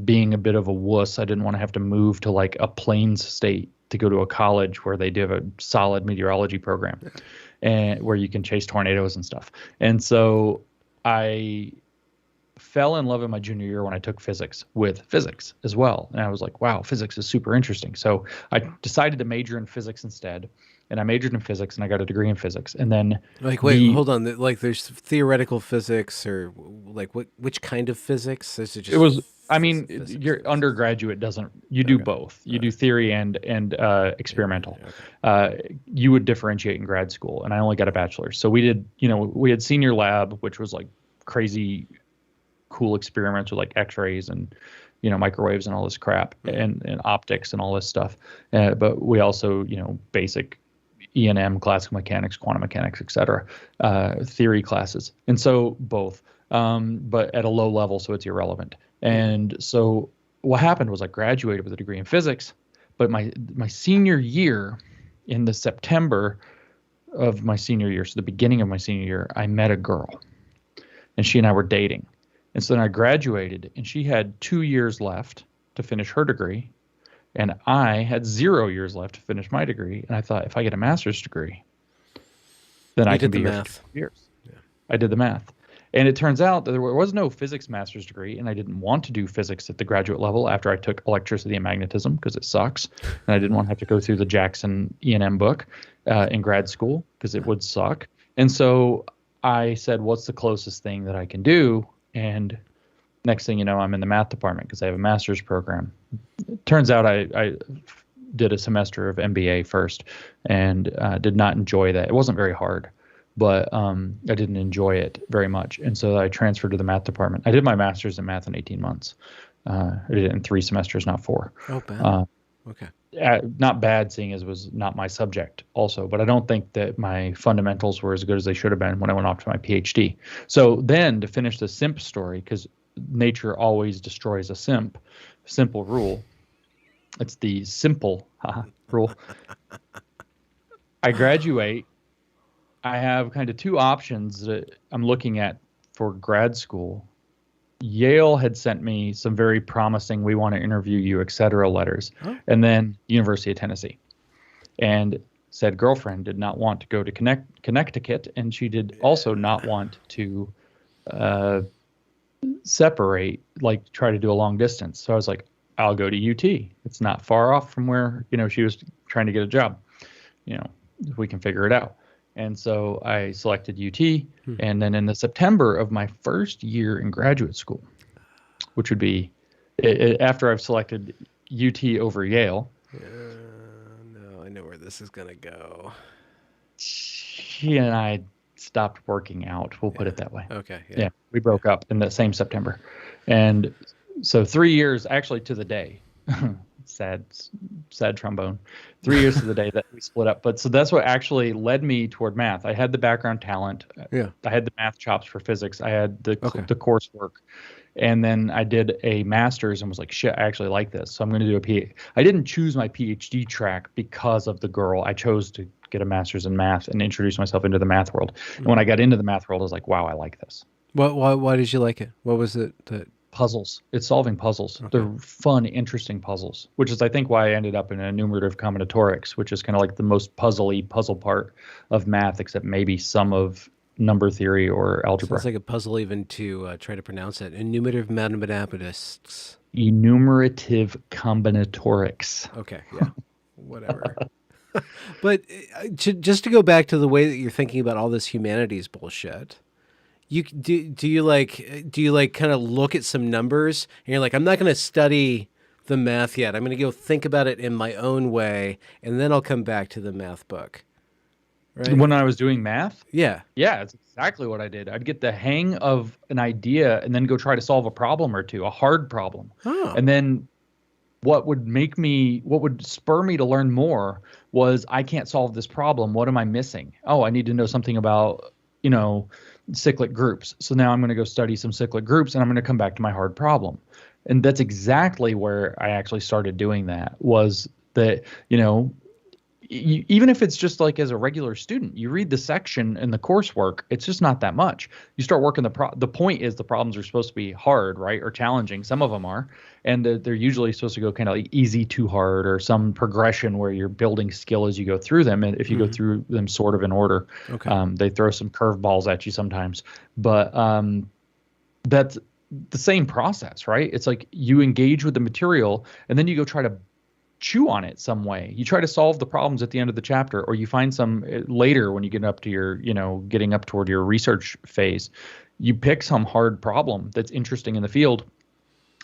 being a bit of a wuss, I didn't want to have to move to like a plains state to go to a college where they do a solid meteorology program and where you can chase tornadoes and stuff. And so I fell in love in my junior year when I took physics with physics as well. And I was like, wow, physics is super interesting. So I decided to major in physics instead. And I majored in physics and I got a degree in physics. And then hold on. Like there's theoretical physics or like which kind of physics? Is it just your undergraduate you do both. You do theory and experimental. Okay. You would differentiate in grad school, and I only got a bachelor's. So we had senior lab, which was like crazy cool experiments with like x-rays and microwaves and all this crap and optics and all this stuff. But we also, basic E&M, classical mechanics, quantum mechanics, etc., theory classes. And so both, but at a low level, so it's irrelevant. And so what happened was I graduated with a degree in physics, but my senior year, in the September of my senior year, so the beginning of my senior year, I met a girl, and she and I were dating. And so then I graduated, and she had 2 years left to finish her degree, and I had 0 years left to finish my degree. And I thought, if I get a master's degree, then I can be here for 2 years. Yeah. I did the math. And it turns out that there was no physics master's degree, and I didn't want to do physics at the graduate level after I took electricity and magnetism because it sucks. And I didn't want to have to go through the Jackson E&M book in grad school because it would suck. And so I said, what's the closest thing that I can do? And next thing you know, I'm in the math department because I have a master's program. It turns out I did a semester of MBA first and did not enjoy that. It wasn't very hard, but I didn't enjoy it very much. And so I transferred to the math department. I did my master's in math in 18 months. I did it in 3 semesters, not 4. Oh, bad. Okay. Not bad, seeing as it was not my subject also, but I don't think that my fundamentals were as good as they should have been when I went off to my PhD. So then to finish the simp story, because nature always destroys a simp, simple rule. It's the simple rule. I graduate. I have kind of 2 options that I'm looking at for grad school. Yale had sent me some very promising, we want to interview you, et cetera, letters. And then University of Tennessee. And said girlfriend did not want to go to Connecticut, and she did also not want to separate, like try to do a long distance. So I was like, I'll go to UT. It's not far off from where, she was trying to get a job. We can figure it out. And so I selected UT. And then in the September of my first year in graduate school, which would be after I've selected UT over Yale. No, I know where this is going to go. She and I stopped working out. We'll put it that way. Okay. Yeah. We broke up in that same September. And so 3 years, actually to the day, sad trombone, 3 years to the day that we split up. But so that's what actually led me toward math. I had the background talent. Yeah. I had the math chops for physics. I had the coursework. And then I did a master's and was like, shit, I actually like this. So I'm going to do a PhD. I didn't choose my PhD track because of the girl. I chose to get a master's in math and introduce myself into the math world. And when I got into the math world, I was like, wow, I like this. Why did you like it? What was it that... Puzzles. It's solving puzzles. Okay. They're fun, interesting puzzles, which is, I think, why I ended up in enumerative combinatorics, which is kind of like the most puzzle part of math, except maybe some of number theory or algebra. Sounds like a puzzle even to try to pronounce it. Enumerative mathematics. Enumerative combinatorics. Okay, yeah, whatever. But just to go back to the way that you're thinking about all this humanities bullshit, do you kind of look at some numbers and you're like, I'm not going to study the math yet. I'm going to go think about it in my own way, and then I'll come back to the math book. Right? When I was doing math? Yeah. Yeah, it's exactly what I did. I'd get the hang of an idea and then go try to solve a problem or two, a hard problem. Oh. And then what would spur me to learn more was, I can't solve this problem. What am I missing? Oh, I need to know something about, cyclic groups. So now I'm going to go study some cyclic groups and I'm going to come back to my hard problem. And that's exactly where I actually started doing that, was that, even if it's just like as a regular student, you read the section in the coursework, it's just not that much. You start working the point is the problems are supposed to be hard, right? Or challenging. Some of them are. And they're usually supposed to go kind of like easy to hard, or some progression where you're building skill as you go through them. And if you go through them sort of in order, they throw some curveballs at you sometimes. But that's the same process, right? It's like you engage with the material and then you go try to chew on it some way. You try to solve the problems at the end of the chapter, or you find some later when you get up to your, getting up toward your research phase, you pick some hard problem that's interesting in the field.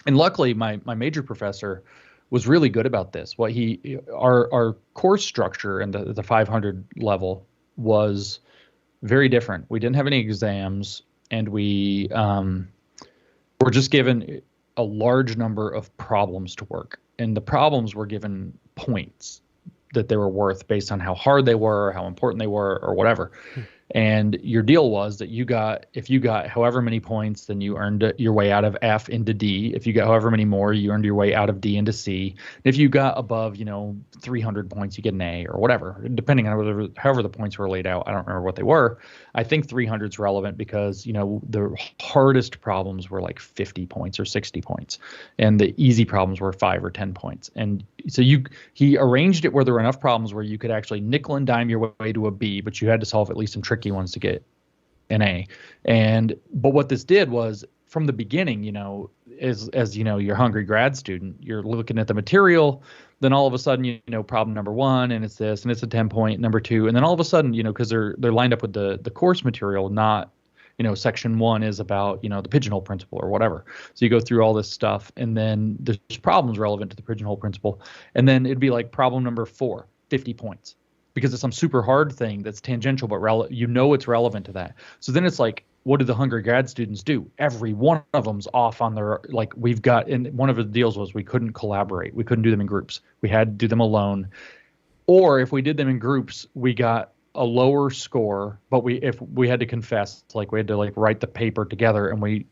And luckily my major professor was really good about this. Our course structure and the 500 level was very different. We didn't have any exams, and we were just given a large number of problems to work. And the problems were given points that they were worth based on how hard they were, or how important they were, or whatever. And your deal was that if you got however many points, then you earned your way out of F into D. If you got however many more, you earned your way out of D into C. And if you got above, 300 points, you get an A or whatever, depending on however the points were laid out. I don't remember what they were. I think 300 is relevant because, the hardest problems were like 50 points or 60 points. And the easy problems were 5 or 10 points. And so he arranged it where there were enough problems where you could actually nickel and dime your way to a B, but you had to solve at least some tricky ones to get an A. But what this did was, from the beginning, as you're a hungry grad student, you're looking at the material, then all of a sudden, problem number 1, and it's this, and it's a 10-point number 2. And then all of a sudden, because they're lined up with the course material, not, section 1 is about, the pigeonhole principle or whatever. So you go through all this stuff, and then there's problems relevant to the pigeonhole principle. And then it'd be like problem number 4, 50 points. Because it's some super hard thing that's tangential, but it's relevant to that. So then it's like, what do the hungry grad students do? Every one of them's off on their, and one of the deals was we couldn't collaborate. We couldn't do them in groups. We had to do them alone. Or if we did them in groups, we got a lower score, but if we had to confess, we had to write the paper together, and we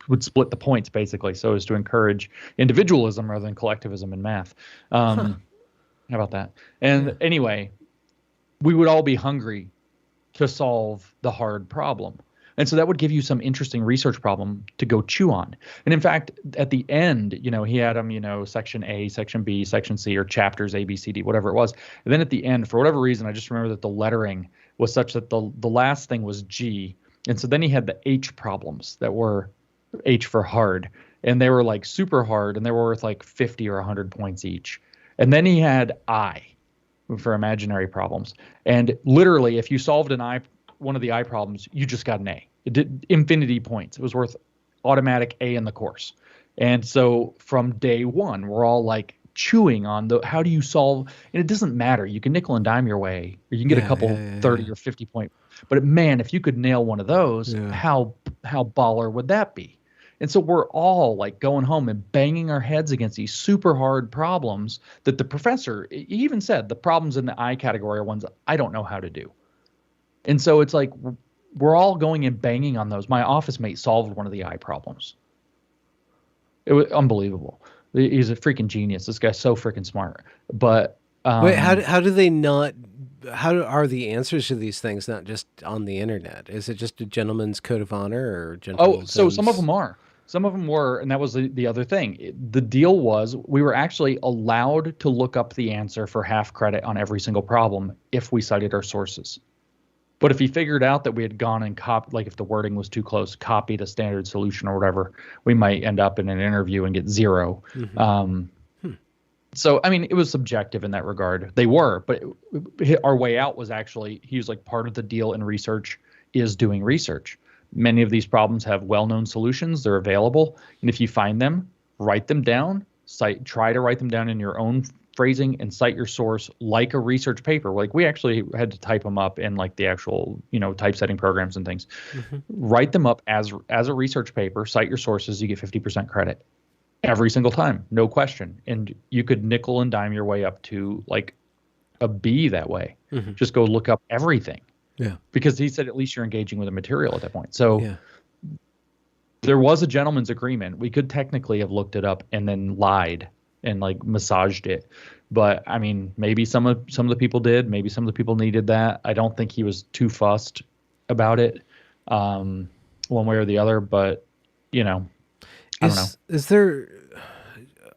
would split the points basically, so as to encourage individualism rather than collectivism in math. How about that? And anyway, we would all be hungry to solve the hard problem. And so that would give you some interesting research problem to go chew on. And in fact, at the end, he had them, section A, section B, section C, or chapters A, B, C, D, whatever it was. And then at the end, for whatever reason, I just remember that the lettering was such that the last thing was G. And so then he had the H problems that were H for hard, and they were like super hard, and they were worth like 50 or 100 points each. And then he had I for imaginary problems. And literally, if you solved one of the I problems, you just got an A. It did infinity points. It was worth automatic A in the course. And so from day one, we're all like chewing on how do you solve, and it doesn't matter. You can nickel and dime your way, or you can get a couple 30 or 50 point. But man, if you could nail one of those, how baller would that be? And so we're all like going home and banging our heads against these super hard problems that the professor even said the problems in the I category are ones I don't know how to do. And so it's like we're all going and banging on those. My office mate solved one of the I problems. It was unbelievable. He's a freaking genius. This guy's so freaking smart. But wait, how do they not? How are the answers to these things not just on the internet? Is it just a gentleman's code of honor or gentleman's? Oh, so some of them are. Some of them were, and that was the other thing. The deal was we were actually allowed to look up the answer for half credit on every single problem if we cited our sources. But if he figured out that we had gone and like if the wording was too close, copied a standard solution or whatever, we might end up in an interview and get 0. So, I mean, it was subjective in that regard. They were, but our way out was actually, he was like, part of the deal in research is doing research. Many of these problems have well-known solutions. They're available. And if you find them, write them down, try to write them down in your own phrasing and cite your source like a research paper. Like we actually had to type them up in like the actual, typesetting programs and things. Write them up as a research paper, cite your sources, you get 50% credit every single time, no question. And you could nickel and dime your way up to like a B that way. Just go look up everything. Yeah. Because he said at least you're engaging with the material at that point. So there was a gentleman's agreement. We could technically have looked it up and then lied and like massaged it. But I mean, maybe some of the people did, maybe some of the people needed that. I don't think he was too fussed about it, one way or the other, but I don't know. Is there,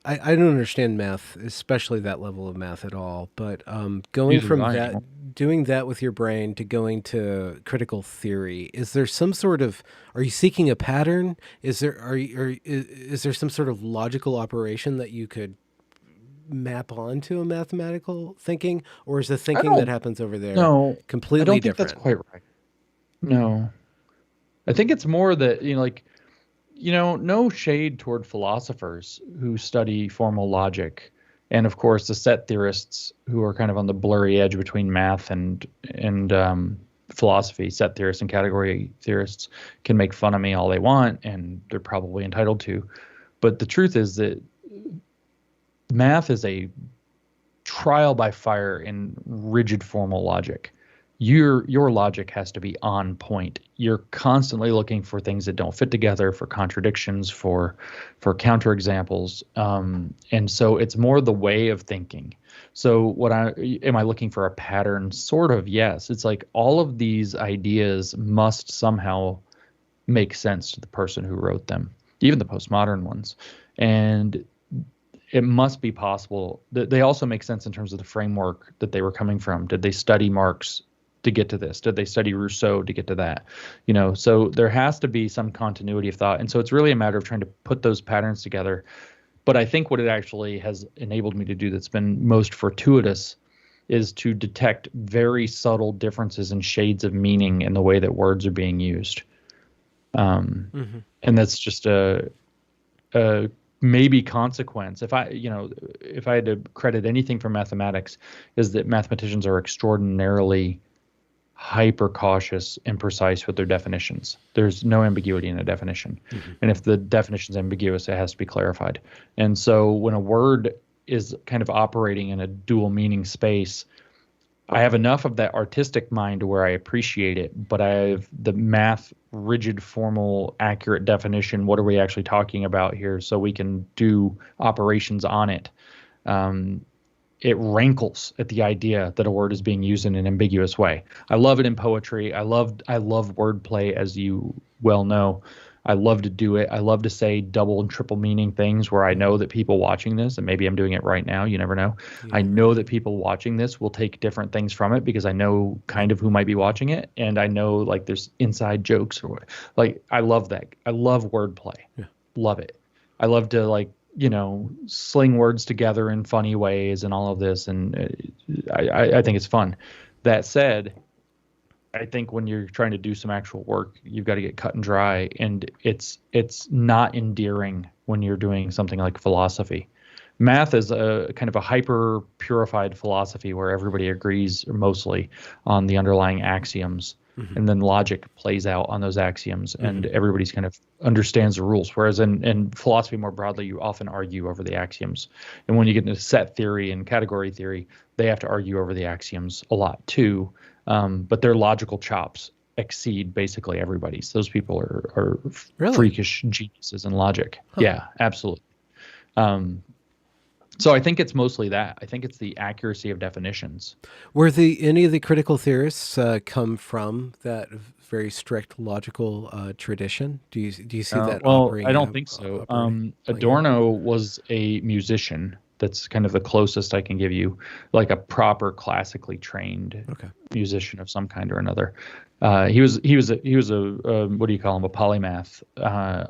I don't understand math, especially that level of math at all, but going from that, doing that with your brain to going to critical theory, is there some sort of, are you seeking a pattern? Is there some sort of logical operation that you could map onto a mathematical thinking, or is the thinking that happens over there completely different? That's quite right. No, I think it's more that, no shade toward philosophers who study formal logic. And of course, the set theorists who are kind of on the blurry edge between math and philosophy, set theorists and category theorists can make fun of me all they want, and they're probably entitled to. But the truth is that math is a trial by fire in rigid formal logic. Your logic has to be on point. You're constantly looking for things that don't fit together, for contradictions, for counterexamples. And so it's more the way of thinking. So am I looking for a pattern? Sort of, yes. It's like all of these ideas must somehow make sense to the person who wrote them, even the postmodern ones. And it must be possible that they also make sense in terms of the framework that they were coming from. Did they study Marx to get to this? Did they study Rousseau to get to that? So there has to be some continuity of thought. And so it's really a matter of trying to put those patterns together. But I think what it actually has enabled me to do that's been most fortuitous is to detect very subtle differences and shades of meaning in the way that words are being used. And that's just a maybe consequence. If I had to credit anything from mathematics, is that mathematicians are extraordinarily hyper cautious and precise with their definitions. There's no ambiguity in a definition. And if the definition is ambiguous, it has to be clarified. And so when a word is kind of operating in a dual meaning space, I have enough of that artistic mind where I appreciate it, but I have the math, rigid, formal, accurate definition. What are we actually talking about here? So we can do operations on it. It rankles at the idea that a word is being used in an ambiguous way. I love it in poetry. I love wordplay, as you well know. I love to do it. I love to say double and triple meaning things where I know that people watching this, and maybe I'm doing it right now, you never know. You I never know know. that people watching this will take different things from it because I know kind of who might be watching it, and I know like there's inside jokes or like I love that. I love wordplay. Yeah. Love it. I love to like, sling words together in funny ways and all of this, and I think it's fun. That said, I think when you're trying to do some actual work, you've got to get cut and dry, and it's not endearing when you're doing something like philosophy. Math is a kind of a hyper purified philosophy where everybody agrees mostly on the underlying axioms, Mm-hmm. and then logic plays out on those axioms, and Mm-hmm. everybody's kind of understands the rules. Whereas in philosophy more broadly, you often argue over the axioms, and when you get into set theory and category theory, they have to argue over the axioms a lot too. But their logical chops exceed basically everybody's. Those people are Really? freakish geniuses in logic. Huh. Yeah, absolutely. Um, so I think it's mostly that. I think it's the accuracy of definitions. Were any of the critical theorists come from that very strict logical tradition? Do you see that Well, I don't think so. operating playing out? Adorno was a musician. That's kind of the closest I can give you, like a proper classically trained Okay. musician of some kind or another. He was a what do you call him, a polymath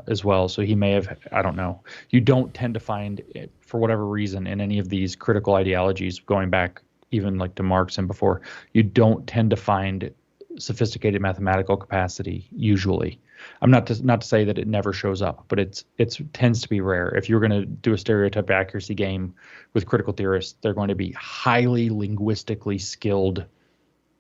as well. So he may have, I don't know. You don't tend to find it, for whatever reason, in any of these critical ideologies going back even like to Marx and before, you don't tend to find sophisticated mathematical capacity usually. I'm not to say that it never shows up, but it tends to be rare. If you're going to do a stereotype accuracy game with critical theorists, they're going to be highly linguistically skilled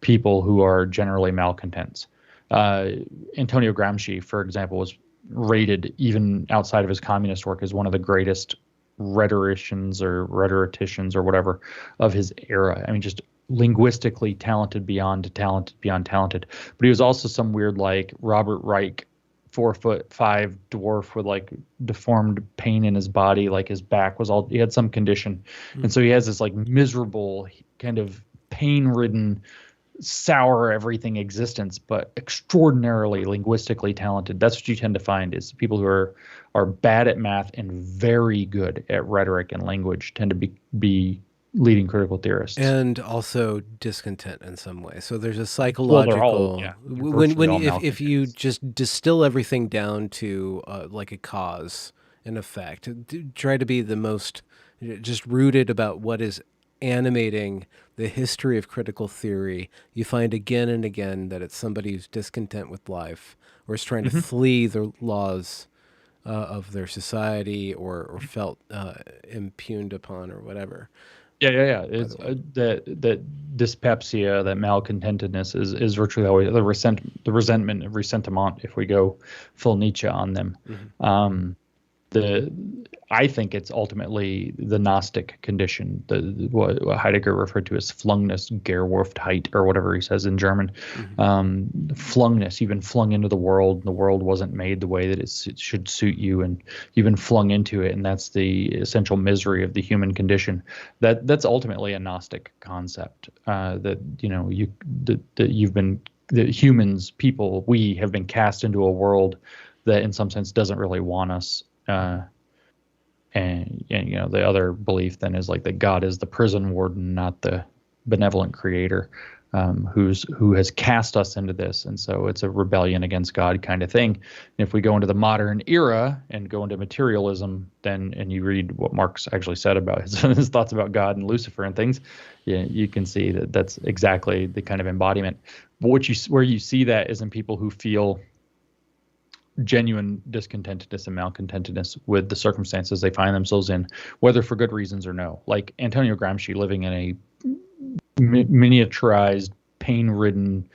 people who are generally malcontents. Antonio Gramsci, for example, was rated even outside of his communist work as one of the greatest rhetoricians or whatever of his era. I mean, just linguistically talented beyond talented beyond talented. But he was also some weird like Robert Reich 4'5" dwarf with like deformed pain in his body, like his back was all, he had some condition. And so he has this like miserable kind of pain-ridden, sour everything existence, but extraordinarily linguistically talented. That's what you tend to find is people who are bad at math and very good at rhetoric and language tend to be leading critical theorists. And also discontent in some way. So there's a Well, they're all, psychological yeah, they're when virtually all if you malcontents. just distill everything down to like a cause and effect, try to be the most just rooted about what is animating the history of critical theory. You find again and again that it's somebody who's discontent with life or is trying to Hmm. flee the laws of their society or felt impugned upon or whatever. Yeah. By It's the way. that dyspepsia, that malcontentedness is virtually always the resentment of ressentiment. If we go full Nietzsche on them, Mm-hmm. the I think it's ultimately the Gnostic condition, what Heidegger referred to as flungness, Gerwurftheit, or whatever he says in German. Mm-hmm. Flungness, you've been flung into the world, and the world wasn't made the way that it should suit you, and you've been flung into it, and that's the essential misery of the human condition. That's ultimately a Gnostic concept. That you've been, that humans, people, we have been cast into a world that in some sense doesn't really want us. And the other belief then is like that God is the prison warden, not the benevolent creator, who has cast us into this, and so it's a rebellion against God kind of thing. And if we go into the modern era and go into materialism, then and you read what Marx actually said about his thoughts about God and Lucifer and things, yeah, you can see that that's exactly the kind of embodiment. But where you see that is in people who feel genuine discontentedness and malcontentedness with the circumstances they find themselves in, whether for good reasons or no. Like Antonio Gramsci living in a miniaturized, pain-ridden,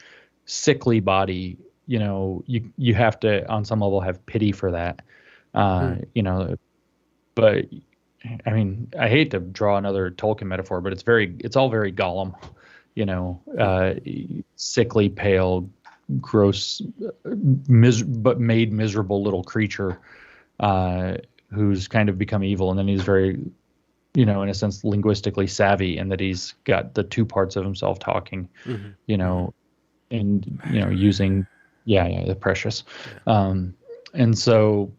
sickly body. You have to, on some level, have pity for that. But I mean, I hate to draw another Tolkien metaphor, but it's all very Gollum. Sickly, pale, gross, but made miserable little creature who's kind of become evil, and then he's very, in a sense, linguistically savvy, and that he's got the two parts of himself talking, Mm-hmm. and using, the precious, And so,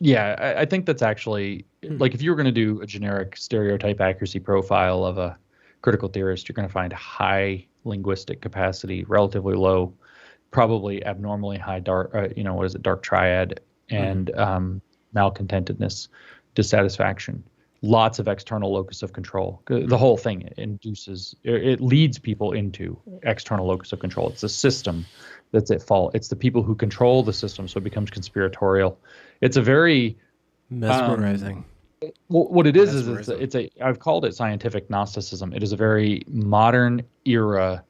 yeah, I think that's actually like if you were going to do a generic stereotype accuracy profile of a critical theorist, you're going to find high linguistic capacity, relatively low, probably abnormally high dark, what is it, dark triad, and malcontentedness, dissatisfaction. Lots of external locus of control. The whole thing it leads people into external locus of control. It's a system that's at fault. It's the people who control the system, so it becomes conspiratorial. It's a very Mesmerizing. what it is I've called it scientific Gnosticism. It is a very modern era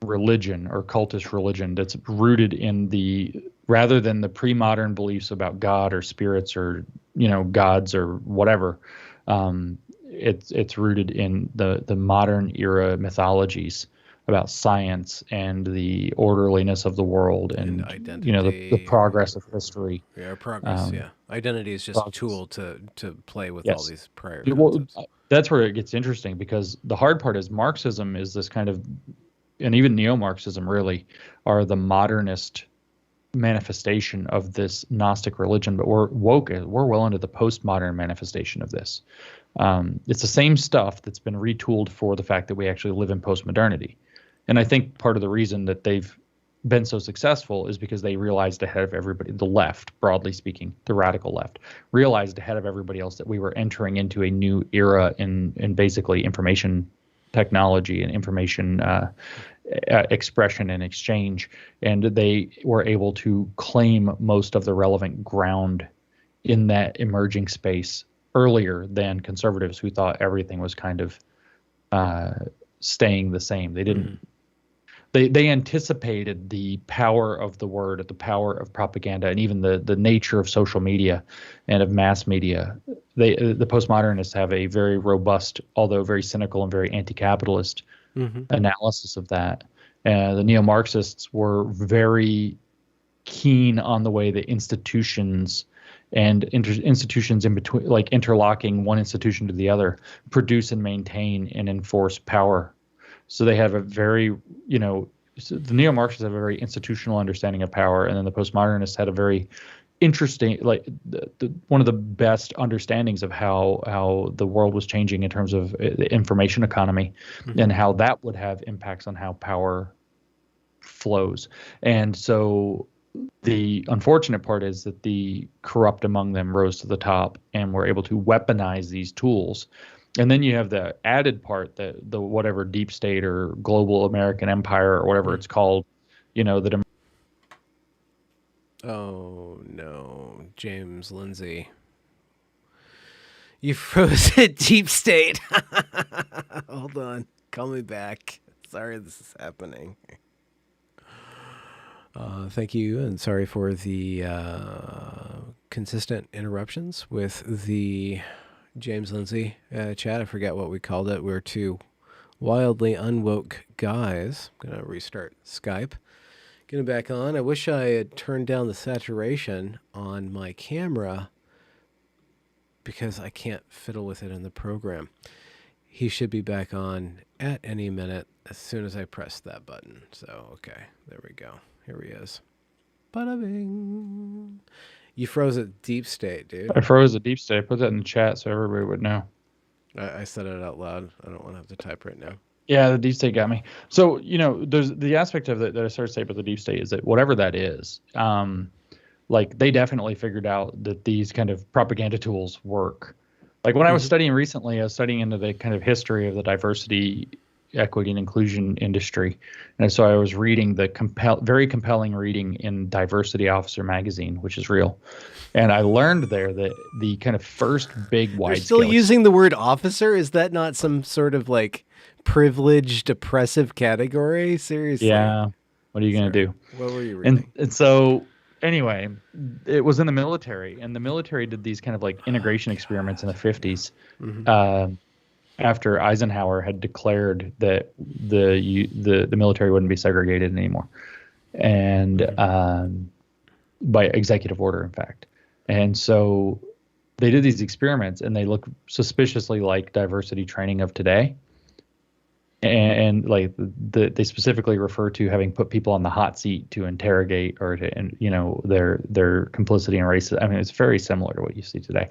religion or cultist religion that's rooted in rather than the pre-modern beliefs about God or spirits or gods or whatever. It's rooted in the modern era mythologies about science and the orderliness of the world and identity, the progress of history. Yeah, progress. Identity is just a tool to play with all these prior concepts. Well, that's where it gets interesting, because the hard part is Marxism is this kind of, and even neo-Marxism really, are the modernist manifestation of this Gnostic religion, but we're well into the postmodern manifestation of this. It's the same stuff that's been retooled for the fact that we actually live in postmodernity. And I think part of the reason that they've been so successful is because they realized ahead of everybody, the left, broadly speaking, the radical left, realized ahead of everybody else that we were entering into a new era in basically information technology and information expression and exchange. And they were able to claim most of the relevant ground in that emerging space earlier than conservatives who thought everything was kind of staying the same. They didn't. They anticipated the power of the word, the power of propaganda, and even the nature of social media and of mass media. The postmodernists have a very robust, although very cynical and very anti-capitalist analysis of that. The neo-Marxists were very keen on the way that institutions and institutions in between, like interlocking one institution to the other, produce and maintain and enforce power. So they have a very, the neo-Marxists have a very institutional understanding of power, and then the postmodernists had a very interesting, like one of the best understandings of how the world was changing in terms of the information economy and how that would have impacts on how power flows. And so the unfortunate part is that the corrupt among them rose to the top and were able to weaponize these tools. And then you have the added part that the whatever deep state or global American empire or whatever it's called, that. Oh no, James Lindsay. You froze at deep state. Hold on. Call me back. Sorry this is happening. Thank you, and sorry for the consistent interruptions with the James Lindsay chat. I forget what we called it. We're two wildly unwoke guys. I'm going to restart Skype. Getting back on. I wish I had turned down the saturation on my camera because I can't fiddle with it in the program. He should be back on at any minute as soon as I press that button. So, okay, there we go. Here he is. Bada bing. You froze at deep state, dude. I froze at deep state. I put that in the chat so everybody would know. I said it out loud. I don't want to have to type right now. Yeah, the deep state got me. So, there's the aspect of it that I started to say about the deep state is that whatever that is, like they definitely figured out that these kind of propaganda tools work. Like when I was studying recently, I was studying into the kind of history of the diversity, equity, and inclusion industry. And so I was reading the very compelling reading in Diversity Officer magazine, which is real. And I learned there that the kind of first big wide. You're still using the word officer? Is that not some sort of like privileged, oppressive category? Seriously. Yeah. What are you going to do? What were you reading? And so anyway, it was in the military, and the military did these kind of like integration experiments in the 50s. After Eisenhower had declared that the military wouldn't be segregated anymore, and by executive order, in fact. And so they did these experiments, and they look suspiciously like diversity training of today. and like they specifically refer to having put people on the hot seat to interrogate or to, and their complicity in racism. I mean, it's very similar to what you see today.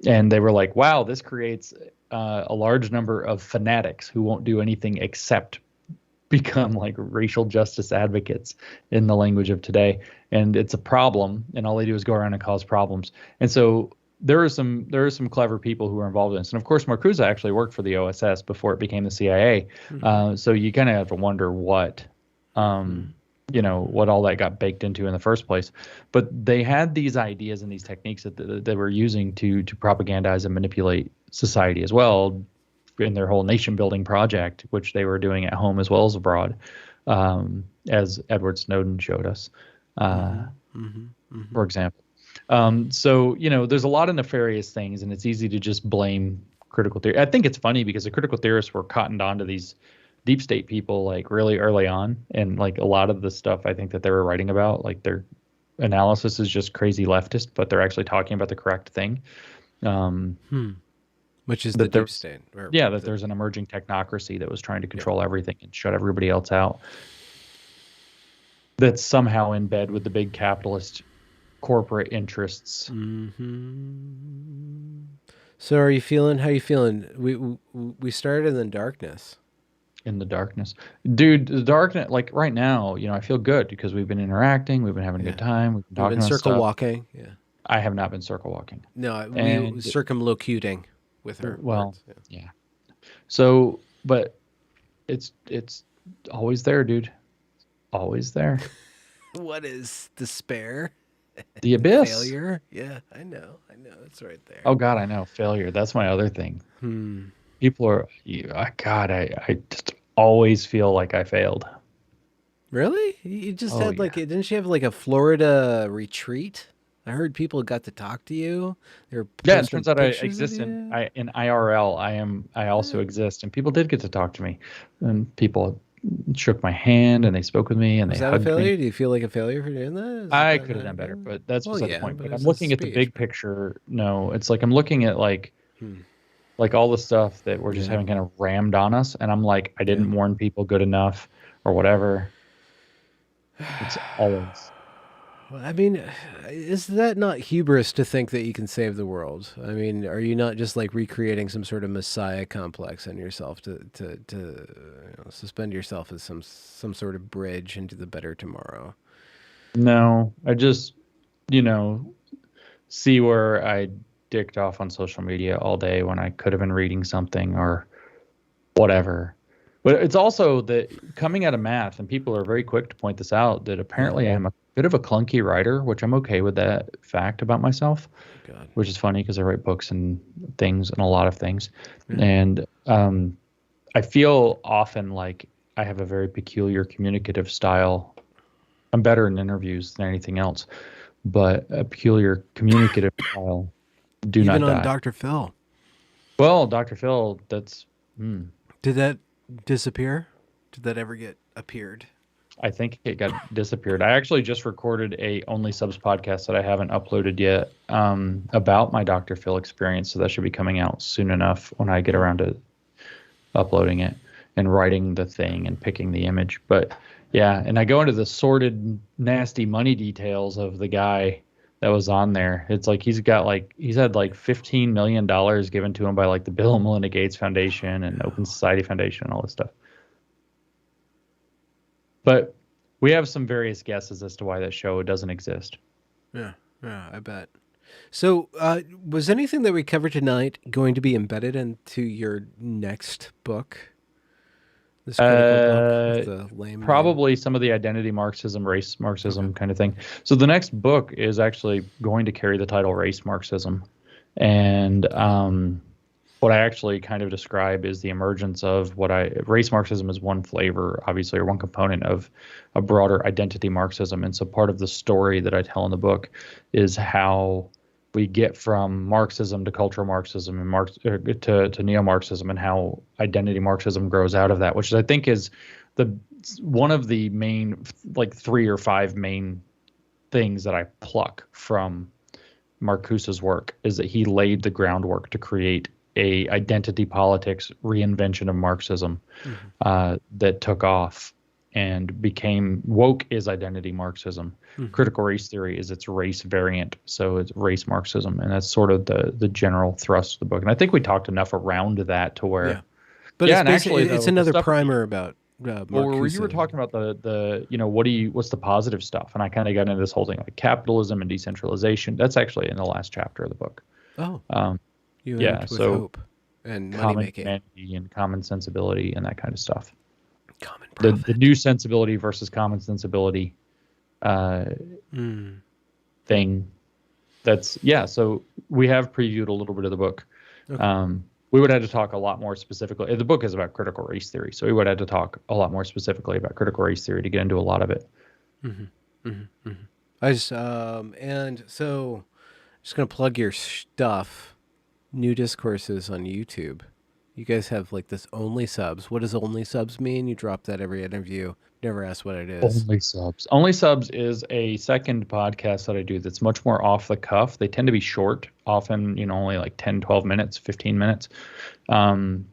And they were like, wow, this creates a large number of fanatics who won't do anything except become like racial justice advocates in the language of today. And it's a problem, and all they do is go around and cause problems. And so there are some clever people who are involved in this. And of course, Marcuse actually worked for the OSS before it became the CIA. So you kind of have to wonder what what all that got baked into in the first place. But they had these ideas and these techniques that they were using to propagandize and manipulate society as well, in their whole nation building project, which they were doing at home as well as abroad, as Edward Snowden showed us, for example. So, there's a lot of nefarious things, and it's easy to just blame critical theory. I think it's funny because the critical theorists were cottoned onto these deep state people like really early on. And like a lot of the stuff I think that they were writing about, like their analysis is just crazy leftist, but they're actually talking about the correct thing. Which is the deep state. That there's an emerging technocracy that was trying to control everything and shut everybody else out. That's somehow in bed with the big capitalist corporate interests. So how are you feeling? We started in the darkness. In the darkness. Dude, the darkness, like right now, I feel good because we've been interacting, we've been having a good time, we've been talking about circle stuff. Walking. Yeah. I have not been circle walking. No, we circumlocuting with her. Well, yeah. So, but it's always there, dude. Always there. What is despair? The abyss. Failure. Yeah, I know. It's right there. Oh God, I know. Failure. That's my other thing. People are, I just always feel like I failed. Really? You just had didn't you have like a Florida retreat? I heard people got to talk to you. It turns out I exist in IRL. I also exist, and people did get to talk to me, and people shook my hand and they spoke with me and they hugged me. Was that a failure? Do you feel like a failure for doing that? I could have done better, but that's beside the point. But I'm looking at the big picture. No, it's like I'm looking at like all the stuff that we're just having kind of rammed on us, and I'm like, I didn't warn people good enough or whatever. It's always. I mean, is that not hubris to think that you can save the world? I mean, are you not just like recreating some sort of messiah complex in yourself to suspend yourself as some sort of bridge into the better tomorrow? No, I just, see where I dicked off on social media all day when I could have been reading something or whatever. But it's also that coming out of math, and people are very quick to point this out, that apparently I'm a bit of a clunky writer, which I'm okay with that fact about myself, which is funny because I write books and things and a lot of things. And I feel often like I have a very peculiar communicative style. I'm better in interviews than anything else, but a peculiar communicative style. Even not on die. Dr. Phil. Well, Dr. Phil, that's... Did that disappear? Did that ever get appeared? I think it got disappeared. I actually just recorded a Only Subs podcast that I haven't uploaded yet about my Dr. Phil experience. So that should be coming out soon enough when I get around to uploading it and writing the thing and picking the image. But yeah, and I go into the sordid, nasty money details of the guy that was on there. It's like he's had like $15 million given to him by like the Bill and Melinda Gates Foundation and Open Society Foundation and all this stuff. But we have some various guesses as to why that show doesn't exist. Yeah, I bet. So was anything that we covered tonight going to be embedded into your next book? This critical book probably some of the identity Marxism, race Marxism kind of thing. So the next book is actually going to carry the title Race Marxism. And what I actually kind of describe is the emergence of race Marxism is one flavor, obviously, or one component of a broader identity Marxism. And so part of the story that I tell in the book is how we get from Marxism to cultural Marxism and to neo-Marxism, and how identity Marxism grows out of that, which I think is one of the main, like 3 or 5 main things that I pluck from Marcuse's work, is that he laid the groundwork to create a identity politics reinvention of Marxism that took off and became woke is identity Marxism. Critical race theory is its race variant, so it's race Marxism, and that's sort of the general thrust of the book. And I think we talked enough around that to where, but yeah, it's and actually it's though, another primer about well, Marcuse. you were talking about the what's the positive stuff, and I kind of got into this whole thing like capitalism and decentralization. That's actually in the last chapter of the book. Oh, you yeah, end with so hope and money common making, humanity and common sensibility and that kind of stuff. Common The profit. new sensibility versus common sensibility thing. That's so we have previewed a little bit of the book. Okay. We would have to talk a lot more specifically. The book is about critical race theory, so we would have to talk a lot more specifically about critical race theory to get into a lot of it. I just and so just gonna plug your stuff. New discourses on YouTube. You guys have like this only subs. What does only subs mean? You drop that every interview. Never ask what it is. Only subs. Only subs is a second podcast that I do that's much more off the cuff. They tend to be short, often, only like 10, 12 minutes, 15 minutes. And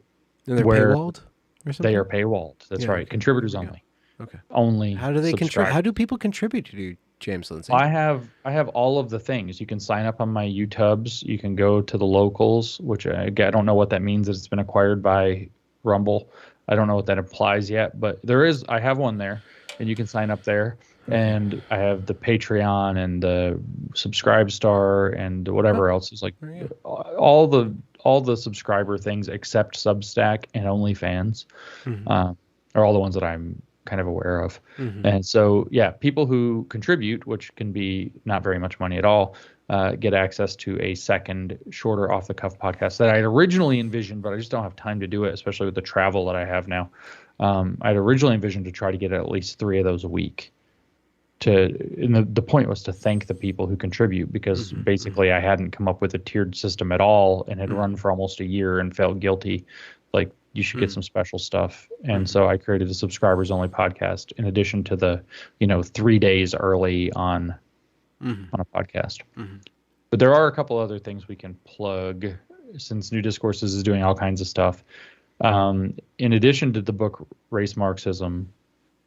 they're where paywalled or something? they are paywalled. That's right. Okay. Contributors only. Okay. Only. How do they contribute? How do people contribute to you, James Lindsay? I have all of the things. You can sign up on my YouTubes. You can go to the locals, which I don't know what that means. That it's been acquired by Rumble. I don't know what that implies yet, but I have one there, and you can sign up there. And I have the Patreon and the Subscribe Star and whatever else. It's like all the subscriber things except Substack and OnlyFans are all the ones that I'm kind of aware of. And so, people who contribute, which can be not very much money at all, get access to a second, shorter, off-the-cuff podcast that I had originally envisioned, but I just don't have time to do it, especially with the travel that I have now. I'd originally envisioned to try to get at least 3 of those a week. And the point was to thank the people who contribute, because basically I hadn't come up with a tiered system at all and had run for almost a year and felt guilty. Like, you should get some special stuff. And so I created a subscribers only podcast in addition to the, 3 days early on a podcast. But there are a couple other things we can plug, since New Discourses is doing all kinds of stuff. In addition to the book Race Marxism,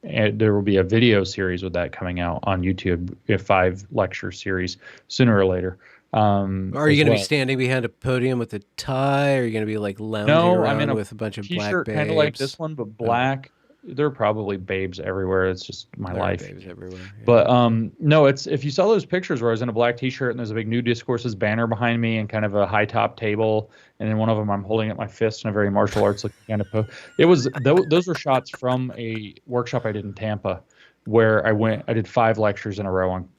there will be a video series with that coming out on YouTube, a 5 lecture series sooner or later. Are you going to be standing behind a podium with a tie? Or are you going to be like lounging around with a bunch of black babes? Kind of like this one, but black. There are probably babes everywhere. It's just my life. Babes everywhere. Yeah. But no, it's, if you saw those pictures where I was in a black T-shirt and there's a big New Discourses banner behind me and kind of a high top table, and in one of them I'm holding up my fist in a very martial arts looking kind of pose. It was those were shots from a workshop I did in Tampa, where I did 5 lectures in a row on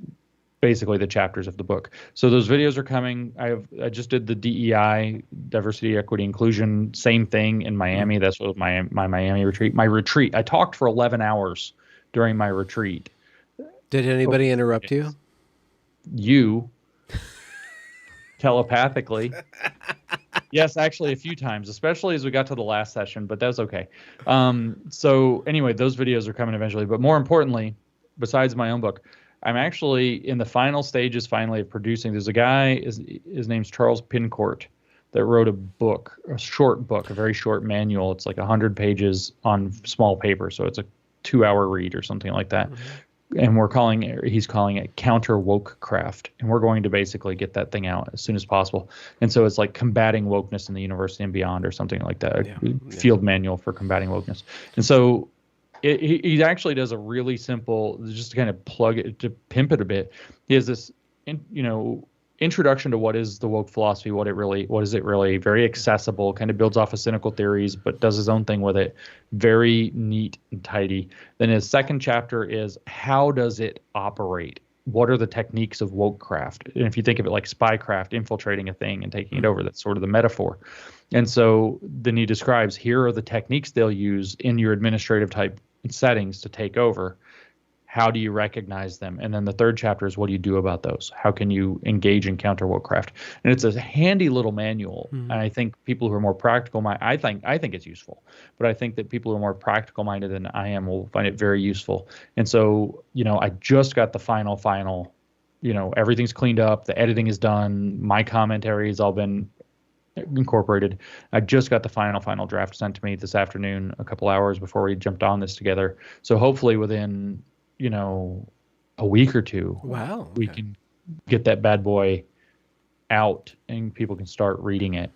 basically the chapters of the book. So those videos are coming. I just did the DEI, diversity, equity, inclusion, same thing in Miami. That's what my Miami retreat. My retreat. I talked for 11 hours during my retreat. Did anybody interrupt you? You telepathically. Yes, actually a few times, especially as we got to the last session, but that's okay. So anyway, those videos are coming eventually. But more importantly, besides my own book, I'm actually in the final stages finally of producing. There's a guy, his name's Charles Pincourt, that wrote a short book, a very short manual. It's like 100 pages on small paper. So it's a 2-hour read or something like that. And he's calling it Counter Woke Craft. And we're going to basically get that thing out as soon as possible. And so it's like combating wokeness in the university and beyond, or something like that. Field manual for combating wokeness. And so he actually does a really simple, just to kind of plug it, to pimp it a bit. He has this, introduction to what is the woke philosophy, what is it really, very accessible, kind of builds off of cynical theories, but does his own thing with it. Very neat and tidy. Then his second chapter is, how does it operate? What are the techniques of wokecraft? And if you think of it like spycraft, infiltrating a thing and taking it over, that's sort of the metaphor. And so then he describes, here are the techniques they'll use in your administrative type settings to take over. How do you recognize them? And then the third chapter is, what do you do about those? How can you engage in counter wokecraft? And it's a handy little manual. And I think people who are more practical I think it's useful, but I think that people who are more practical minded than I am will find it very useful. And so, I just got the final, everything's cleaned up. The editing is done. My commentary has all been incorporated. I just got the final draft sent to me this afternoon, a couple hours before we jumped on this together. So hopefully within, a week or two, Wow. we Okay. can get that bad boy out and people can start reading it.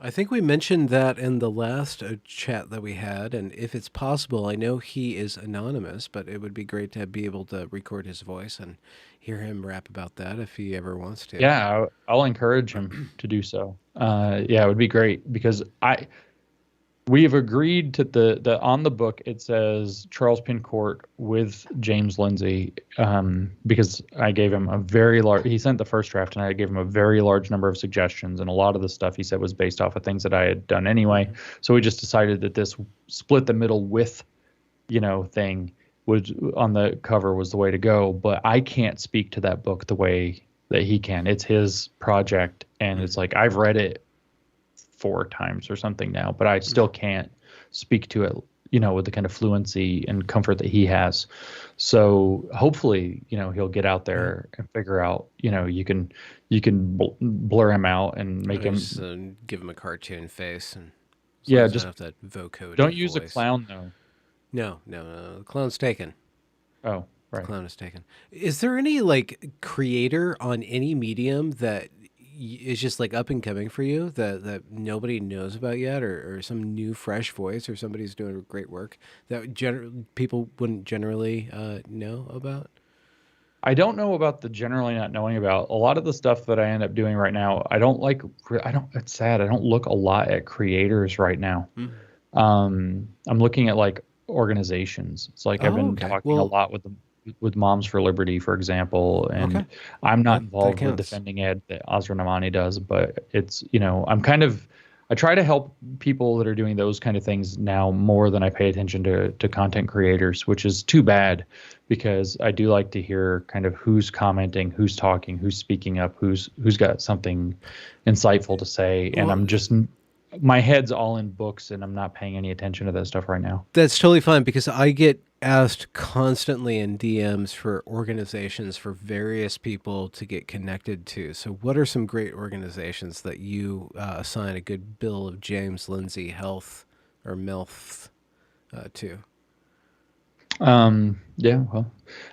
I think we mentioned that in the last chat that we had, and if it's possible, I know he is anonymous, but it would be great to be able to record his voice and hear him rap about that if he ever wants to. Yeah, I'll encourage him to do so. Yeah, it would be great because we have agreed to the on the book it says Charles Pincourt with James Lindsay, because I gave him a very large. He sent the first draft, and I gave him a very large number of suggestions, and a lot of the stuff he said was based off of things that I had done anyway. So we just decided that this split the middle with, thing was on the cover was the way to go. But I can't speak to that book the way that he can. It's his project, and it's like I've read it 4 times or something now, but I still can't speak to it, with the kind of fluency and comfort that he has. So hopefully, he'll get out there and figure out, you can blur him out and make him just, give him a cartoon face, and just have that vocoder don't use voice. a clown though. No, the clown's taken. Oh, right. The clown is taken. Is there any creator on any medium that is just up and coming for you that nobody knows about yet, or some new fresh voice, or somebody's doing great work that people wouldn't generally know about? I don't know about the generally not knowing about. A lot of the stuff that I end up doing right now, it's sad. I don't look a lot at creators right now. I'm looking at organizations. It's like I've been talking a lot with Moms for Liberty, for example, and I'm not involved with Defending Ed that Azra Namani does, but it's, I try to help people that are doing those kind of things now more than I pay attention to content creators, which is too bad because I do like to hear kind of who's commenting, who's talking, who's speaking up, who's got something insightful to say. And I'm just, my head's all in books and I'm not paying any attention to that stuff right now. That's totally fine because I get asked constantly in DMs for organizations for various people to get connected to. So what are some great organizations that you assign a good bill of James Lindsay Health or MILF to? Yeah, well,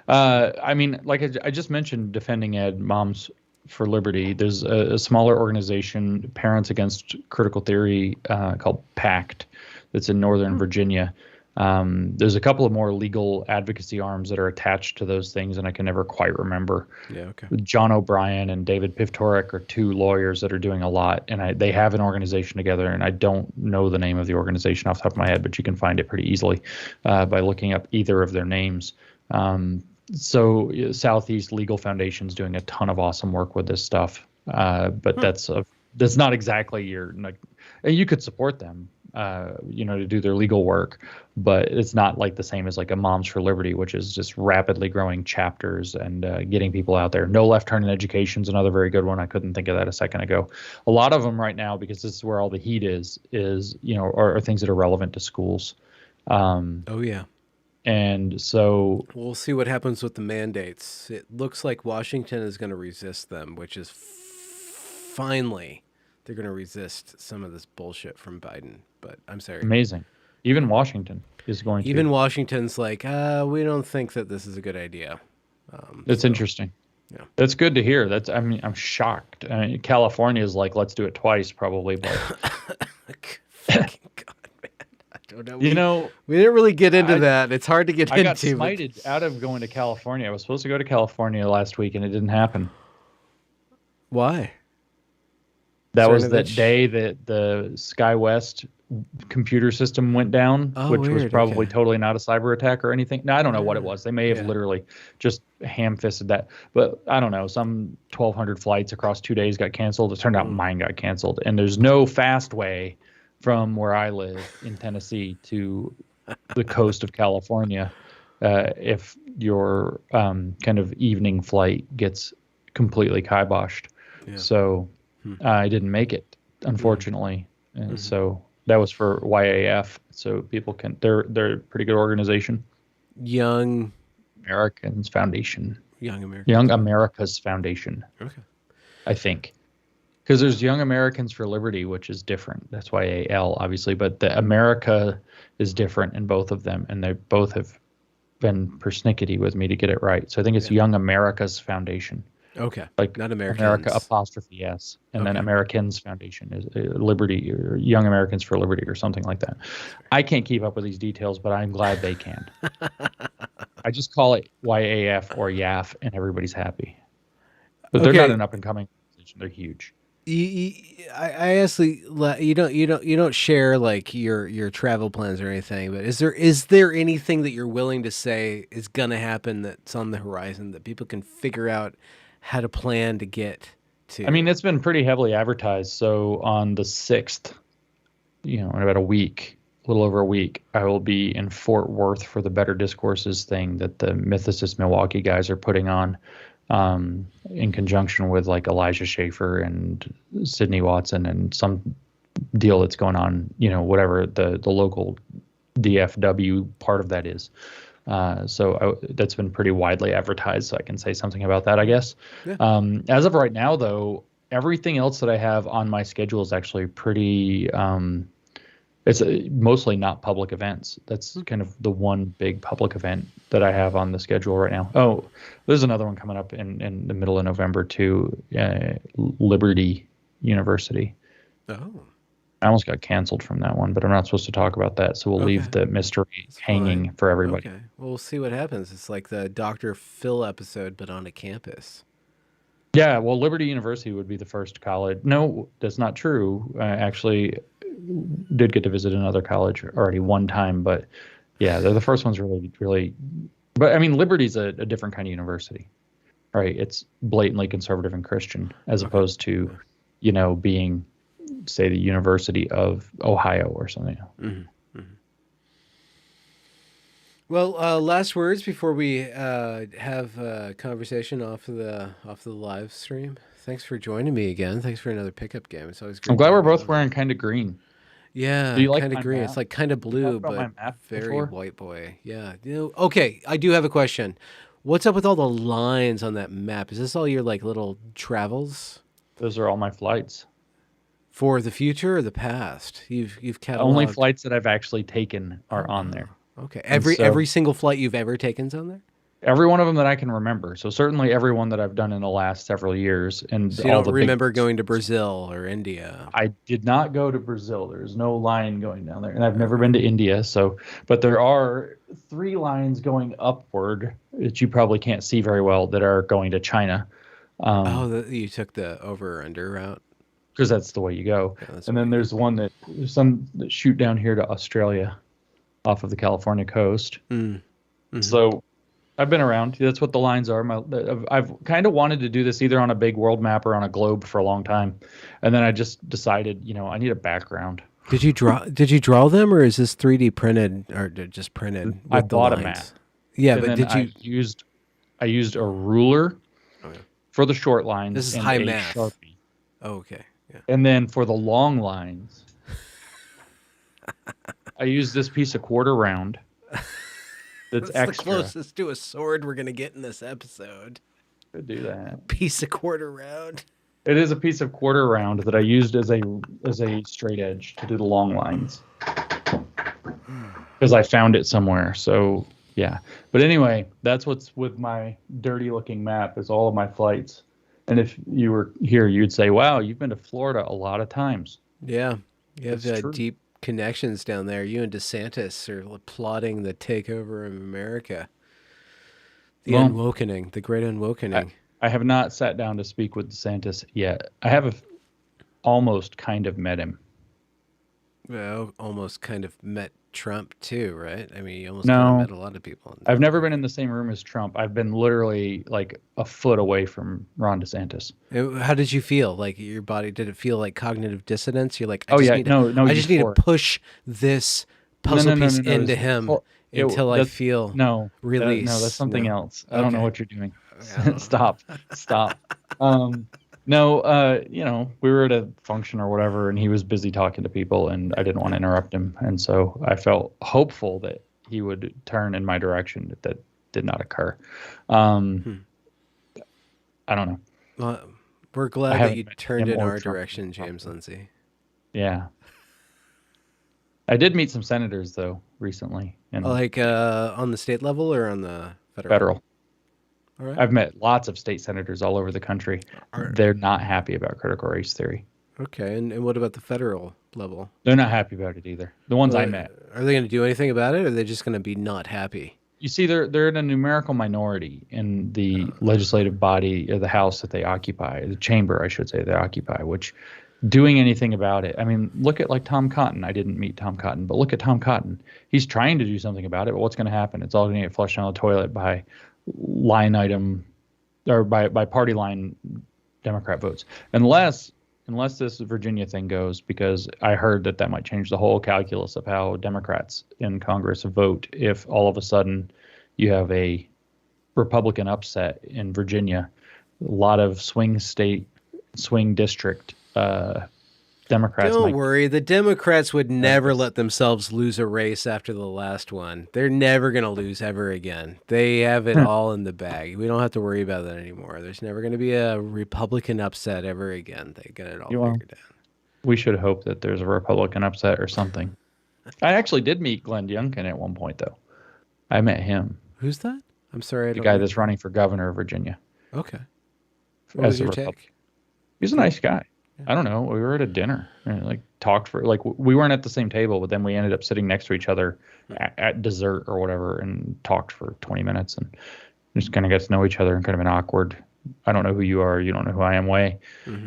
I mean, like I just mentioned, Defending Ed, Moms for Liberty. There's a smaller organization, Parents Against Critical Theory, called PACT, that's in Northern Virginia. There's a couple of more legal advocacy arms that are attached to those things, and I can never quite remember. Yeah, okay. John O'Brien and David Pivtorek are 2 lawyers that are doing a lot, and they have an organization together, and I don't know the name of the organization off the top of my head, but you can find it pretty easily by looking up either of their names. So Southeast Legal Foundation's doing a ton of awesome work with this stuff, but that's not exactly you could support them, to do their legal work, but it's not the same as a Moms for Liberty, which is just rapidly growing chapters and getting people out there. No Left Turn in Education is another very good one. I couldn't think of that a second ago. A lot of them right now, because this is where all the heat is are things that are relevant to schools. Oh yeah. And so we'll see what happens with the mandates. It looks like Washington is going to resist them, which is finally they're going to resist some of this bullshit from Biden. But I'm sorry. Amazing. Even Washington is going to. Even Washington's we don't think that this is a good idea. That's interesting. Yeah. That's good to hear. I'm shocked. I mean, California is let's do it twice probably, but fucking God, man. I don't know. We didn't really get into that. It's hard to get into. I got smited out of going to California. I was supposed to go to California last week and it didn't happen. Why? That was that day that the SkyWest computer system went down, which was probably totally not a cyber attack or anything. No, I don't know what it was. They may have literally just ham-fisted that. But I don't know. Some 1,200 flights across 2 days got canceled. It turned out mine got canceled. And there's no fast way from where I live in Tennessee to the coast of California if your kind of evening flight gets completely kiboshed. Yeah. So I didn't make it, unfortunately. And so that was for YAF. So people they're a pretty good organization. Young Americans Foundation. Young America's Foundation. Okay. I think. Because there's Young Americans for Liberty, which is different. That's YAL, obviously, but the America is different in both of them, and they both have been persnickety with me to get it right. So I think it's Yeah. Young America's Foundation, Okay. like Not America Americans. apostrophe S, and then Okay. Americans Foundation is Liberty or Young Americans for Liberty or something like that. I can't keep up with these details, but I'm glad they can. I just call it YAF or YAF, and everybody's happy. But they're not Okay. an up and coming organization; they're huge. I honestly, you don't share like your travel plans or anything, but is there anything that you're willing to say is gonna happen that's on the horizon that people can figure out how to plan to get I mean, to? it's been pretty heavily advertised. So on the 6th, in about a week, a little over a week, I will be in Fort Worth for the Better Discourses thing that the Mythicist Milwaukee guys are putting on, in conjunction with like Elijah Schaefer and Sidney Watson and some deal that's going on, whatever the local DFW part of that is. That's been pretty widely advertised, so I can say something about that, I guess. Yeah. As of right now, though, everything else that I have on my schedule is actually pretty. It's mostly not public events. That's kind of the one big public event that I have on the schedule right now. Oh, there's another one coming up in the middle of November too. Liberty University. Oh, I almost got canceled from that one, but I'm not supposed to talk about that, so we'll okay. leave the mystery That's hanging fine. for everybody. Okay. Well, we'll see what happens. It's like the Dr. Phil episode, but on a campus. Yeah, well, Liberty University would be the first college. No, that's not true. I actually did get to visit another college already one time, but yeah, they're the first ones really, really. But I mean, Liberty's a different kind of university, right? It's blatantly conservative and Christian, as Okay. opposed to, Yeah. being, say, the University of Ohio or something. Mm-hmm. Mm-hmm. Well, last words before we have a conversation off the live stream. Thanks for joining me again. Thanks for another pickup game. It's always I'm great to glad we're have you both on. wearing kind of green. Do Yeah, you like kind of my green. It's map? like kind of We talked blue, about my but map very before. white boy. Yeah. Okay, I do have a question. What's up with all the lines on that map? Is this all your like little travels Those are all my flights. for the future or the past? You've Only cataloged. flights that I've actually taken Oh are on wow. there. Okay. And Every so single flight you've ever taken's on there? every one of them that I can remember. So certainly every one that I've done in the last several years and So you all don't the big remember ones. going to Brazil or India? I did not go to Brazil. There's no line going down there. And I've never Okay. been to India. But there are 3 lines going upward that you probably can't see very well that are going to China. Oh, you took the over or under route. Because that's the way you go. Yeah, that's And what then you go. there's some that shoot down here to Australia off of the California coast. Mm-hmm. So I've been around. That's what the lines are. I've kind of wanted to do this either on a big world map or on a globe for a long time, and then I just decided, I need a background. Did you draw them, or is this 3D printed, or just printed I with the bought a map, lines? Yeah, and but then did you? I used a ruler Okay. for the short This lines is and high a math. Sharpie, Oh, okay. Yeah. and then for the long lines, I used this piece of quarter round that's That's the extra. closest to a sword we're gonna get in this episode. To do that. Piece of quarter round. It is a piece of quarter round that I used as a straight edge to do the long lines because I found it somewhere. So yeah, but anyway, that's what's with my dirty looking map is all of my flights. And if you were here, you'd say, "Wow, you've been to Florida a lot of times." Yeah, you have It's true. deep connections down there. You and DeSantis are plotting the takeover of America. The Well, unwokening, the great I, unwokening. I have not sat down to speak with DeSantis yet. I have almost kind of met him. Well, almost kind of met Trump too, right? I mean, you almost kind of No, met a lot of people in I've never Florida. been in the same room as Trump. I've been literally like a foot away from Ron DeSantis. How did you feel? Like your body, did it feel like cognitive dissonance? You're like, Oh yeah, no, I just need to euphoric. push this No, puzzle no, no, piece no, no. into him It, until I that's feel no, no, that's release. something No. else. I don't know Okay. what you're doing. I don't know. Stop, stop. No, we were at a function or whatever, and he was busy talking to people, and I didn't want to interrupt him, and so I felt hopeful that he would turn in my direction. That did not occur. Hmm. I don't know. Well, We're I glad that you haven't met turned him in or our Trump. direction, James Lindsay. Yeah. I did meet some senators though recently in Like on the state level or on the federal? federal. All right. I've met lots of state senators all over the country. Are, They're not happy about critical race theory. okay, and what about the federal level? They're not happy about it either. The ones I met. Are they going to do anything about it, or are they just going to be not happy? You see, they're in a numerical minority in the legislative body of the House that they occupy, the chamber, I should say, they occupy, which doing anything about it. I mean, look at like Tom Cotton. I didn't meet Tom Cotton, but look at Tom Cotton. He's trying to do something about it, but what's going to happen? It's all going to get flushed down the toilet by line item or by party line Democrat votes. Unless this Virginia thing goes, because I heard that might change the whole calculus of how Democrats in Congress vote if all of a sudden you have a Republican upset in Virginia. A lot of swing district Democrats. Don't worry, the Democrats would never let themselves lose a race after the last one. They're never going to lose ever again. They have it all in the bag. We don't have to worry about that anymore. There's never going to be a Republican upset ever again. They got it all figured out. We should hope that there's a Republican upset or something. I actually did meet Glenn Youngkin at one point, though. I met him. Who's that? I'm sorry. The guy that's running for governor of Virginia. Okay. What was your take? He's a nice guy. I don't know. We were at a dinner and like talked for like we weren't at the same table, but then we ended up sitting next to each other at dessert or whatever and talked for 20 minutes and just kind of got to know each other in kind of an awkward, I don't know who you are, you don't know who I am way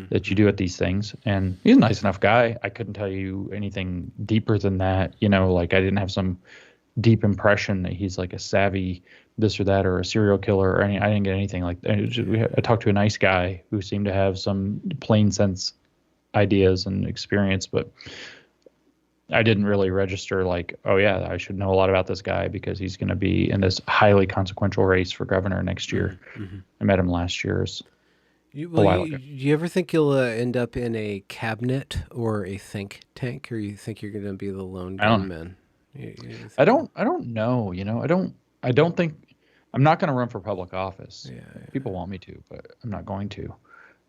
that you do at these things. And he's a nice enough guy. I couldn't tell you anything deeper than that. You know, like I didn't have some deep impression that he's like a savvy this or that or a serial killer or any. I didn't get anything like that. I talked to a nice guy who seemed to have some plain sense ideas and experience, but I didn't really register like, oh yeah, I should know a lot about this guy because he's going to be in this highly consequential race for governor next year. I met him last year. Do you ever think you'll end up in a cabinet or a think tank, or you think you're going to be the lone gunman? I don't know. You know, I don't think I'm not going to run for public office. Yeah. People want me to, but I'm not going to.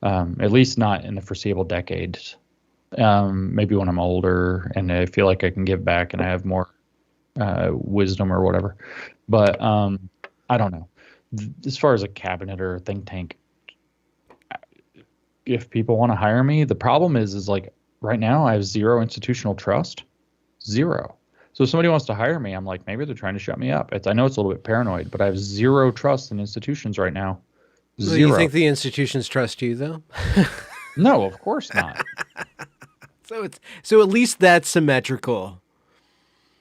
At least not in the foreseeable decades. Maybe when I'm older and I feel like I can give back and I have more wisdom or whatever. But I don't know. As far as a cabinet or a think tank, if people want to hire me, the problem is like right now I have zero institutional trust. Zero. So if somebody wants to hire me, I'm like, maybe they're trying to shut me up. I know it's a little bit paranoid, but I have zero trust in institutions right now. Zero. Do you think the institutions trust you, though? No, of course not. So at least that's symmetrical.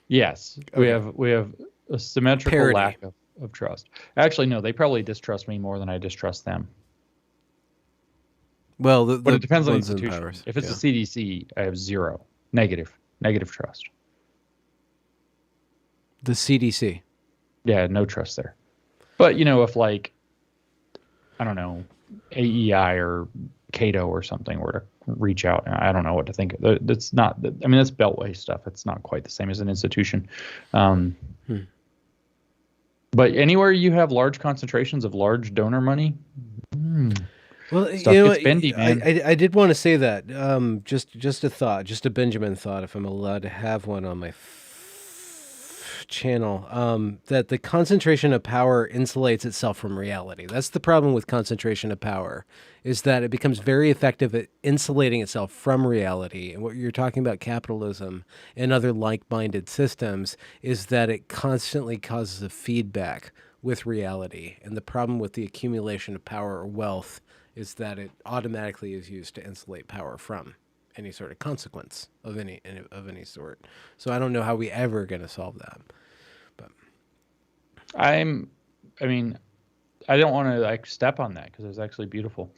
Yes, okay. we have a symmetrical lack of trust. Actually, no, they probably distrust me more than I distrust them. Well, but it depends on the institution. If it's the CDC, I have zero, negative trust. The CDC. Yeah, no trust there. But you know, if like, I don't know, AEI or Cato or something were to reach out, I don't know what to think. That's not. I mean, that's beltway stuff. It's not quite the same as an institution. But anywhere you have large concentrations of large donor money. Well, stuff gets bendy, man. I did want to say that. Just a thought, just a Benjamin thought, if I'm allowed to have one on my channel, that the concentration of power insulates itself from reality. That's the problem with concentration of power, is that it becomes very effective at insulating itself from reality. And what you're talking about, capitalism and other like-minded systems, is that it constantly causes a feedback with reality. And the problem with the accumulation of power or wealth is that it automatically is used to insulate power from any sort of consequence of any sort. So I don't know how we ever going to solve that. But I mean, I don't want to like step on that because it's actually beautiful.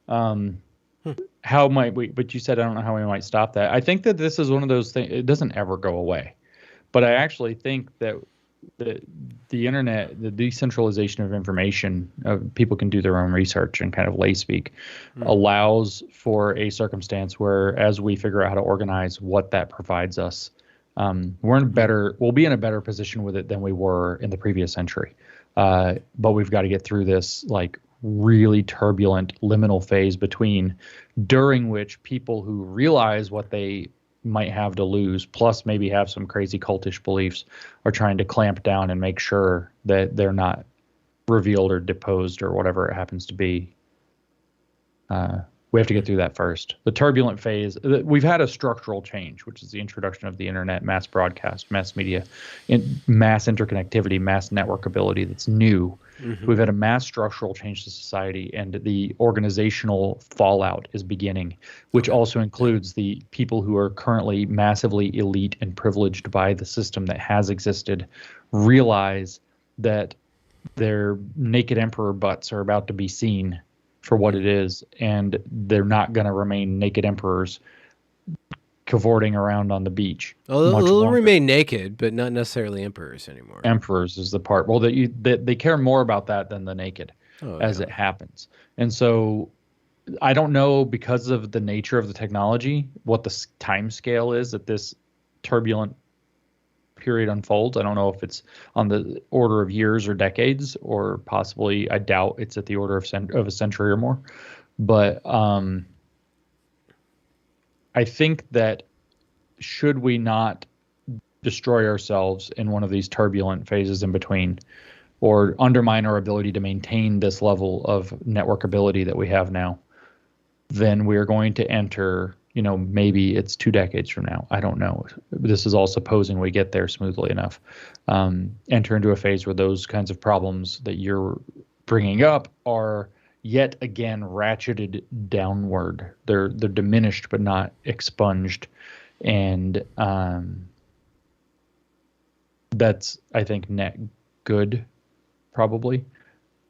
How might we? But you said I don't know how we might stop that. I think that this is one of those things. It doesn't ever go away, but I actually think that the internet, the decentralization of information, people can do their own research and kind of lay speak, allows for a circumstance where, as we figure out how to organize what that provides us, we'll be in a better position with it than we were in the previous century. But we've got to get through this like really turbulent liminal phase between, during which people who realize what they might have to lose, plus maybe have some crazy cultish beliefs, are trying to clamp down and make sure that they're not revealed or deposed or whatever it happens to be. We have to get through that first. The turbulent phase, we've had a structural change, which is the introduction of the internet, mass broadcast, mass media, mass interconnectivity, mass networkability. That's new. Mm-hmm. We've had a mass structural change to society, and the organizational fallout is beginning, which also includes the people who are currently massively elite and privileged by the system that has existed, realize that their naked emperor butts are about to be seen for what it is, and they're not going to remain naked emperors cavorting around on the beach. Well, they'll remain naked, but not necessarily emperors anymore. Emperors is the part. Well, they care more about that than the naked as it happens. And so I don't know, because of the nature of the technology, what the time scale is that this turbulent period unfolds. I don't know if it's on the order of years or decades, or possibly, I doubt it's at the order of a century or more. But I think that should we not destroy ourselves in one of these turbulent phases in between, or undermine our ability to maintain this level of networkability that we have now, then we're going to enter, maybe it's 2 decades from now. I don't know. This is all supposing we get there smoothly enough. Enter into a phase where those kinds of problems that you're bringing up are yet again ratcheted downward. They're diminished but not expunged, and that's, I think, net good, probably.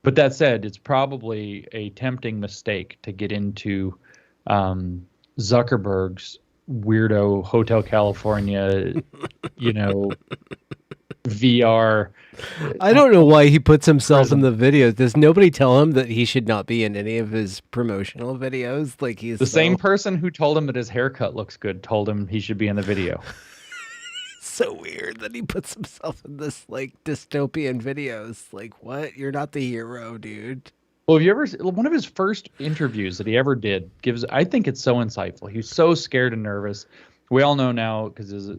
But that said, it's probably a tempting mistake to get into Zuckerberg's weirdo Hotel California, VR. I don't know why he puts himself in the videos. Does nobody tell him that he should not be in any of his promotional videos? Like, he's the same person who told him that his haircut looks good told him he should be in the video. So weird that he puts himself in this like dystopian videos. Like, what? You're not the hero, dude. Well, have you ever, one of his first interviews that he ever did I think it's so insightful. He was so scared and nervous. We all know now, because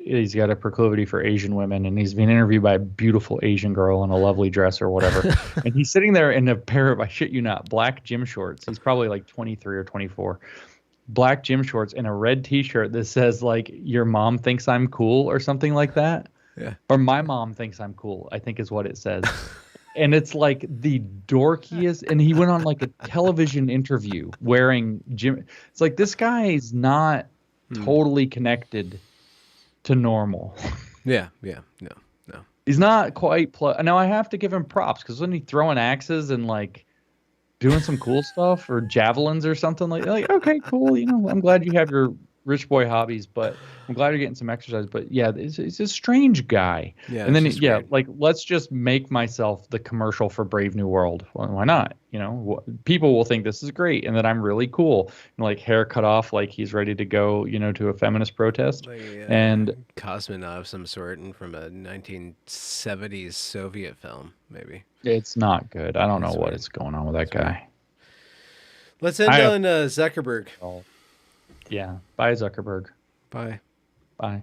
he's got a proclivity for Asian women, and he's being interviewed by a beautiful Asian girl in a lovely dress or whatever. And he's sitting there in a pair of, I shit you not, black gym shorts. He's probably like 23 or 24. Black gym shorts and a red t-shirt that says, like, your mom thinks I'm cool or something like that. Yeah. Or my mom thinks I'm cool, I think is what it says. And it's like the dorkiest. And he went on like a television interview wearing gym. It's like, this guy is not totally connected to normal. No. He's not quite. Now I have to give him props, because when he throwing axes and like doing some cool stuff, or javelins or something like, okay, cool. I'm glad you have your rich boy hobbies, but I'm glad you're getting some exercise. But yeah, it's a strange guy. Yeah, and then weird. like, let's just make myself the commercial for Brave New World. Well, why not? People will think this is great and that I'm really cool. Like, hair cut off, like he's ready to go, to a feminist protest. Like, and cosmonaut of some sort, and from a 1970s Soviet film, maybe. It's not good. I don't know what is going on with that guy. Let's end on Zuckerberg. Yeah. Bye, Zuckerberg. Bye. Bye.